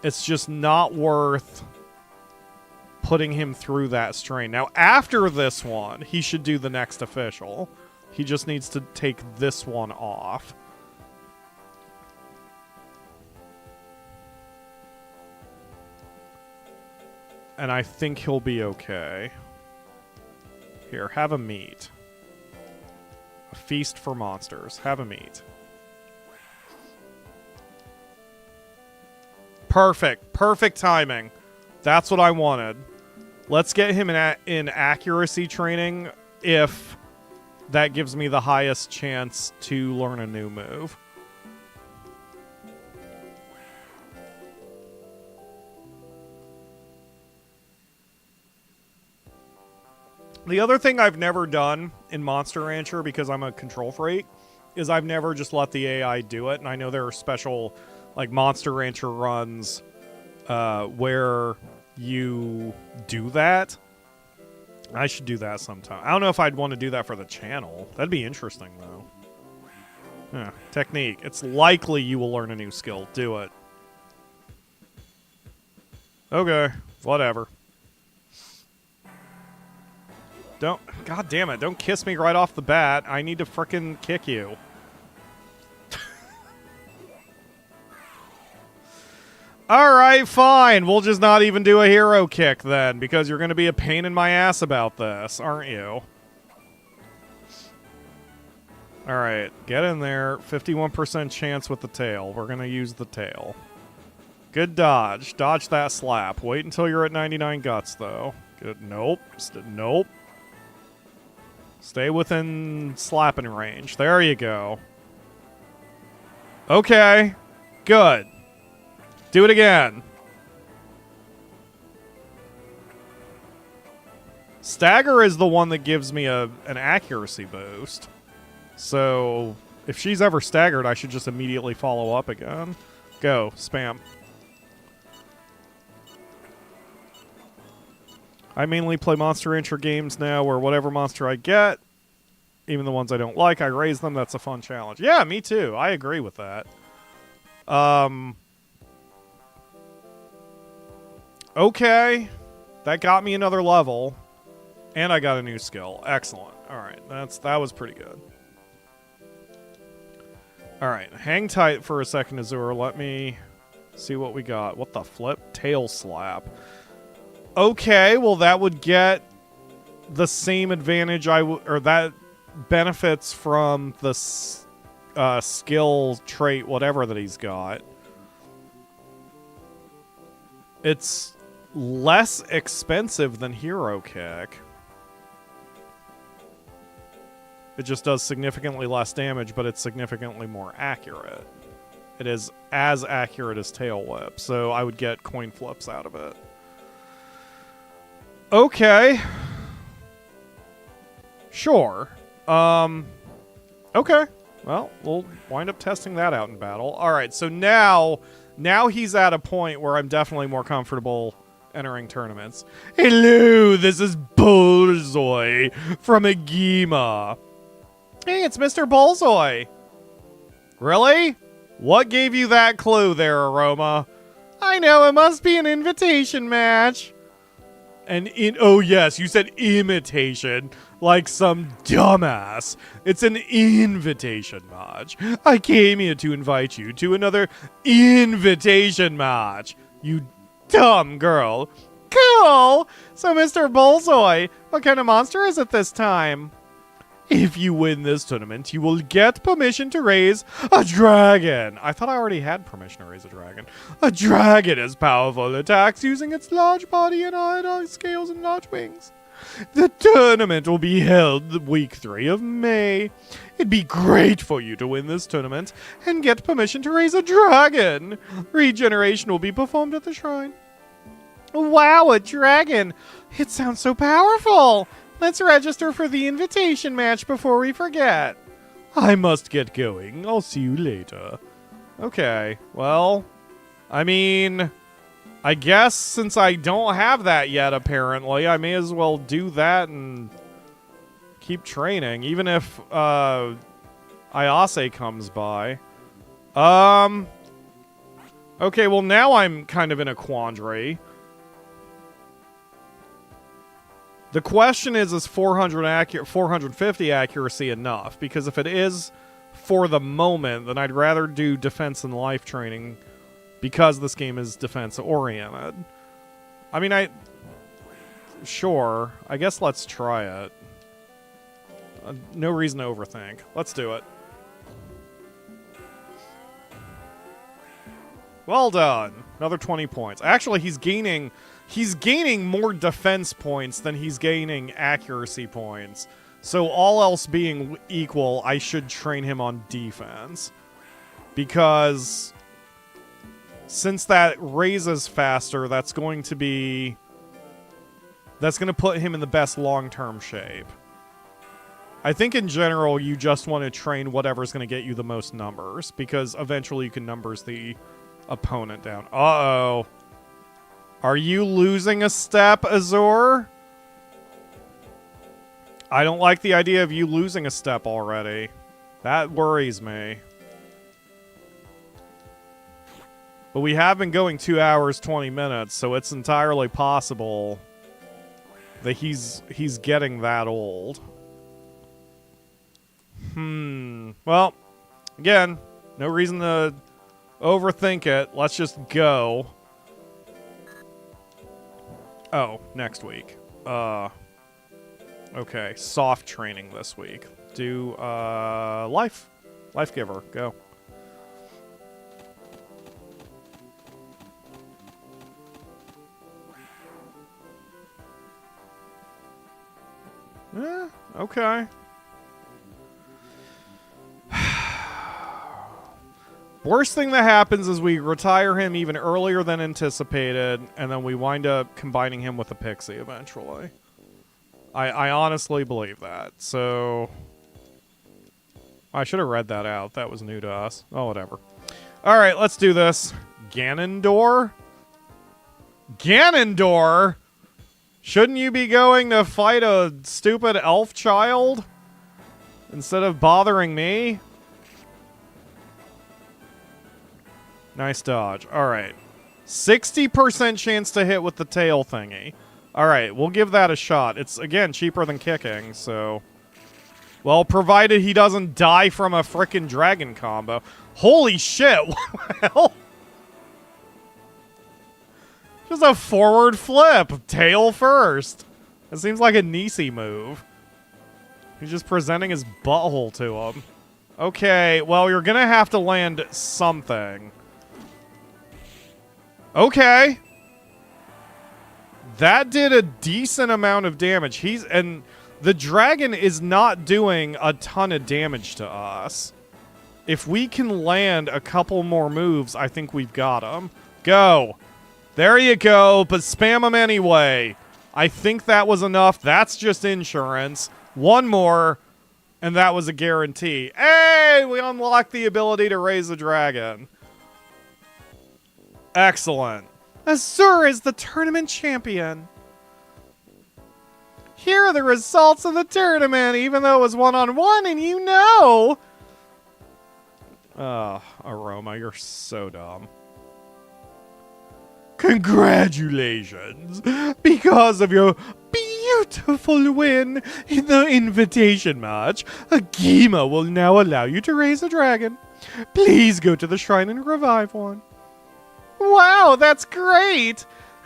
it's just not worth putting him through that strain. Now, after this one, he should do the next official. He just needs to take this one off. And I think he'll be okay. Here, have a meat. A feast for monsters. Have a meat. Perfect. Perfect timing. That's what I wanted. Let's get him in accuracy training if that gives me the highest chance to learn a new move. The other thing I've never done in Monster Rancher, because I'm a control freak, is I've never just let the AI do it. And I know there are special, like, Monster Rancher runs where you do that. I should do that sometime. I don't know if I'd want to do that for the channel. That'd be interesting, though. Yeah, technique. It's likely you will learn a new skill. Do it. Okay, whatever. God damn it, don't kiss me right off the bat. I need to frickin' kick you. Alright, fine. We'll just not even do a hero kick then, because you're gonna be a pain in my ass about this, aren't you? Alright, get in there. 51% chance with the tail. We're gonna use the tail. Good dodge. Dodge that slap. Wait until you're at 99 guts, though. Good. Nope. Nope. Stay within slapping range. There you go. Okay. Good. Do it again. Stagger is the one that gives me an accuracy boost. So, if she's ever staggered, I should just immediately follow up again. Go. Spam. I mainly play Monster Rancher games now where whatever monster I get, even the ones I don't like, I raise them. That's a fun challenge. Yeah, me too. I agree with that. Okay. That got me another level. And I got a new skill. Excellent. Alright, that was pretty good. Alright, hang tight for a second, Azure. Let me see what we got. What the flip? Tail slap. Okay, well that would get the same advantage or that benefits from the skill trait, whatever that he's got. It's less expensive than Hero Kick. It just does significantly less damage, but it's significantly more accurate. It is as accurate as Tail Whip, so I would get coin flips out of it. Okay. Sure. Okay. Well, we'll wind up testing that out in battle. Alright, so now he's at a point where I'm definitely more comfortable entering tournaments. Hello, this is Bullseye from Agima. Hey, it's Mr. Bullseye. Really? What gave you that clue there, Aroma? I know, it must be an invitation match. Oh yes, you said imitation, like some dumbass. It's an invitation match. I came here to invite you to another invitation match. You dumb girl. Cool! So Mr. Bullseye, what kind of monster is it this time? If you win this tournament, you will get permission to raise a dragon. I thought I already had permission to raise a dragon. A dragon is powerful, attacks using its large body and iodine scales and large wings. The tournament will be held week 3 of May. It'd be great for you to win this tournament and get permission to raise a dragon. Regeneration will be performed at the shrine. Wow, a dragon! It sounds so powerful! Let's register for the invitation match before we forget. I must get going. I'll see you later. Okay, well, I mean, I guess since I don't have that yet, apparently, I may as well do that and keep training, even if Ayase comes by. Okay, well, now I'm kind of in a quandary. The question is 450 accuracy enough? Because if it is for the moment, then I'd rather do defense and life training because this game is defense-oriented. I mean, sure. I guess let's try it. No reason to overthink. Let's do it. Well done. Another 20 points. Actually, he's gaining more defense points than he's gaining accuracy points. So all else being equal, I should train him on defense. Because since that raises faster, that's going to put him in the best long-term shape. I think in general, you just want to train whatever's going to get you the most numbers, because eventually you can numbers the opponent down. Uh-oh. Are you losing a step, Azor? I don't like the idea of you losing a step already. That worries me. But we have been going 2 hours, 20 minutes, so it's entirely possible that he's getting that old. Well, again, no reason to overthink it. Let's just go. Oh, next week. Okay, soft training this week. Do, Life Giver, go. Yeah, okay. Worst thing that happens is we retire him even earlier than anticipated, and then we wind up combining him with a pixie eventually. I honestly believe that, so... I should have read that out. That was new to us. Oh, whatever. Alright, let's do this. Ganondorf? Ganondorf? Shouldn't you be going to fight a stupid elf child? Instead of bothering me? Nice dodge. Alright. 60% chance to hit with the tail thingy. Alright, we'll give that a shot. It's, again, cheaper than kicking, so... Well, provided he doesn't die from a frickin' dragon combo. Holy shit! Well... Just a forward flip. Tail first. It seems like a Nisi move. He's just presenting his butthole to him. Okay, well, you're gonna have to land something. Okay. That did a decent amount of damage. And the dragon is not doing a ton of damage to us. If we can land a couple more moves, I think we've got him. Go. There you go, but spam him anyway. I think that was enough. That's just insurance. One more, and that was a guarantee. Hey, we unlocked the ability to raise a dragon. Excellent. Azur is the tournament champion. Here are the results of the tournament, even though it was one-on-one, and you know. Aroma, you're so dumb. Congratulations! Because of your beautiful win in the invitation match, Agima will now allow you to raise a dragon. Please go to the shrine and revive one. Wow, that's great!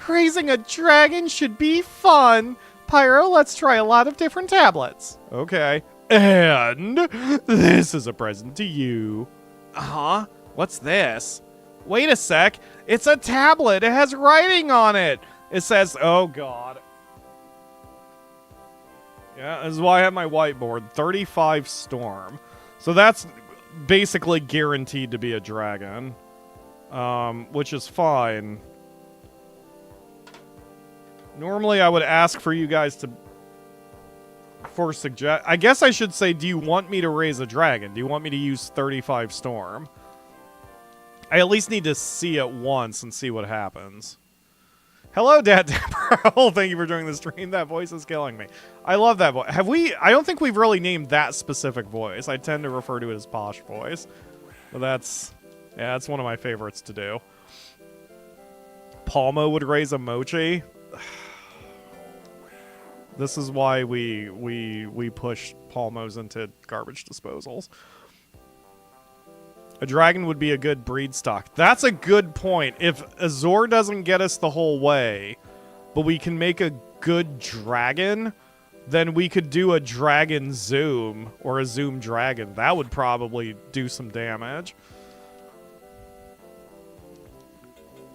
Raising a dragon should be fun. Pyro, let's try a lot of different tablets. Okay. And this is a present to you. Uh-huh. What's this? Wait a sec. It's a tablet. It has writing on it. It says, oh god. Yeah, this is why I have my whiteboard. 35 storm. So that's basically guaranteed to be a dragon. Which is fine. Normally I would ask for you guys to... I guess I should say, do you want me to raise a dragon? Do you want me to use 35 storm? I at least need to see it once and see what happens. Hello, Dad Deborah. Thank you for joining the stream. That voice is killing me. I love that voice. Have we... I don't think we've really named that specific voice. I tend to refer to it as Posh voice. But that's... yeah, that's one of my favorites to do. Palmo would raise a mochi. This is why we push Palmos into garbage disposals. A dragon would be a good breed stock. That's a good point. If Azor doesn't get us the whole way, but we can make a good dragon, then we could do a dragon zoom or a zoom dragon. That would probably do some damage.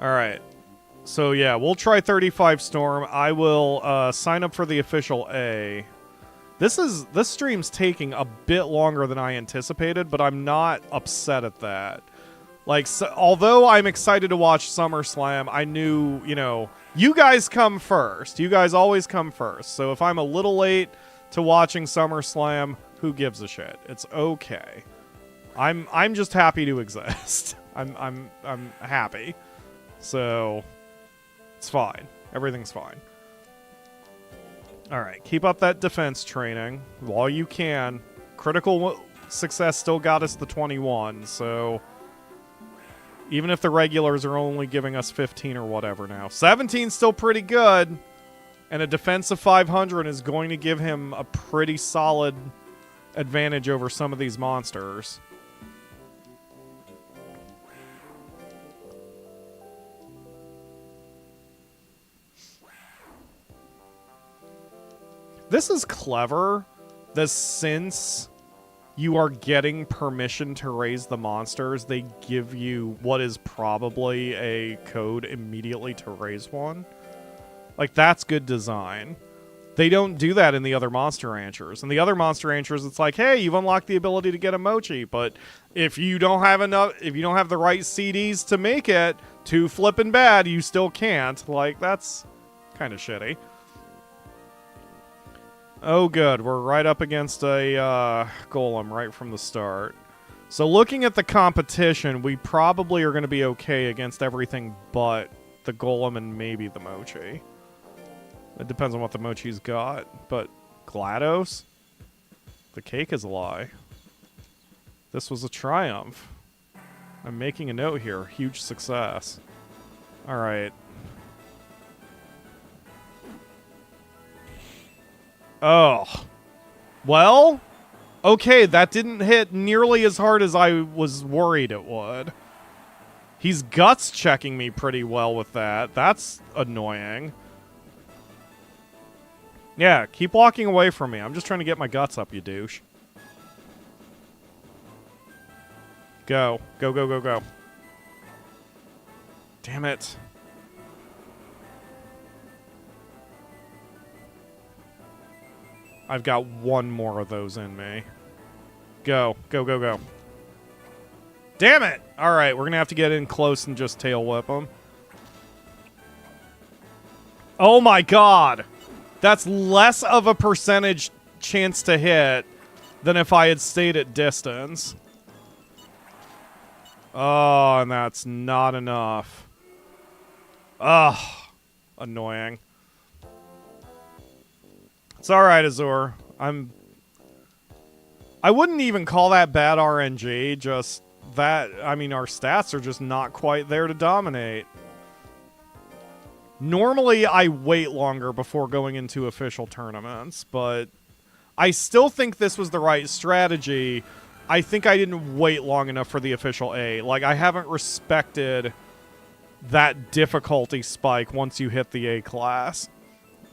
All right. So yeah, we'll try 35 storm. I will sign up for the official A. This stream's taking a bit longer than I anticipated, but I'm not upset at that. Like, so, although I'm excited to watch SummerSlam, I knew, you know, you guys come first. You guys always come first. So if I'm a little late to watching SummerSlam, who gives a shit? It's okay. I'm just happy to exist. I'm happy. So it's fine. Everything's fine. All right, keep up that defense training while you can. Critical success still got us the 21, so even if the regulars are only giving us 15 or whatever now. 17's still pretty good, and a defense of 500 is going to give him a pretty solid advantage over some of these monsters. This is clever, that since you are getting permission to raise the monsters, they give you what is probably a code immediately to raise one. Like, that's good design. They don't do that in the other Monster Ranchers. In the other Monster Ranchers, it's like, hey, you've unlocked the ability to get a mochi, but if you don't have the right CDs to make it too flippin' bad, you still can't. Like, that's kind of shitty. Oh, good. We're right up against a golem right from the start. So looking at the competition, we probably are going to be okay against everything but the golem and maybe the mochi. It depends on what the mochi's got. But GLaDOS? The cake is a lie. This was a triumph. I'm making a note here. Huge success. All right. Oh. Well, okay, that didn't hit nearly as hard as I was worried it would. He's guts checking me pretty well with that. That's annoying. Yeah, keep walking away from me. I'm just trying to get my guts up, you douche. Go. Go, go, go, go. Damn it. I've got one more of those in me. Go. Go, go, go. Damn it! Alright, we're gonna have to get in close and just tail whip them. Oh my god! That's less of a percentage chance to hit than if I had stayed at distance. Oh, and that's not enough. Ugh. Annoying. It's alright, Azor. I wouldn't even call that bad RNG, just that, I mean, our stats are just not quite there to dominate. Normally, I wait longer before going into official tournaments, but I still think this was the right strategy. I think I didn't wait long enough for the official A. Like, I haven't respected that difficulty spike once you hit the A class.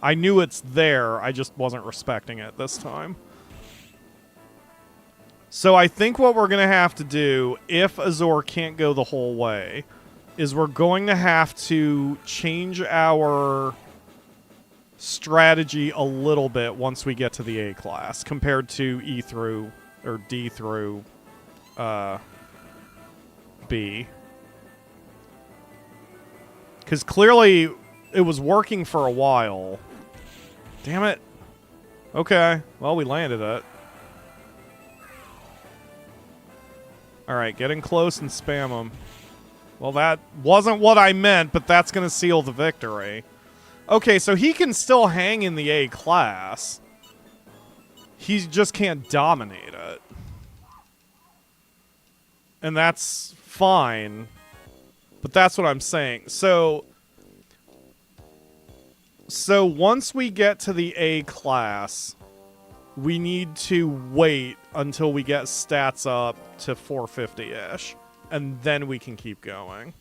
I knew it's there, I just wasn't respecting it this time. So I think what we're going to have to do, if Azor can't go the whole way, is we're going to have to change our strategy a little bit once we get to the A class compared to E through, or D through B. Because clearly it was working for a while. Damn it. Okay. Well, we landed it. Alright, get in close and spam them. Well, that wasn't what I meant, but that's going to seal the victory. Okay, so he can still hang in the A class. He just can't dominate it. And that's fine. But that's what I'm saying. So once we get to the A class, we need to wait until we get stats up to 450-ish. And then we can keep going.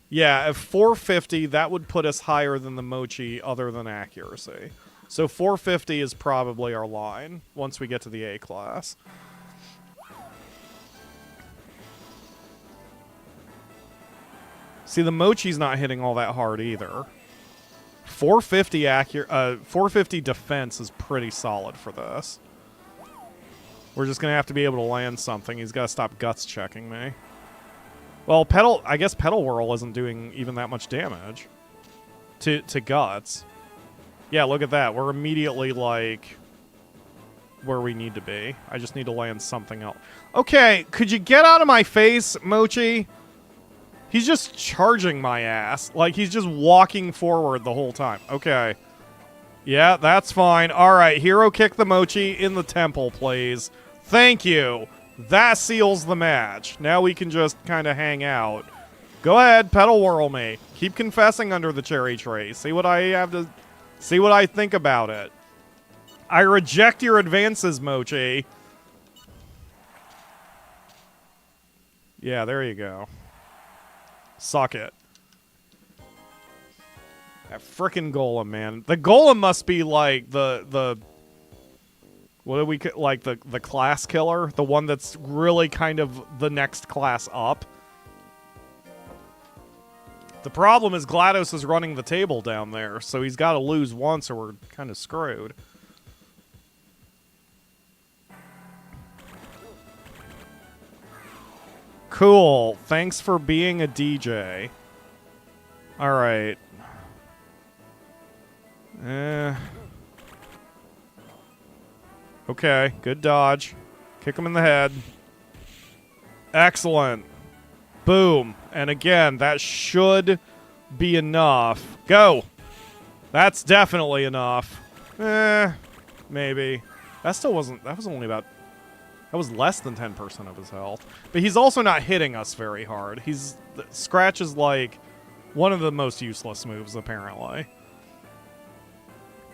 Yeah, at 450, that would put us higher than the Mochi other than accuracy. So 450 is probably our line once we get to the A class. See, the Mochi's not hitting all that hard either. 450 defense is pretty solid for this. We're just going to have to be able to land something. He's got to stop guts checking me. Well, I guess Pedal Whirl isn't doing even that much damage to guts. Yeah, look at that. We're immediately, like, where we need to be. I just need to land something else. Okay, could you get out of my face, Mochi? He's just charging my ass. Like, he's just walking forward the whole time. Okay. Yeah, that's fine. All right, hero kick the Mochi in the temple, please. Thank you. That seals the match. Now we can just kind of hang out. Go ahead, pedal whirl me. Keep confessing under the cherry tree. See what I have to... See what I think about it. I reject your advances, Mochi. Yeah, there you go. Suck it. That frickin' golem, man. The golem must be like the what do we like the class killer, the one that's really kind of the next class up. The problem is GLaDOS is running the table down there, so he's got to lose once or we're kind of screwed. Cool. Thanks for being a DJ. All right. Okay, good dodge. Kick him in the head. Excellent. Boom. And again, that should be enough. Go. That's definitely enough. Maybe. That still wasn't... That was only about... That was less than 10% of his health. But he's also not hitting us very hard. Scratch is like one of the most useless moves, apparently.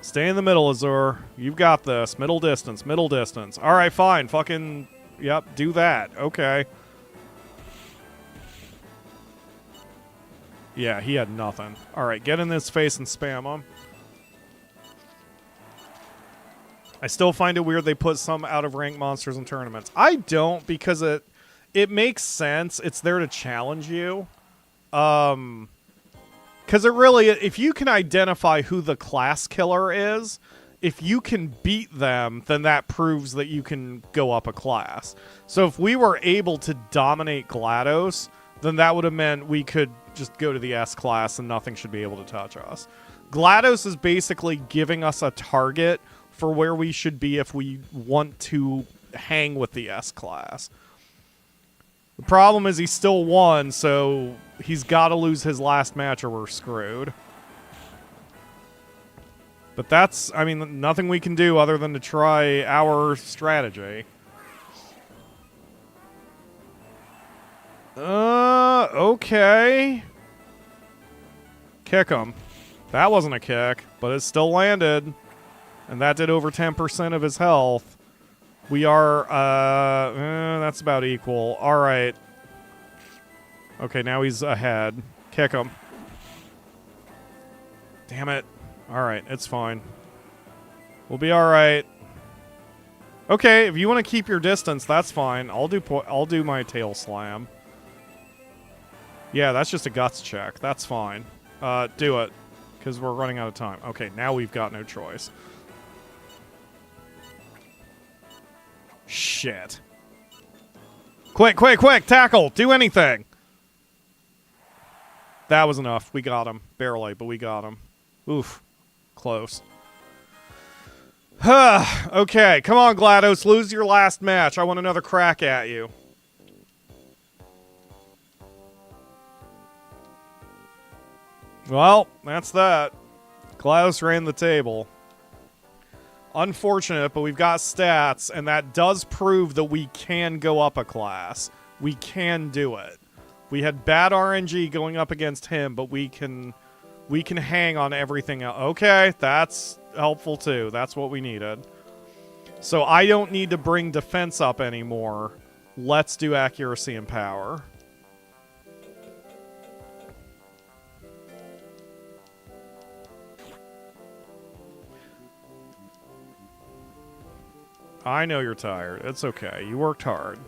Stay in the middle, Azur. You've got this. Middle distance, middle distance. All right, fine. Fucking... Yep, do that. Okay. Yeah, he had nothing. All right, get in his face and spam him. I still find it weird they put some out-of-rank monsters in tournaments. I don't, because it makes sense. It's there to challenge you. Because it really... If you can identify who the class killer is, if you can beat them, then that proves that you can go up a class. So if we were able to dominate GLaDOS, then that would have meant we could just go to the S class and nothing should be able to touch us. GLaDOS is basically giving us a target for where we should be if we want to hang with the S class. The problem is he still won, so he's got to lose his last match or we're screwed. But that's, I mean, nothing we can do other than to try our strategy. Okay. Kick him. That wasn't a kick, but it still landed. And that did over 10% of his health. We are, that's about equal. All right. Okay, now he's ahead. Kick him. Damn it. All right, it's fine. We'll be all right. Okay, if you want to keep your distance, that's fine. I'll do my tail slam. Yeah, that's just a guts check. That's fine. Do it. Because we're running out of time. Okay, now we've got no choice. Shit. Quick, quick, quick! Tackle! Do anything! That was enough. We got him. Barely, but we got him. Oof. Close. Okay, come on, GLaDOS. Lose your last match. I want another crack at you. Well, that's that. GLaDOS ran the table. Unfortunate, but we've got stats, and that does prove that we can go up a class. We can do it. We had bad RNG going up against him, but we can hang on everything else. Okay, that's helpful too. That's what we needed. So I don't need to bring defense up anymore. Let's do accuracy and power. I know you're tired. It's okay. You worked hard.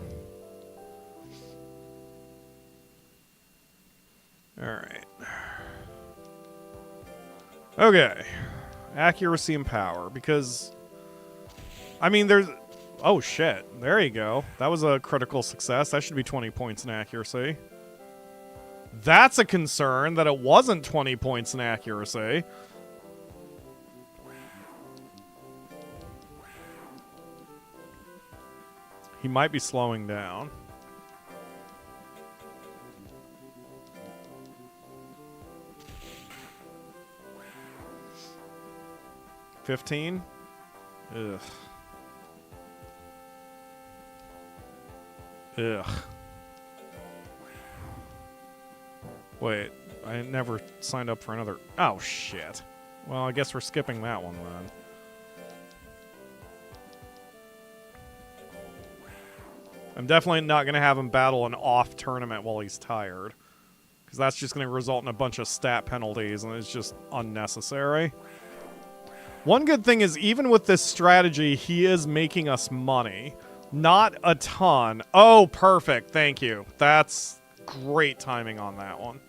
Alright. Okay. Accuracy and power, because... I mean, there's... Oh, shit. There you go. That was a critical success. That should be 20 points in accuracy. That's a concern, that it wasn't 20 points in accuracy. He might be slowing down. $15? Ugh. Ugh. Wait, I never signed up for another... Oh, shit. Well, I guess we're skipping that one then. I'm definitely not going to have him battle an off tournament while he's tired. Because that's just going to result in a bunch of stat penalties, and it's just unnecessary. One good thing is, even with this strategy, he is making us money. Not a ton. Oh, perfect. Thank you. That's great timing on that one.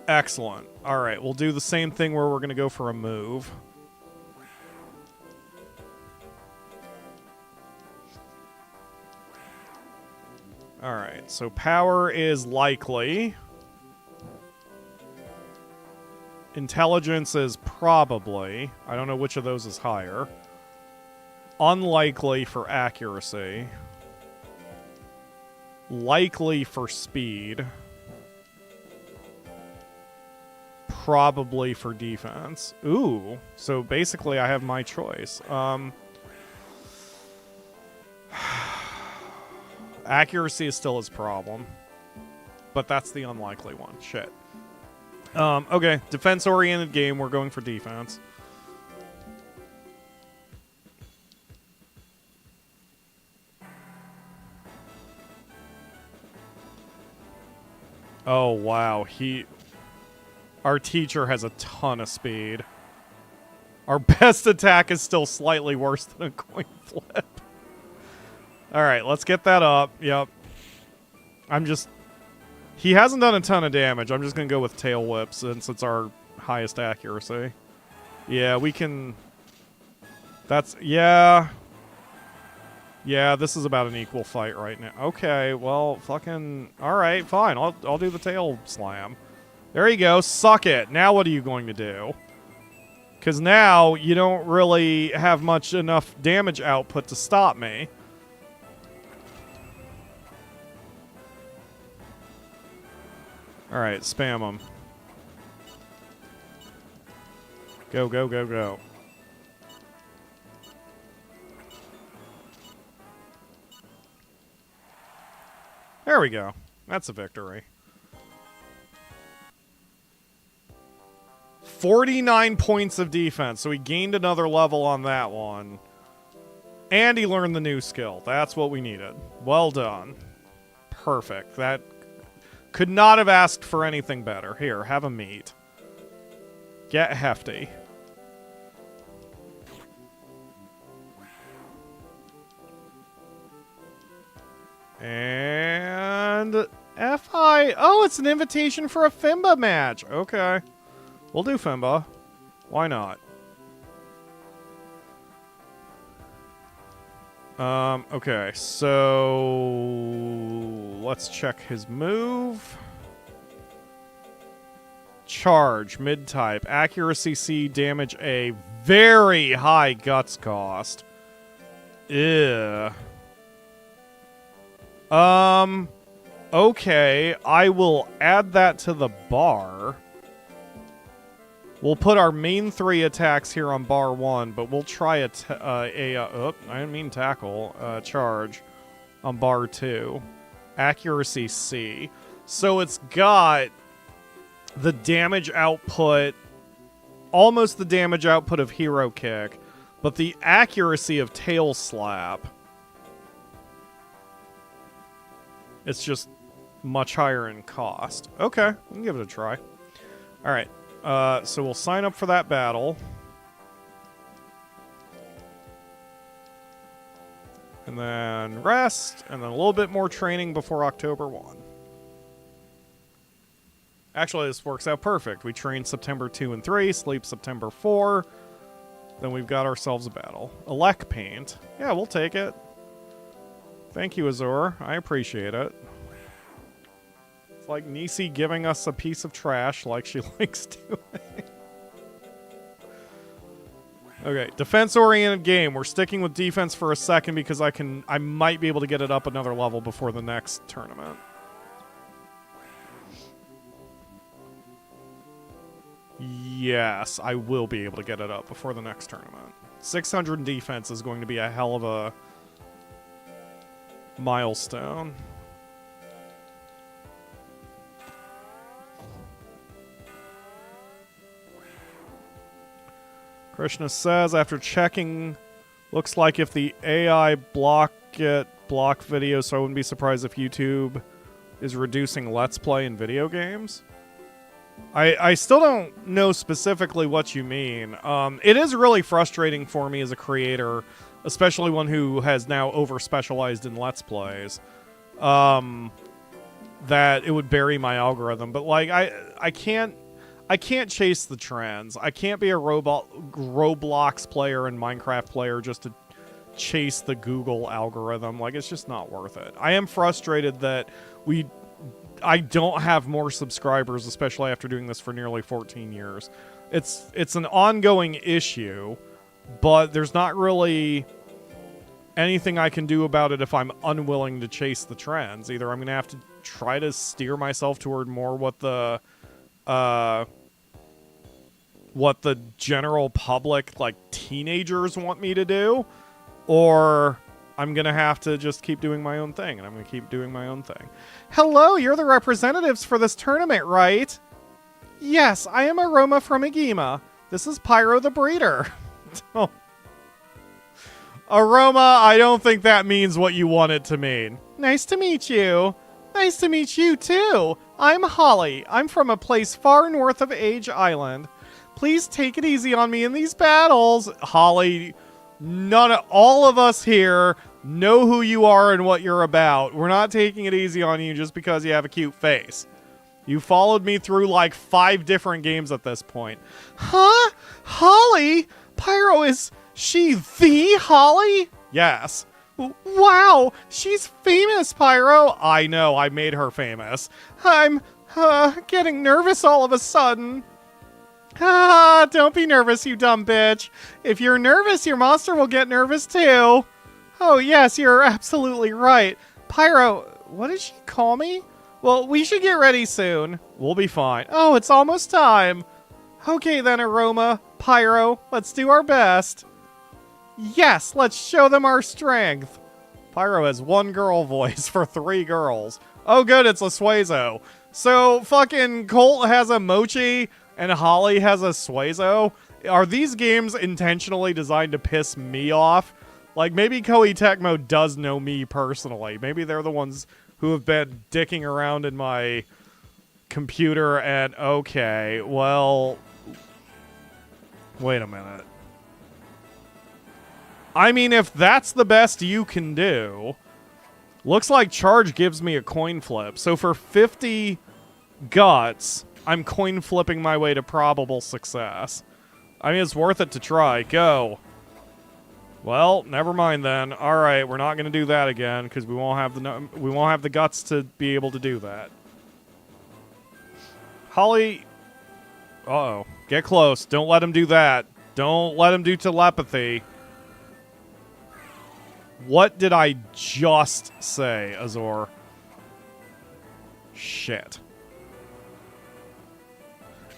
Excellent. All right, we'll do the same thing where we're going to go for a move. All right, so power is likely. Intelligence is probably. I don't know which of those is higher. Unlikely for accuracy. Likely for speed. Probably for defense. Ooh, so basically I have my choice. Accuracy is still his problem. But that's the unlikely one. Shit. Okay, defense-oriented game. We're going for defense. Oh, wow. Our teacher has a ton of speed. Our best attack is still slightly worse than a coin flip. Alright, let's get that up. Yep. He hasn't done a ton of damage. I'm just going to go with tail whip since it's our highest accuracy. Yeah, we can... Yeah, this is about an equal fight right now. Okay, well, fucking... Alright, fine. I'll do the tail slam. There you go. Suck it. Now what are you going to do? Because now you don't really have enough damage output to stop me. Alright, spam them. Go, go, go, go. There we go. That's a victory. 49 points of defense, so he gained another level on that one. And he learned the new skill. That's what we needed. Well done. Perfect. That could not have asked for anything better. Here, have a meat. Get hefty. And... FI Okay. Oh, it's an invitation for a Fimba match. Okay. We'll do Fimba. Why not? Okay, so let's check his move. Charge, mid-type, accuracy C, damage A, very high guts cost. Ew. Okay, I will add that to the bar. We'll put our main 3 attacks here on bar 1, but we'll try I didn't mean tackle, charge on bar 2. Accuracy C. So it's got the damage output, almost the damage output of Hero Kick, but the accuracy of Tail Slap. It's just much higher in cost. Okay, we can give it a try. Alright. So we'll sign up for that battle. And then rest, and then a little bit more training before October 1. Actually, this works out perfect. We train September 2 and 3, sleep September 4. Then we've got ourselves a battle. Elect Paint. Yeah, we'll take it. Thank you, Azor. I appreciate it. It's like Nisi giving us a piece of trash like she likes doing. Okay, defense-oriented game. We're sticking with defense for a second because I might be able to get it up another level before the next tournament. Yes, I will be able to get it up before the next tournament. 600 in defense is going to be a hell of a milestone. Krishna says, after checking, looks like if the AI block videos, so I wouldn't be surprised if YouTube is reducing Let's Play in video games. I still don't know specifically what you mean. It is really frustrating for me as a creator, especially one who has now over-specialized in Let's Plays, that it would bury my algorithm. But, like, I can't chase the trends. I can't be a Roblox player and Minecraft player just to chase the Google algorithm. Like, it's just not worth it. I am frustrated that I don't have more subscribers, especially after doing this for nearly 14 years. It's an ongoing issue, but there's not really anything I can do about it if I'm unwilling to chase the trends. Either I'm going to have to try to steer myself toward more what the general public, like teenagers, want me to do, or I'm going to have to just keep doing my own thing, and I'm going to keep doing my own thing. Hello, you're the representatives for this tournament, right? Yes, I am Aroma from Agima. This is Pyro the Breeder. Oh. Aroma, I don't think that means what you want it to mean. Nice to meet you. Nice to meet you, too. I'm Holly. I'm from a place far north of Age Island. Please take it easy on me in these battles. Holly, all of us here know who you are and what you're about. We're not taking it easy on you just because you have a cute face. You followed me through like 5 different games at this point. Huh? Holly? Pyro, is she the Holly? Yes. Wow, she's famous, Pyro. I know, I made her famous. I'm getting nervous all of a sudden. Ah, don't be nervous, you dumb bitch. If you're nervous, your monster will get nervous too. Oh yes, you're absolutely right. Pyro, what did she call me? Well, we should get ready soon. We'll be fine. Oh, it's almost time. Okay then, Aroma, Pyro, let's do our best. Yes, let's show them our strength. Pyro has 1 girl voice for 3 girls. Oh good, it's a Suezo. So fucking Colt has a Mochi and Holly has a Suezo? Are these games intentionally designed to piss me off? Like, maybe Koei Tecmo does know me personally. Maybe they're the ones who have been dicking around in my computer and... Okay, well... Wait a minute. I mean, if that's the best you can do, Looks like charge gives me a coin flip. So for 50 guts, I'm coin flipping my way to probable success. I mean, it's worth it to try. Go. Well, never mind then. All right, we're not going to do that again because we won't have the guts to be able to do that. Holly, uh-oh. Get close. Don't let him do that. Don't let him do telepathy. What did I just say, Azor? Shit.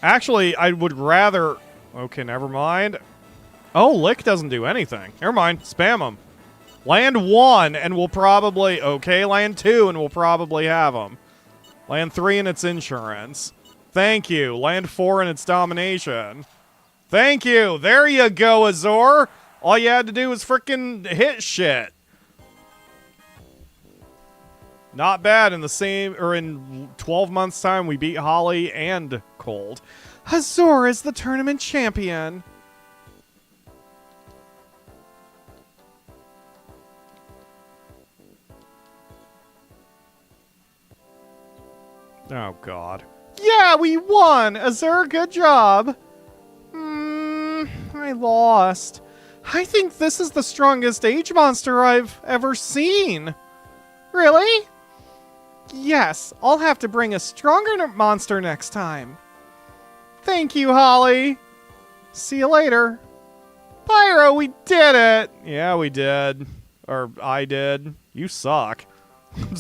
Actually, I would rather... Okay, never mind. Oh, Lick doesn't do anything. Never mind. Spam him. Land 1, and we'll probably... Okay, land 2, and we'll probably have him. Land 3 and its insurance. Thank you. Land 4 and its domination. Thank you. There you go, Azor. All you had to do was frickin' hit shit. Not bad. In 12 months' time, we beat Holly and Cold. Azor is the tournament champion. Oh, God. Yeah, we won! Azur, good job! I lost. I think this is the strongest age monster I've ever seen. Really? Yes, I'll have to bring a stronger monster next time. Thank you, Holly. See you later. Pyro, we did it! Yeah, we did. Or I did. You suck. I'm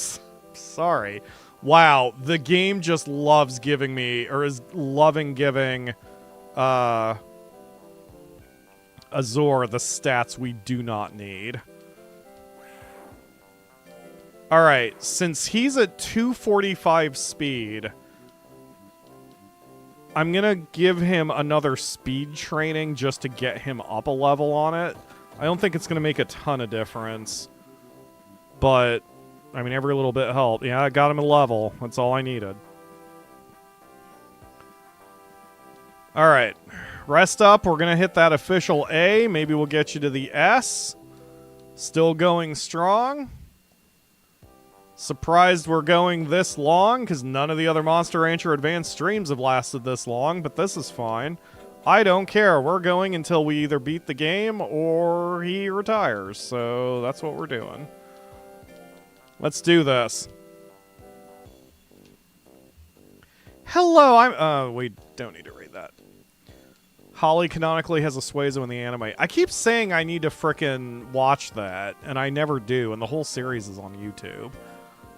sorry. Wow, the game just loves giving me, or is loving giving, Azor the stats we do not need. Alright, since he's at 245 speed, I'm gonna give him another speed training just to get him up a level on it. I don't think it's gonna make a ton of difference, but... I mean, every little bit helped. Yeah, I got him a level. That's all I needed. All right. Rest up. We're going to hit that official A. Maybe we'll get you to the S. Still going strong. Surprised we're going this long, because none of the other Monster Rancher Advanced streams have lasted this long, but this is fine. I don't care. We're going until we either beat the game or he retires. So that's what we're doing. Let's do this. Hello, we don't need to read that. Holly canonically has a Suezo in the anime. I keep saying I need to frickin' watch that, and I never do, and the whole series is on YouTube.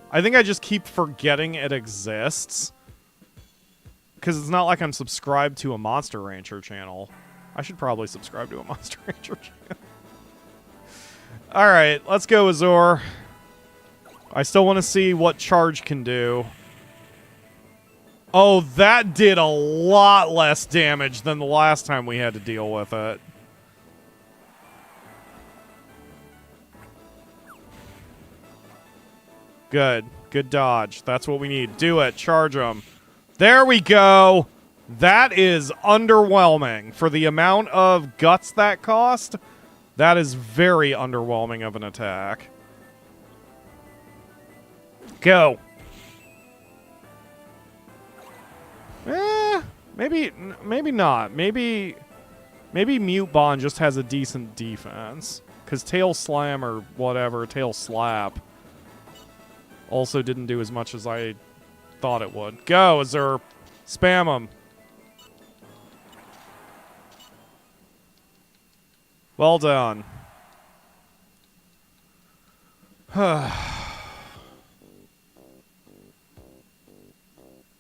I think I just keep forgetting it exists. Because it's not like I'm subscribed to a Monster Rancher channel. I should probably subscribe to a Monster Rancher channel. Alright, let's go, Azor. I still want to see what charge can do. Oh, that did a lot less damage than the last time we had to deal with it. Good. Good dodge. That's what we need. Do it. Charge him. There we go. That is underwhelming. For the amount of guts that cost, that is very underwhelming of an attack. Go. Maybe not. Maybe Mute Bond just has a decent defense. Because Tail Slam or whatever, Tail Slap, also didn't do as much as I thought it would. Go, Azur. Spam him. Well done.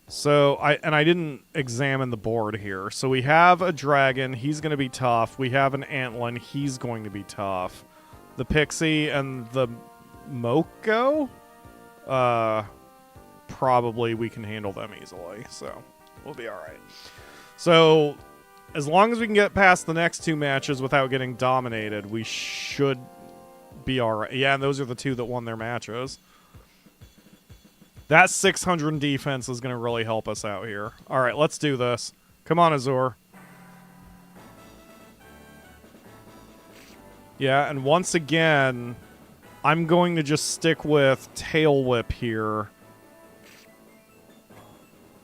So, I didn't examine the board here. So we have a dragon, he's going to be tough. We have an Antlin, he's going to be tough. The Pixie and the Moko? Probably we can handle them easily, so we'll be alright. So, as long as we can get past the next two matches without getting dominated, we should be alright. Yeah, and those are the two that won their matches. That 600 defense is going to really help us out here. Alright, let's do this. Come on, Azur. Yeah, and once again, I'm going to just stick with Tail Whip here.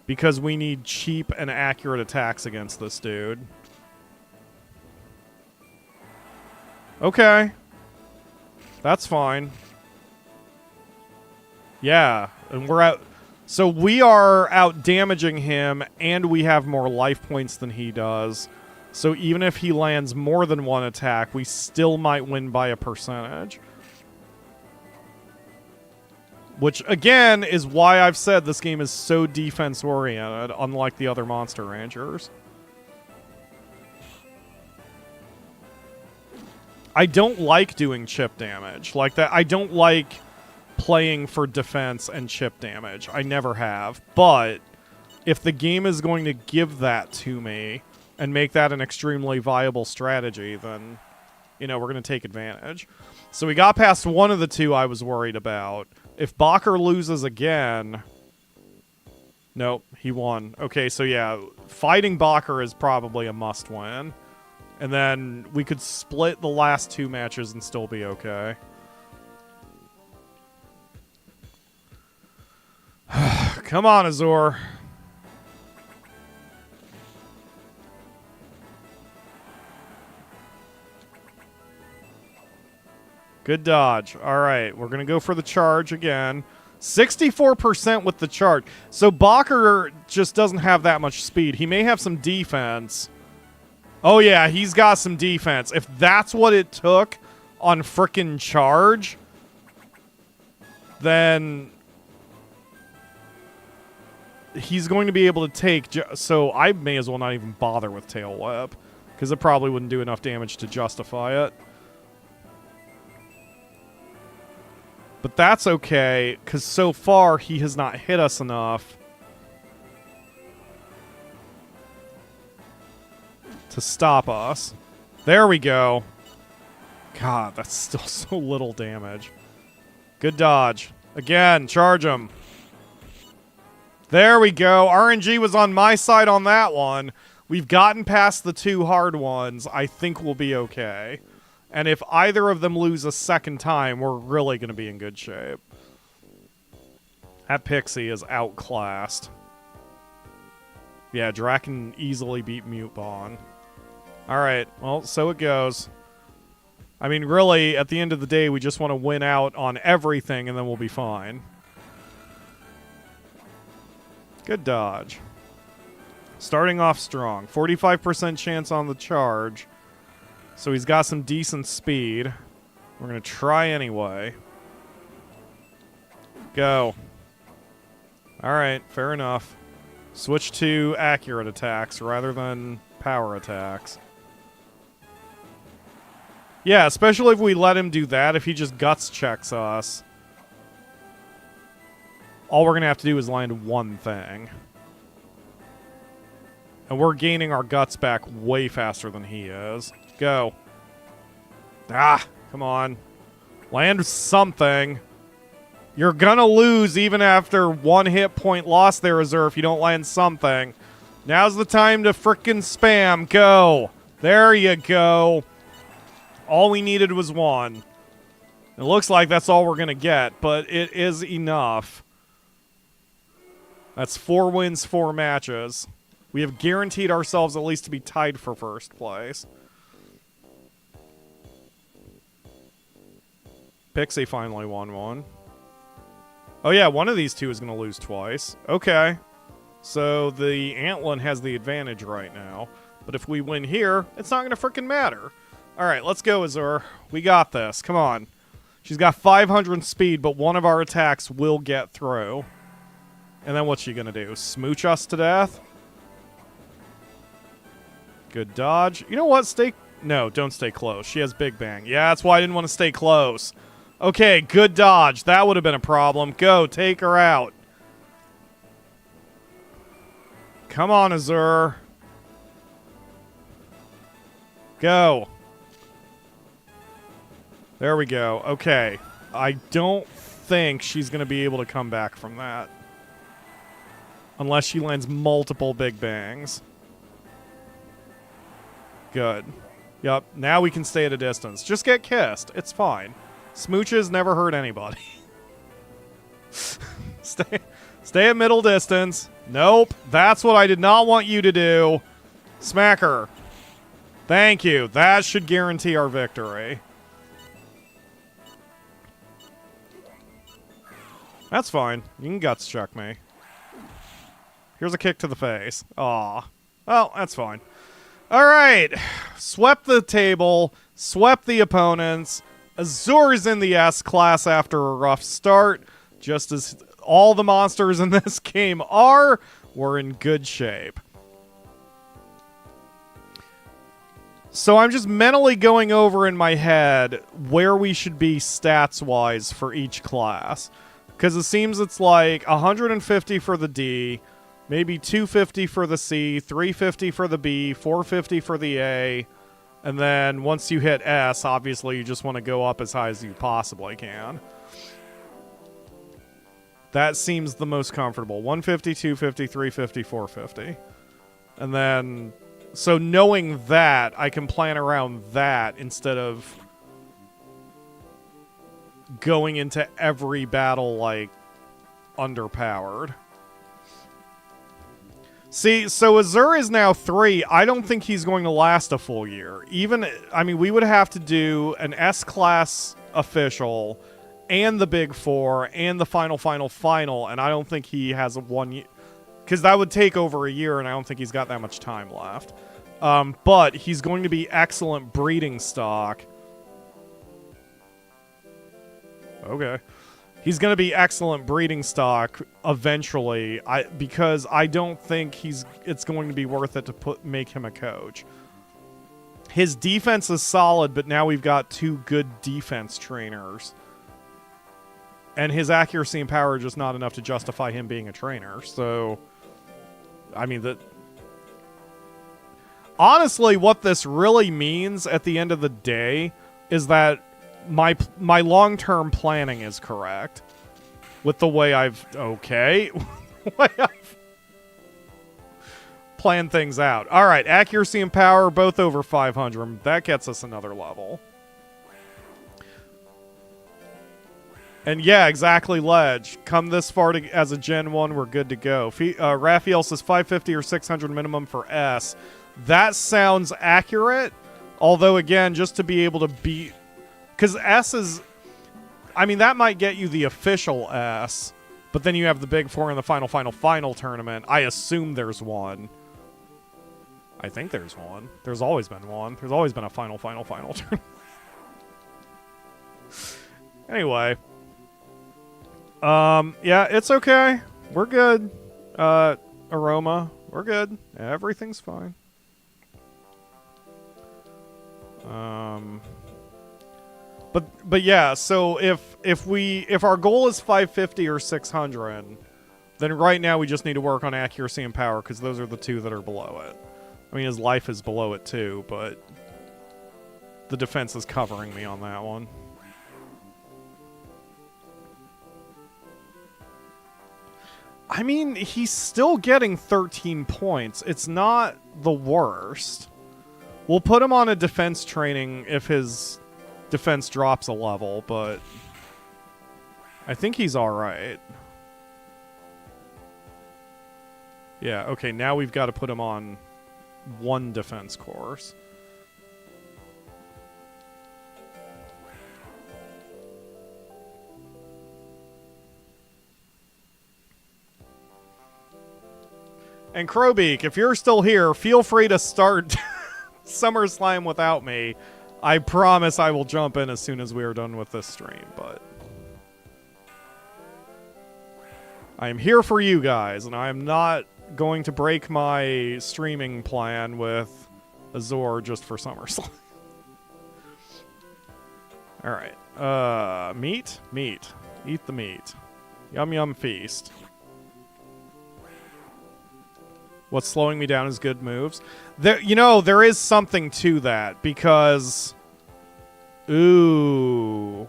Because we need cheap and accurate attacks against this dude. Okay. That's fine. Yeah, and we're out. So we are out damaging him, and we have more life points than he does. So even if he lands more than one attack, we still might win by a percentage. Which, again, is why I've said this game is so defense-oriented, unlike the other Monster Rangers. I don't like doing chip damage. Like that, I don't like playing for defense and chip damage. I never have. But if the game is going to give that to me and make that an extremely viable strategy, then, you know, we're going to take advantage. So we got past one of the two I was worried about. If Bakker loses again... Nope, he won. Okay, so yeah, fighting Bakker is probably a must-win. And then we could split the last two matches and still be okay. Come on, Azor. Good dodge. All right, we're going to go for the charge again. 64% with the charge. So Bakker just doesn't have that much speed. He may have some defense. Oh, yeah, he's got some defense. If that's what it took on frickin' charge, then he's going to be able to take... So I may as well not even bother with Tail Whip, because it probably wouldn't do enough damage to justify it. But that's okay, because so far he has not hit us enough to stop us. There we go. God, that's still so little damage. Good dodge. Again, charge him. There we go. RNG was on my side on that one. We've gotten past the two hard ones. I think we'll be okay. And if either of them lose a second time, we're really going to be in good shape. That Pixie is outclassed. Yeah, Draken easily beat Mute Bond. Alright, well, so it goes. I mean, really, at the end of the day, we just want to win out on everything, and then we'll be fine. Good dodge. Starting off strong. 45% chance on the charge. So he's got some decent speed. We're going to try anyway. Go. Alright, fair enough. Switch to accurate attacks rather than power attacks. Yeah, especially if we let him do that. If he just guts checks us, all we're going to have to do is land one thing. And we're gaining our guts back way faster than he is. Go. Ah, come on. Land something. You're gonna lose even after one hit point lost there, Reserve, if you don't land something. Now's the time to frickin' spam. Go. There you go. All we needed was one. It looks like that's all we're gonna get, but it is enough. That's 4 wins, 4 matches. We have guaranteed ourselves at least to be tied for first place. Pixie finally won one. Oh yeah, one of these two is going to lose twice. Okay. So the Antlin has the advantage right now. But if we win here, it's not going to frickin' matter. Alright, let's go, Azur. We got this. Come on. She's got 500 speed, but one of our attacks will get through. And then what's she going to do? Smooch us to death? Good dodge. You know what? Stay... No, don't stay close. She has Big Bang. Yeah, that's why I didn't want to stay close. Okay, good dodge. That would have been a problem. Go, take her out. Come on, Azur. Go. There we go. Okay. I don't think she's going to be able to come back from that. Unless she lands multiple Big Bangs. Good. Yep, now we can stay at a distance. Just get kissed. It's fine. Smooches never hurt anybody. Stay at middle distance. Nope. That's what I did not want you to do. Smack her. Thank you. That should guarantee our victory. That's fine. You can guts chuck me. Here's a kick to the face. Aw. Well, that's fine. Alright. Swept the table. Swept the opponents. Azur's in the S class after a rough start. Just as all the monsters in this game are. We're in good shape. So I'm just mentally going over in my head where we should be stats-wise for each class. Because it seems it's like 150 for the D, maybe 250 for the C, 350 for the B, 450 for the A, and then once you hit S, obviously you just want to go up as high as you possibly can. That seems the most comfortable. 150, 250, 350, 450. And then... So knowing that, I can plan around that instead of going into every battle, like, underpowered. See, so Azur is now 3. I don't think he's going to last a full year. Even, I mean, we would have to do an S-class official and the Big Four and the final, and I don't think he has a 1 year. Because that would take over a year, and I don't think he's got that much time left. But he's going to be excellent breeding stock. Okay. He's going to be excellent breeding stock eventually, because I don't think it's going to be worth it to make him a coach. His defense is solid, but now we've got 2 good defense trainers. And his accuracy and power are just not enough to justify him being a trainer, so... I mean, honestly, what this really means at the end of the day is that my long-term planning is correct. With the way I've... Okay. The way I've planned things out. Alright, accuracy and power, both over 500. That gets us another level. And yeah, exactly, Ledge. Come this far as a Gen 1, we're good to go. Raphael says 550 or 600 minimum for S. That sounds accurate. Although, again, just to be able to beat... Because S is... I mean, that might get you the official S. But then you have the Big Four in the final tournament. I assume there's one. I think there's one. There's always been one. There's always been a final tournament. Anyway... yeah, it's okay. We're good. Aroma, we're good. Everything's fine. But yeah, so if our goal is 550 or 600, then right now we just need to work on accuracy and power, because those are the 2 that are below it. I mean, his life is below it too, but the defense is covering me on that one. I mean, he's still getting 13 points. It's not the worst. We'll put him on a defense training if his defense drops a level, but I think he's alright. Yeah, okay, now we've got to put him on 1 defense course. And Crowbeak, if you're still here, feel free to start SummerSlam without me. I promise I will jump in as soon as we are done with this stream, but... I am here for you guys, and I am not going to break my streaming plan with Azur just for SummerSlam. Alright. Meat? Meat. Eat the meat. Yum yum feast. What's slowing me down is good moves. There, you know, there is something to that, because... Ooh.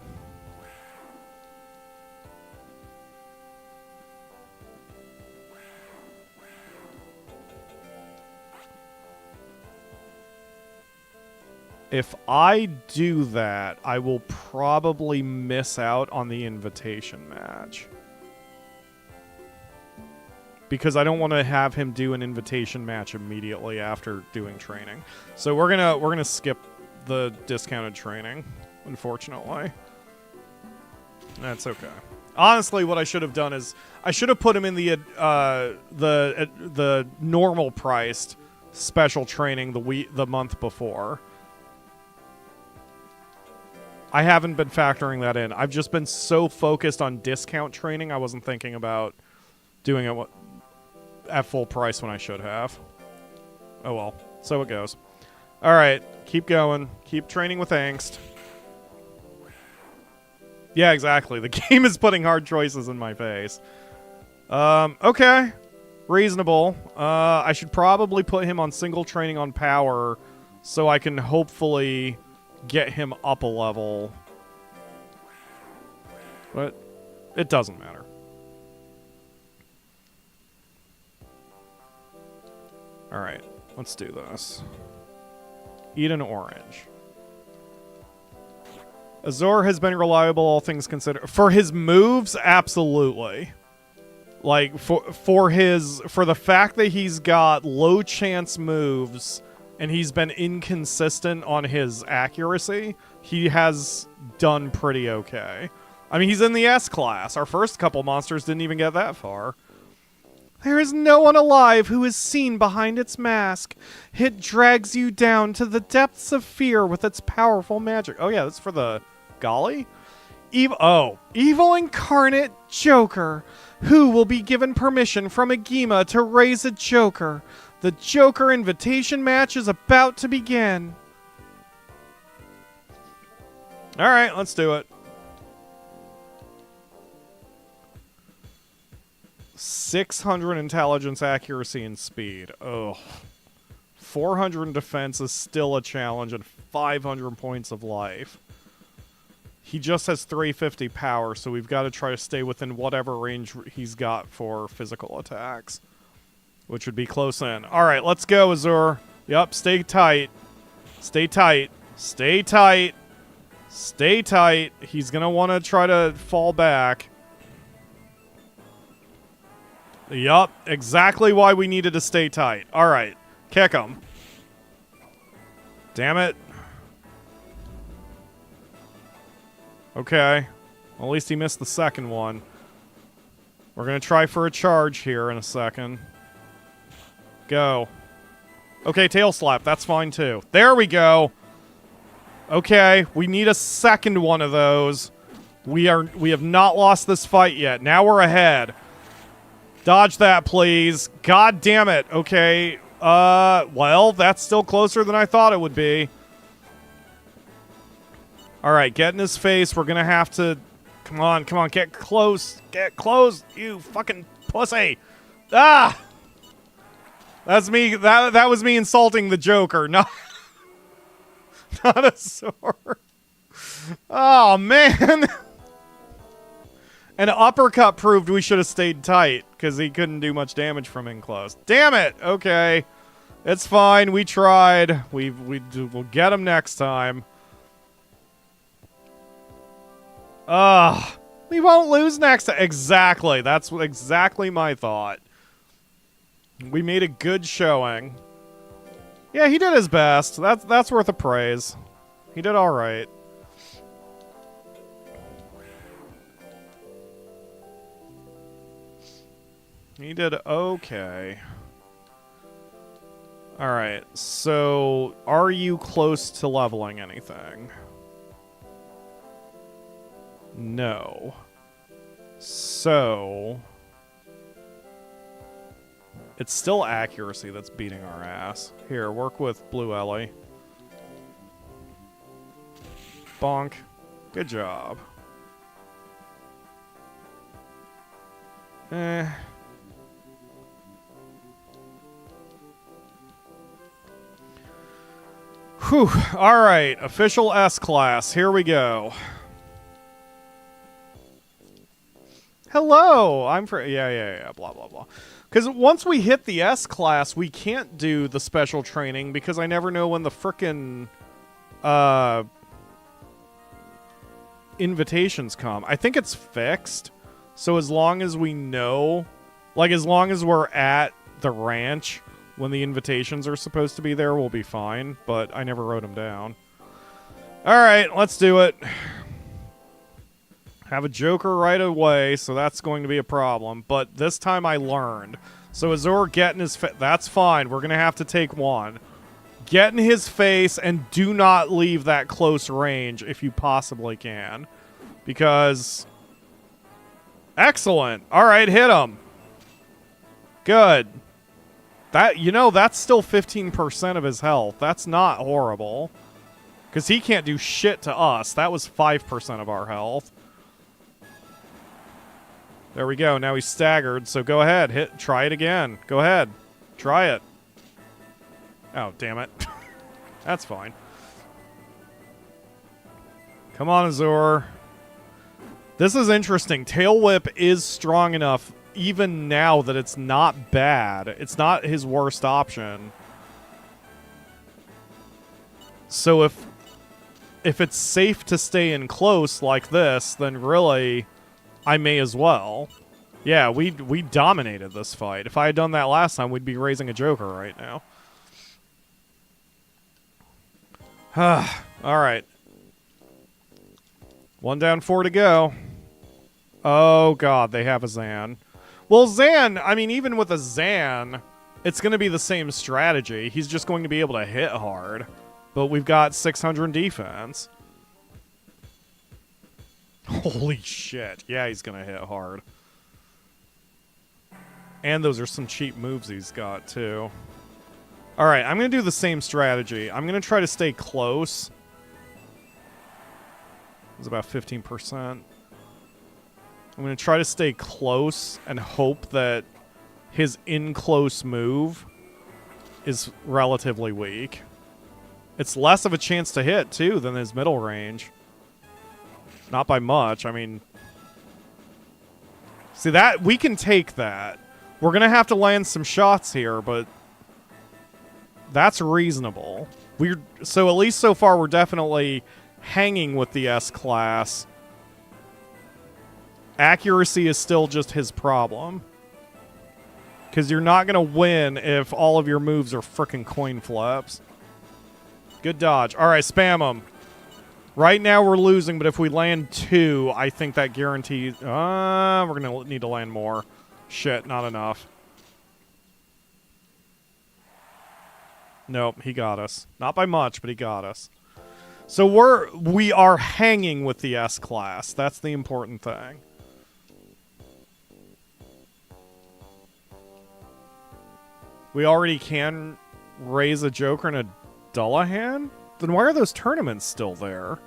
If I do that, I will probably miss out on the invitation match. Because I don't want to have him do an invitation match immediately after doing training. So we're gonna skip the discounted training, unfortunately. That's okay. Honestly, what I should have done is I should have put him in the normal priced special training the month before. I haven't been factoring that in. I've just been so focused on discount training, I wasn't thinking about doing it at full price when I should have. Oh well, so it goes. Alright, keep going. Keep training with angst. Yeah, exactly. The game is putting hard choices in my face. Okay. Reasonable. I should probably put him on single training on power so I can hopefully get him up a level. But it doesn't matter. Alright, let's do this. Eat an orange. Azor has been reliable, all things considered. For his moves, absolutely. Like, for the fact that he's got low chance moves and he's been inconsistent on his accuracy, he has done pretty okay. I mean, he's in the S class. Our first couple monsters didn't even get that far. There is no one alive who is seen behind its mask. It drags you down to the depths of fear with its powerful magic. Oh yeah, that's for the Golly? Evil incarnate Joker. Who will be given permission from Agima to raise a Joker? The Joker invitation match is about to begin. Alright, let's do it. 600 intelligence, accuracy, and speed. Ugh. 400 in defense is still a challenge, and 500 points of life. He just has 350 power, so we've got to try to stay within whatever range he's got for physical attacks. Which would be close in. Alright, let's go, Azur. Yup, stay tight. Stay tight. Stay tight. Stay tight. He's going to want to try to fall back. Yup, exactly why we needed to stay tight. Alright, kick him. Damn it. Okay. Well, at least he missed the second one. We're going to try for a charge here in a second. Go. Okay, tail slap. That's fine, too. There we go. Okay, we need a second one of those. We have not lost this fight yet. Now we're ahead. Dodge that, please. God damn it. Okay. Well, that's still closer than I thought it would be. Alright, get in his face. We're gonna have to... Come on, get close. Get close, you fucking pussy. Ah! That's me. That was me insulting the Joker, not a sword. Oh, man. An uppercut proved we should have stayed tight, because he couldn't do much damage from in close. Damn it! Okay. It's fine. We tried. We'll get him next time. We won't lose next time. Exactly. That's exactly my thought. We made a good showing. Yeah, he did his best. That's worth a praise. He did all right. He did okay. All right. So, are you close to leveling anything? No. So... It's still accuracy that's beating our ass. Here, work with Blue Ellie. Bonk. Good job. Eh. Whew. Alright, official S-Class. Here we go. Hello! I'm for... Yeah, blah, blah, blah. Because once we hit the S-Class, we can't do the special training because I never know when the frickin' invitations come. I think it's fixed. So as long as we know, like as long as we're at the ranch when the invitations are supposed to be there, we'll be fine. But I never wrote them down. All right, let's do it. Have a Joker right away, so that's going to be a problem. But this time I learned. So Azor getting his face, that's fine. We're going to have to take one. Get in his face and do not leave that close range if you possibly can. Because... Excellent. All right, hit him. Good. That, you know, that's still 15% of his health. That's not horrible. Because he can't do shit to us. That was 5% of our health. There we go. Now he's staggered, so go ahead. Try it again. Go ahead. Try it. Oh, damn it. That's fine. Come on, Azor. This is interesting. Tail Whip is strong enough, even now, that it's not bad. It's not his worst option. So if it's safe to stay in close like this, then really... I may as well. Yeah, we dominated this fight. If I had done that last time, we'd be raising a Joker right now. Alright. 1 down, 4 to go. Oh, God, they have a Zan. Well, Zan, I mean, even with a Zan, it's going to be the same strategy. He's just going to be able to hit hard. But we've got 600 defense. Holy shit. Yeah, he's going to hit hard. And those are some cheap moves he's got, too. Alright, I'm going to do the same strategy. I'm going to try to stay close. It was about 15%. I'm going to try to stay close and hope that his in-close move is relatively weak. It's less of a chance to hit, too, than his middle range. Not by much. I mean... See, that... We can take that. We're going to have to land some shots here, but... That's reasonable. So at least so far, we're definitely hanging with the S-Class. Accuracy is still just his problem. Because you're not going to win if all of your moves are frickin' coin flips. Good dodge. Alright, spam them. Right now we're losing, but if we land 2, I think that guarantees... we're going to need to land more. Shit, not enough. Nope, he got us. Not by much, but he got us. So we are hanging with the S-Class. That's the important thing. We already can raise a Joker and a Dullahan? Then why are those tournaments still there?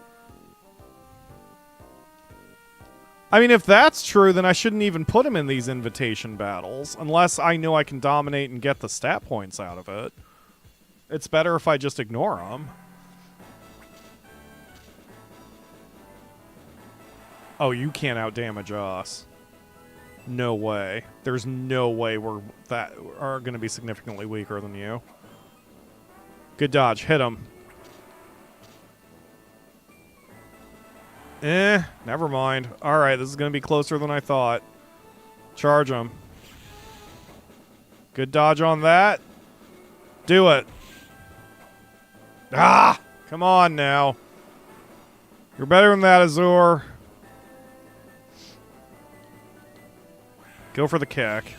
I mean, if that's true, then I shouldn't even put him in these invitation battles, unless I know I can dominate and get the stat points out of it. It's better if I just ignore them. Oh, you can't outdamage us. No way. There's no way we're going to be significantly weaker than you. Good dodge. Hit him. Never mind. Alright, this is going to be closer than I thought. Charge him. Good dodge on that. Do it. Ah! Come on now. You're better than that, Azor. Go for the kick.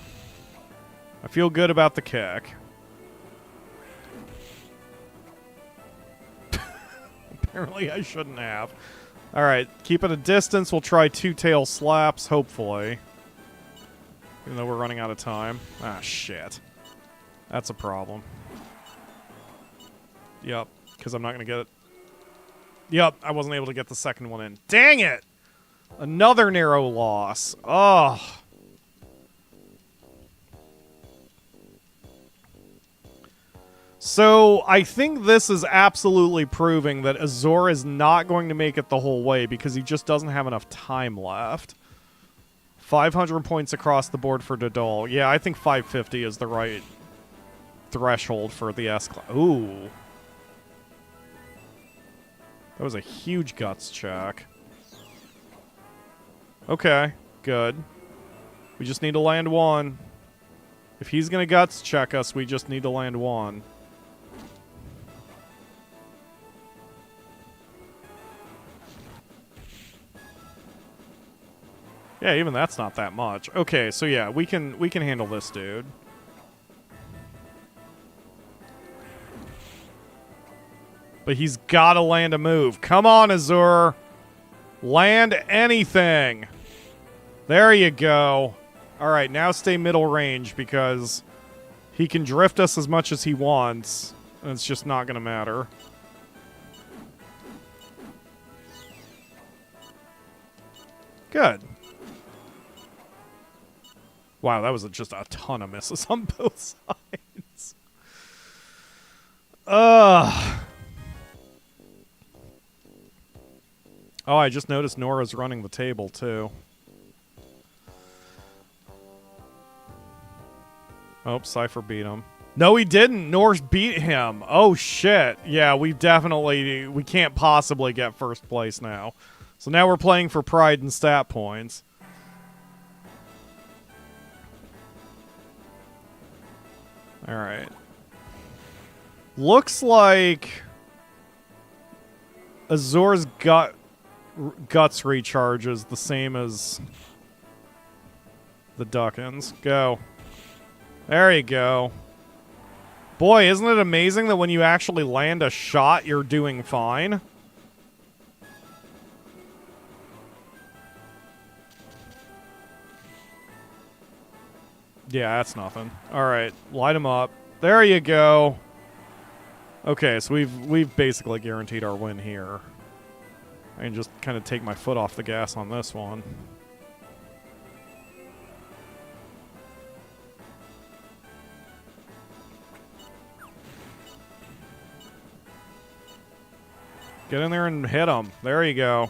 I feel good about the kick. Apparently I shouldn't have. Alright, keep it a distance. We'll try 2 tail slaps, hopefully. Even though we're running out of time. Ah, shit. That's a problem. Yep, because I'm not going to get it. Yep, I wasn't able to get the second one in. Dang it! Another narrow loss. Oh. So, I think this is absolutely proving that Azor is not going to make it the whole way because he just doesn't have enough time left. 500 points across the board for Dodal. Yeah, I think 550 is the right threshold for the S-Class. Ooh. That was a huge guts check. Okay, good. We just need to land one. If he's gonna guts check us, we just need to land one. Yeah, even that's not that much. Okay, so yeah, we can handle this dude. But he's gotta land a move. Come on, Azur. Land anything. There you go. Alright, now stay middle range because he can drift us as much as he wants. And it's just not gonna matter. Good. Wow, that was just a ton of misses on both sides. Ugh. Oh, I just noticed Nora's running the table, too. Oh, Cypher beat him. No, he didn't. Norse beat him. Oh, shit. Yeah, we can't possibly get first place now. So now we're playing for pride and stat points. Alright. Looks like Azur's guts recharge is the same as the Duckins. Go. There you go. Boy, isn't it amazing that when you actually land a shot, you're doing fine? Yeah, that's nothing. Alright, light him up. There you go. Okay, so we've basically guaranteed our win here. I can just kind of take my foot off the gas on this one. Get in there and hit him. There you go.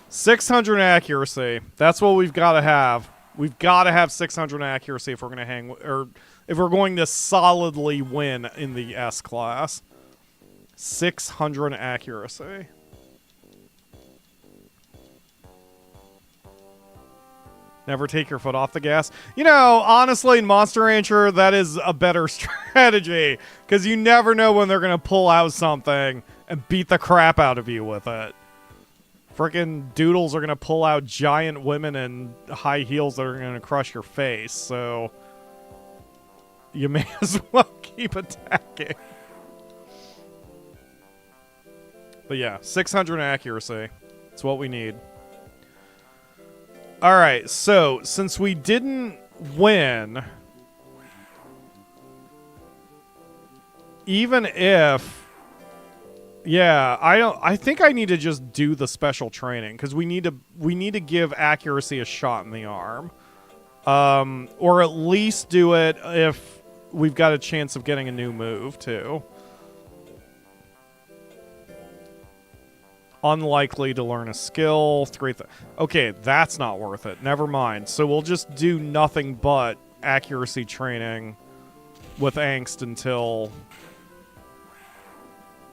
600 accuracy. That's what we've got to have. We've got to have 600 accuracy if we're going to hang, or if we're going to solidly win in the S class. 600 accuracy. Never take your foot off the gas. You know, honestly, in Monster Rancher, that is a better strategy. Because you never know when they're going to pull out something and beat the crap out of you with it. Frickin' doodles are going to pull out giant women in high heels that are going to crush your face, so you may as well keep attacking. But yeah, 600 accuracy. That's what we need. Alright, so since we didn't win, even if... Yeah, I think I need to just do the special training because we need to give accuracy a shot in the arm, or at least do it if we've got a chance of getting a new move too. Unlikely to learn a skill. Okay, that's not worth it. Never mind. So we'll just do nothing but accuracy training with angst until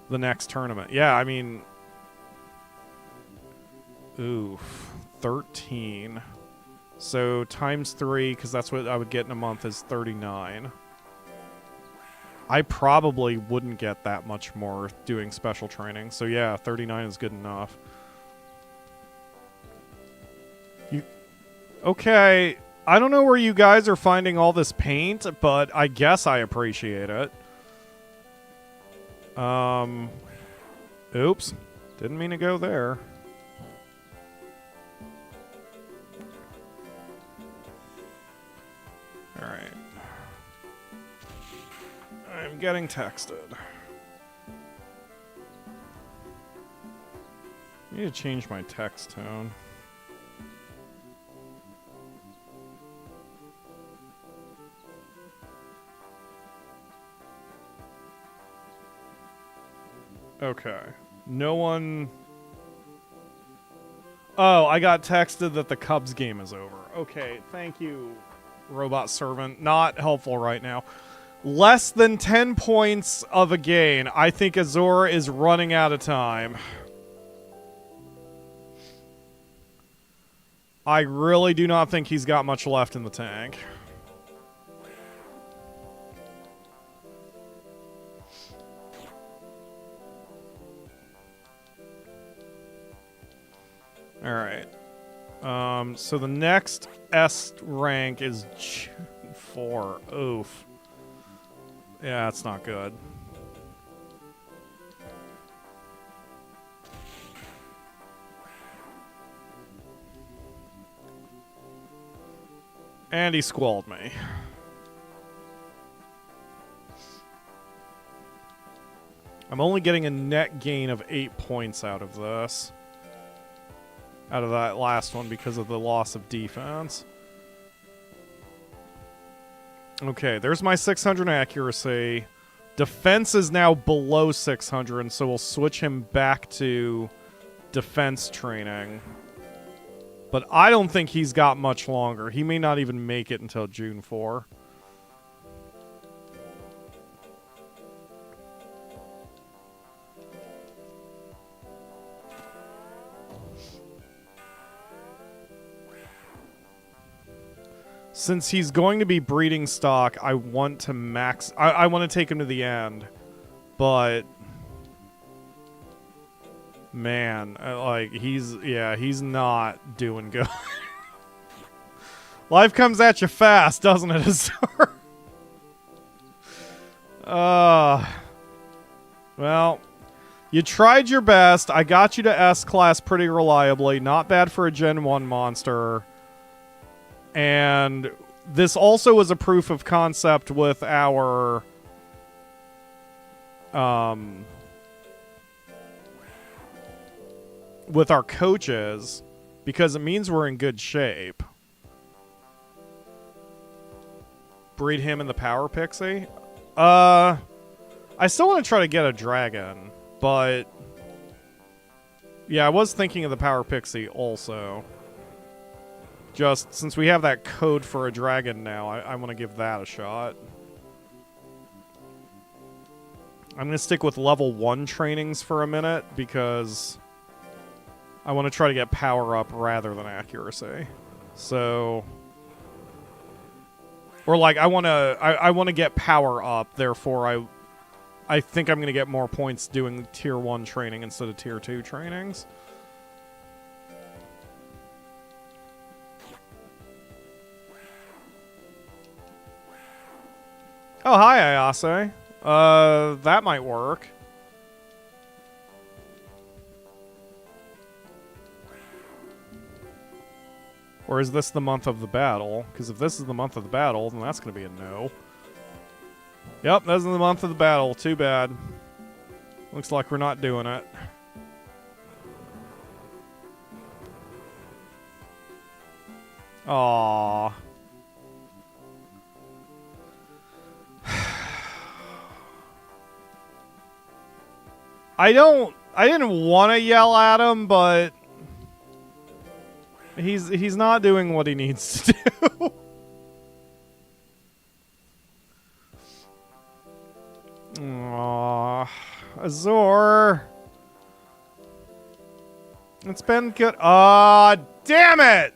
the next tournament. Yeah, I mean... Oof. 13. So times 3, because that's what I would get in a month, is 39. I probably wouldn't get that much more doing special training. So yeah, 39 is good enough. Okay, I don't know where you guys are finding all this paint, but I guess I appreciate it. Oops. Didn't mean to go there. Alright. I'm getting texted. I need to change my text tone. Okay. No one... Oh, I got texted that the Cubs game is over. Okay, thank you, robot servant. Not helpful right now. Less than 10 points of a gain. I think Azor is running out of time. I really do not think he's got much left in the tank. Alright. So the next S rank is June 4. Oof. Yeah, that's not good. And he squalled me. I'm only getting a net gain of 8 points out of this. Out of that last one because of the loss of defense. Okay, there's my 600 accuracy. Defense is now below 600, so we'll switch him back to defense training. But I don't think he's got much longer. He may not even make it until June 4. Since he's going to be breeding stock, I want to max... I want to take him to the end. But... Man, like, he's not doing good. Life comes at you fast, doesn't it, Azor? Well, you tried your best. I got you to S-Class pretty reliably. Not bad for a Gen 1 monster. And this also was a proof of concept with our... with our coaches, because it means we're in good shape. Breed him in the Power Pixie? I still want to try to get a dragon, but... Yeah, I was thinking of the Power Pixie also. Just, since we have that code for a dragon now, I want to give that a shot. I'm going to stick with level 1 trainings for a minute, because... I want to try to get power up rather than accuracy. So... Or like, I want to get power up, therefore I think I'm going to get more points doing tier 1 training instead of tier 2 trainings. Oh, hi, Ayase. That might work. Or is this the month of the battle? Because if this is the month of the battle, then that's going to be a no. Yep, this is the month of the battle. Too bad. Looks like we're not doing it. Aww. I didn't want to yell at him, but he's not doing what he needs to do. Aww. Azor. It's been good. Aw, damn it!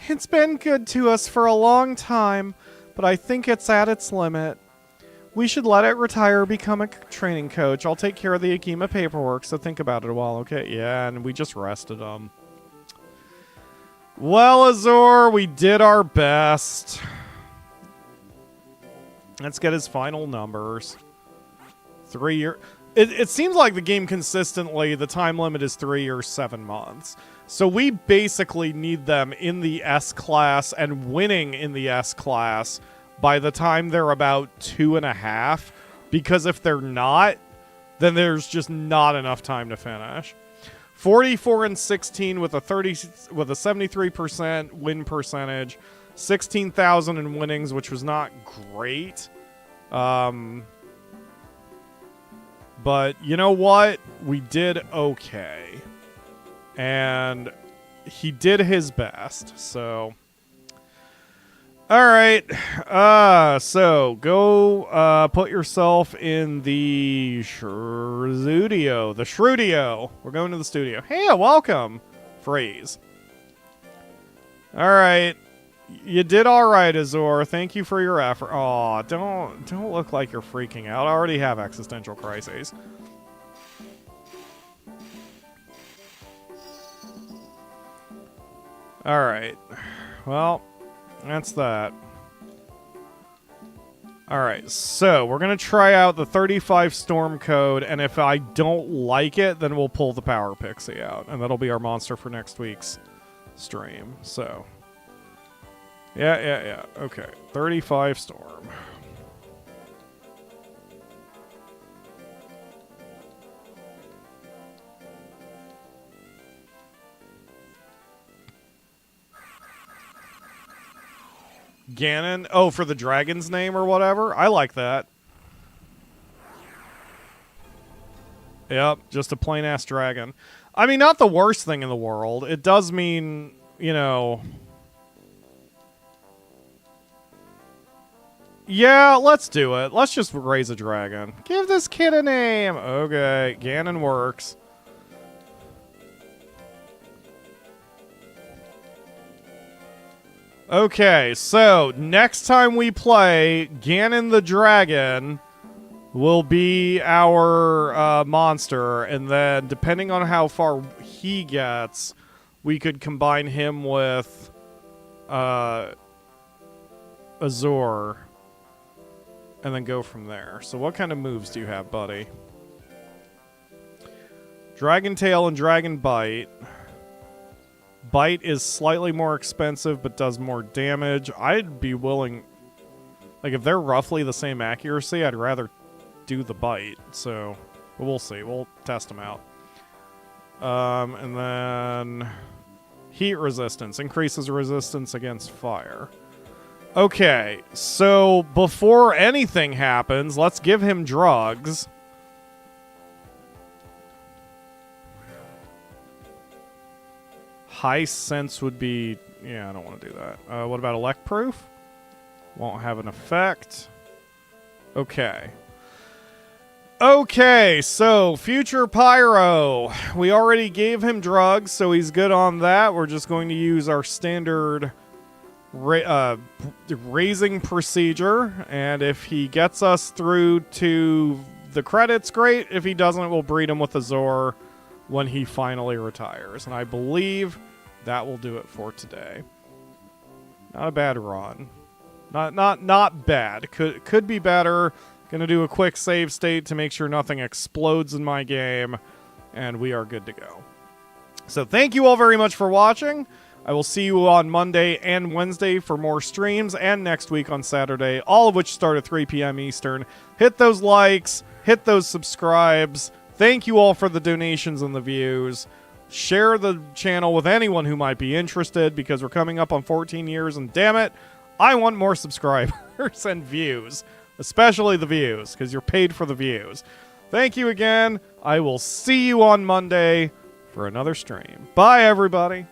It's been good to us for a long time, but I think it's at its limit. We should let it retire, become a training coach. I'll take care of the Akima paperwork, so think about it a while, okay? Yeah, and we just rested him. Well, Azor, we did our best. Let's get his final numbers. 3 year... It seems like the game consistently, the time limit is 3 or 7 months. So we basically need them in the S-Class and winning in the S-Class by the time they're about 2.5. Because if they're not, then there's just not enough time to finish. 44 and 16 with a 73% win percentage. 16,000 in winnings, which was not great. But you know what? We did okay. And he did his best, so... All right. So go put yourself in the studio. The Shrudio. We're going to the studio. Hey, welcome. Phrase. All right. You did all right, Azor. Thank you for your effort. Aw, don't look like you're freaking out. I already have existential crises. All right. Well, that's that. Alright, so we're going to try out the 35 storm code, and if I don't like it, then we'll pull the Power Pixie out, and that'll be our monster for next week's stream. So, yeah. Okay, 35 storm. Ganon? Oh, for the dragon's name or whatever? I like that. Yep, just a plain-ass dragon. I mean, not the worst thing in the world. It does mean, you know... Yeah, let's do it. Let's just raise a dragon. Give this kid a name! Okay, Ganon works. Okay, so next time we play, Ganon the Dragon will be our monster, and then depending on how far he gets, we could combine him with Azor, and then go from there. So what kind of moves do you have, buddy? Dragon Tail and Dragon Bite. Bite is slightly more expensive, but does more damage. I'd be willing... Like, if they're roughly the same accuracy, I'd rather do the Bite. So, we'll see. We'll test them out. And then... Heat resistance. Increases resistance against fire. Okay, so before anything happens, let's give him drugs. High sense would be... Yeah, I don't want to do that. What about elect proof? Won't have an effect. Okay. Okay, so future Pyro. We already gave him drugs, so he's good on that. We're just going to use our standard raising procedure. And if he gets us through to the credits, great. If he doesn't, we'll breed him with Azor when he finally retires. And I believe that will do it for today. Not a bad run. Not bad. Could be better. Gonna do a quick save state to make sure nothing explodes in my game, and we are good to go. So thank you all very much for watching. I will see you on Monday and Wednesday for more streams, and next week on Saturday, all of which start at 3 p.m. Eastern. Hit those likes, hit those subscribes. Thank you all for the donations and the views. Share the channel with anyone who might be interested, because we're coming up on 14 years, and damn it, I want more subscribers and views. Especially the views, because you're paid for the views. Thank you again. I will see you on Monday for another stream. Bye, everybody.